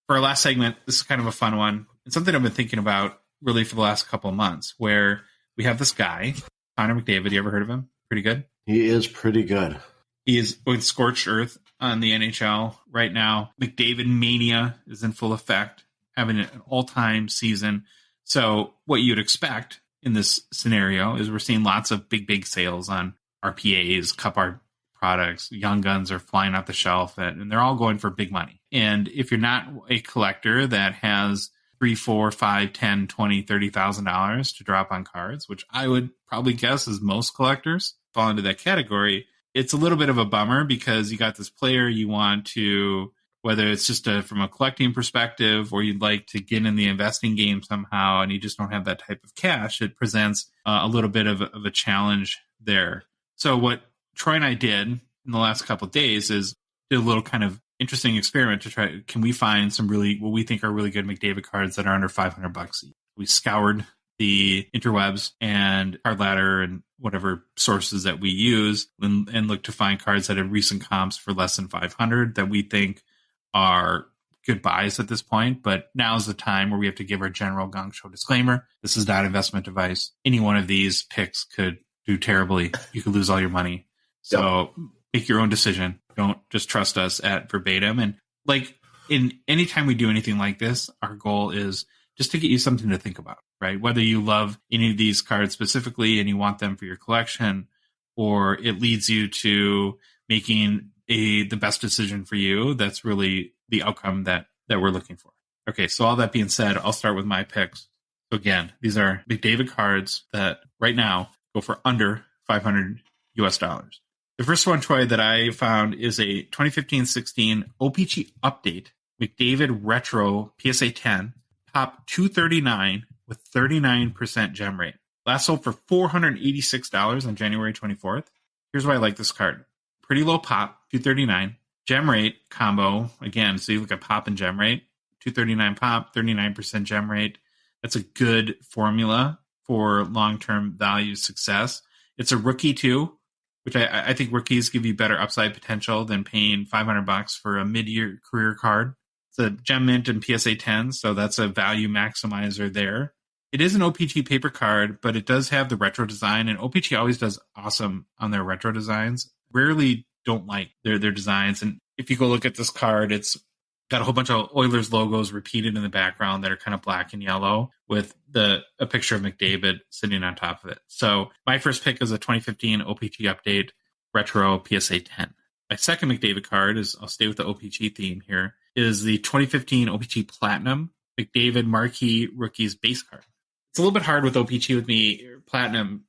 [SPEAKER 1] For our last segment, this is kind of a fun one. It's something I've been thinking about really for the last couple of months, where we have this guy, Connor McDavid. You ever heard of him? Pretty good?
[SPEAKER 2] He is pretty good.
[SPEAKER 1] He is going scorched earth on the NHL right now. McDavid mania is in full effect, having an all-time season. So what you'd expect in this scenario is we're seeing lots of big sales on RPAs, Cup Art products. Young guns are flying off the shelf, and they're all going for big money. And if you're not a collector that has $3, $4, $5, $10, $20, $30,000 to drop on cards, which I would probably guess is most collectors fall into that category, it's a little bit of a bummer because you got this player you want to, whether it's just from a collecting perspective or you'd like to get in the investing game somehow and you just don't have that type of cash, it presents a little bit of a challenge there. So what Troy and I did in the last couple of days is did a little kind of interesting experiment to try, can we find some really, what we think are really good McDavid cards that are under $500 each. We scoured the interwebs and Card Ladder and whatever sources that we use and look to find cards that have recent comps for less than 500 that we think are good buys at this point. But now's the time where we have to give our general Gongshow disclaimer. This is not investment advice. Any one of these picks could do terribly. You could lose all your money. So make your own decision. Don't just trust us at verbatim. And like in any time we do anything like this, our goal is just to get you something to think about, right? Whether you love any of these cards specifically and you want them for your collection, or it leads you to making the best decision for you. That's really the outcome that we're looking for. Okay, so all that being said, I'll start with my picks. So again, these are McDavid cards that right now go for under $500 US. The first one, Troy, that I found is a 2015-16 OPG update McDavid Retro PSA 10, top 239 with 39% gem rate. Last sold for $486 on January 24th. Here's why I like this card. Pretty low pop, 239. Gem rate combo, again, so you look at pop and gem rate, 239 pop, 39% gem rate. That's a good formula for long-term value success. It's a rookie too, which I think rookies give you better upside potential than paying $500 for a mid-year career card. It's a gem mint and PSA 10, so that's a value maximizer there. It is an OPG paper card, but it does have the retro design, and OPG always does awesome on their retro designs. Rarely don't like their designs. And if you go look at this card, it's got a whole bunch of Oilers logos repeated in the background that are kind of black and yellow with a picture of McDavid sitting on top of it. So my first pick is a 2015 OPG update retro PSA 10. My second McDavid card is, I'll stay with the OPG theme here, is the 2015 OPG Platinum McDavid Marquee Rookies base card. It's a little bit hard with OPG with me, Platinum,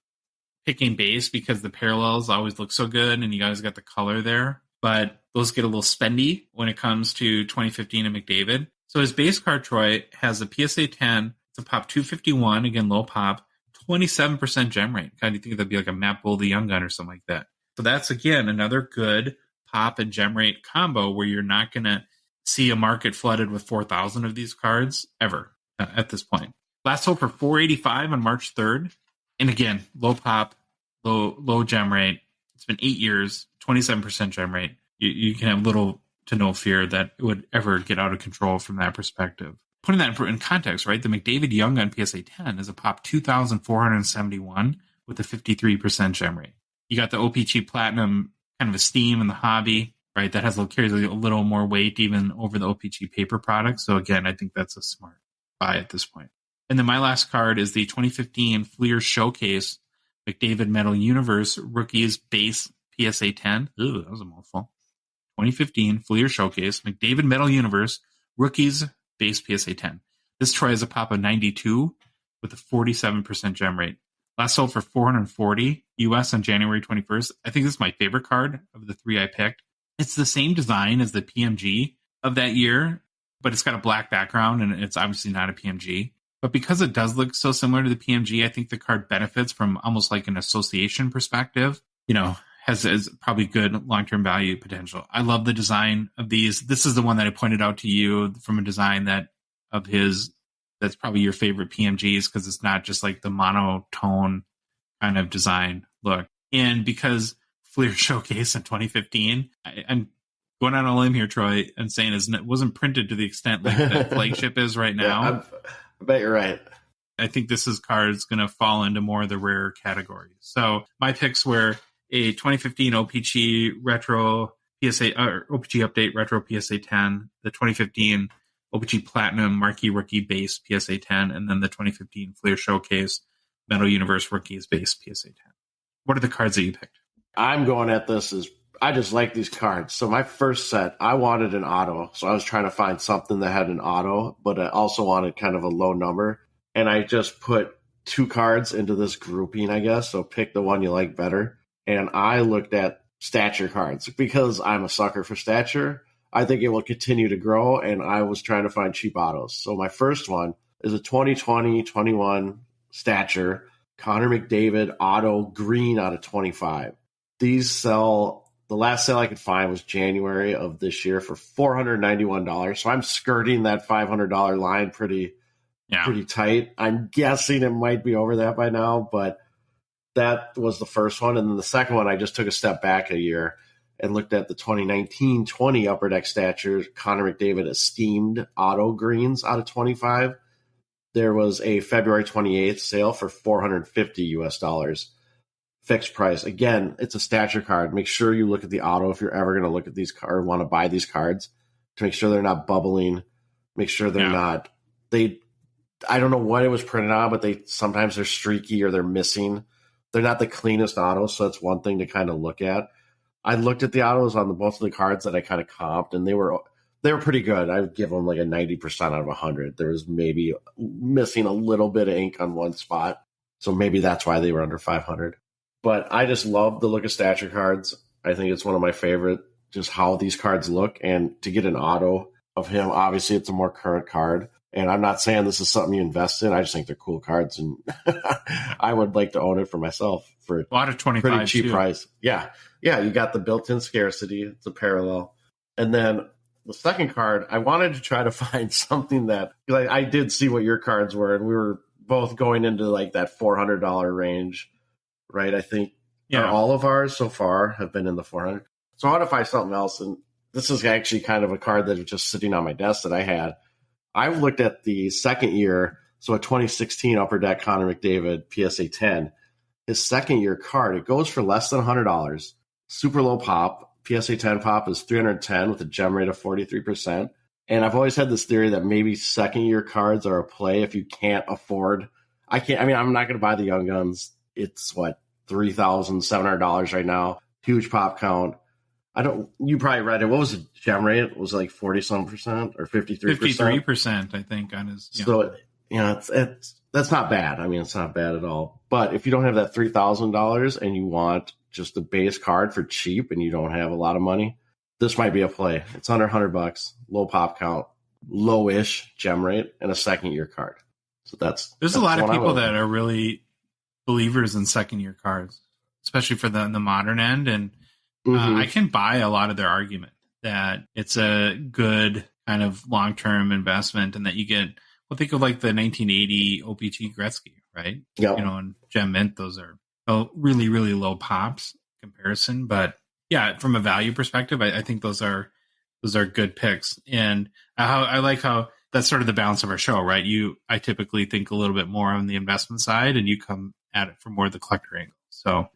[SPEAKER 1] picking base because the parallels always look so good and you guys got the color there. But those get a little spendy when it comes to 2015 and McDavid. So his base card, Troy, has a PSA 10. It's a pop 251, again, low pop, 27% gem rate. Kind of think that'd be like a Matt Bull, the Young Gun or something like that. So that's, again, another good pop and gem rate combo where you're not going to see a market flooded with 4,000 of these cards ever at this point. Last sold for $485 on March 3rd. And again, low pop, low gem rate. It's been 8 years, 27% gem rate. You can have little to no fear that it would ever get out of control from that perspective. Putting that in context, right? The McDavid Young Gun PSA 10 is a pop 2,471 with a 53% gem rate. You got the OPG Platinum kind of esteem in the hobby, right? That carries a little more weight even over the OPG paper product. So again, I think that's a smart buy at this point. And then my last card is the 2015 Fleer Showcase McDavid Metal Universe Rookies Base PSA 10. Ooh, that was a mouthful. 2015 Fleer Showcase McDavid Metal Universe Rookies Base PSA 10. This Troy has a pop of 92 with a 47% gem rate. Last sold for $440 US on January 21st. I think this is my favorite card of the three I picked. It's the same design as the PMG of that year, but it's got a black background and it's obviously not a PMG. But because it does look so similar to the PMG, I think the card benefits from almost like an association perspective. Has probably good long-term value potential. I love the design of these. This is the one that I pointed out to you from a design that's probably your favorite PMGs because it's not just like the monotone kind of design look. And because Fleer Showcase in 2015, I'm going on a limb here, Troy, and saying it wasn't printed to the extent like the flagship is right now.
[SPEAKER 2] Yeah, I bet you're right.
[SPEAKER 1] I think this card's going to fall into more of the rare category. So my picks were a 2015 OPG Retro PSA or OPG Update Retro PSA 10, the 2015 OPG Platinum Marquee Rookie Base PSA 10, and then the 2015 Fleer Showcase Metal Universe Rookies Base PSA 10. What are the cards that you picked?
[SPEAKER 2] I'm going at this as I just like these cards. So my first set, I wanted an auto. So I was trying to find something that had an auto, but I also wanted kind of a low number. And I just put 2 cards into this grouping, I guess. So pick the one you like better. And I looked at stature cards because I'm a sucker for stature. I think it will continue to grow, and I was trying to find cheap autos. So my first one is a 2020-21 stature, Connor McDavid auto green out of 25. These sell, the last sale I could find was January of this year for $491. So I'm skirting that $500 line pretty tight. I'm guessing it might be over that by now, but that was the first one. And then the second one, I just took a step back a year and looked at the 2019-20 Upper Deck Stature, Connor McDavid Esteemed Auto Greens out of 25. There was a February 28th sale for $450 US. Fixed price. Again, it's a stature card. Make sure you look at the auto if you're ever going to look at these cards or want to buy these cards to make sure they're not bubbling. Make sure they're not. I don't know what it was printed on, but sometimes they're streaky or they're missing. They're not the cleanest autos, so that's one thing to kind of look at. I looked at the autos on both of the cards that I kind of comped, and they were pretty good. I would give them like a 90% out of 100. There was maybe missing a little bit of ink on one spot, so maybe that's why they were under 500. But I just love the look of stature cards. I think it's one of my favorite, just how these cards look. And to get an auto of him, obviously it's a more current card. And I'm not saying this is something you invest in. I just think they're cool cards, and I would like to own it for myself for a
[SPEAKER 1] lot of 25
[SPEAKER 2] pretty cheap price. Yeah, you got the built-in scarcity. It's a parallel. And then the second card, I wanted to try to find something that I did see what your cards were, and we were both going into like that $400 range, right? I think all of ours so far have been in the 400. So I want to find something else, and this is actually kind of a card that was just sitting on my desk that I had. I've looked at the second year, so a 2016 Upper Deck Connor McDavid PSA 10. His second year card, it goes for less than $100. Super low pop. PSA 10 pop is 310 with a gem rate of 43%. And I've always had this theory that maybe second year cards are a play if you can't afford. I'm not going to buy the Young Guns. It's $3,700 right now. Huge pop count. You probably read it. What was the gem rate? It was like 40-some% or 53%?
[SPEAKER 1] 53%, I think, on his.
[SPEAKER 2] So, that's not bad. I mean, it's not bad at all. But if you don't have that $3,000 and you want just the base card for cheap and you don't have a lot of money, this might be a play. It's under $100, low pop count, low-ish gem rate, and a second-year card. So there's
[SPEAKER 1] a lot of people that are really believers in second-year cards, especially for the modern end, and I can buy a lot of their argument that it's a good kind of long-term investment and that you get, think of like the 1980 OPG Gretzky, right?
[SPEAKER 2] Yep.
[SPEAKER 1] And Gem Mint, those are really, really low pops comparison. But yeah, from a value perspective, I think those are good picks. And I like how that's sort of the balance of our show, right? I typically think a little bit more on the investment side, and you come at it from more of the collector angle. So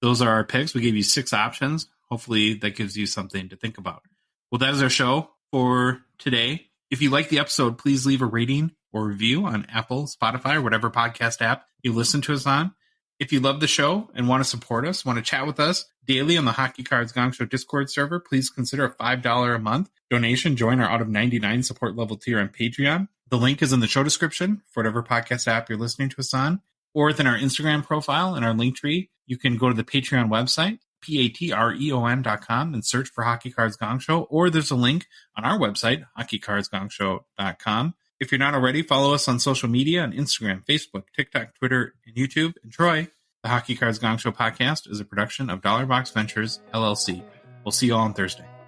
[SPEAKER 1] those are our picks. We gave you 6 options. Hopefully that gives you something to think about. Well, that is our show for today. If you like the episode, please leave a rating or review on Apple, Spotify, or whatever podcast app you listen to us on. If you love the show and want to support us, want to chat with us daily on the Hockey Cards Gongshow Discord server, please consider a $5 a month donation. Join our out of 99 support level tier on Patreon. The link is in the show description for whatever podcast app you're listening to us on, or within our Instagram profile and our link tree. You can go to the Patreon website, patreon.com, and search for Hockey Cards Gongshow, or there's a link on our website, hockeycardsgongshow.com. If you're not already, follow us on social media on Instagram, Facebook, TikTok, Twitter, and YouTube. And Troy, the Hockey Cards Gongshow podcast is a production of Dollar Box Ventures, LLC. We'll see you all on Thursday.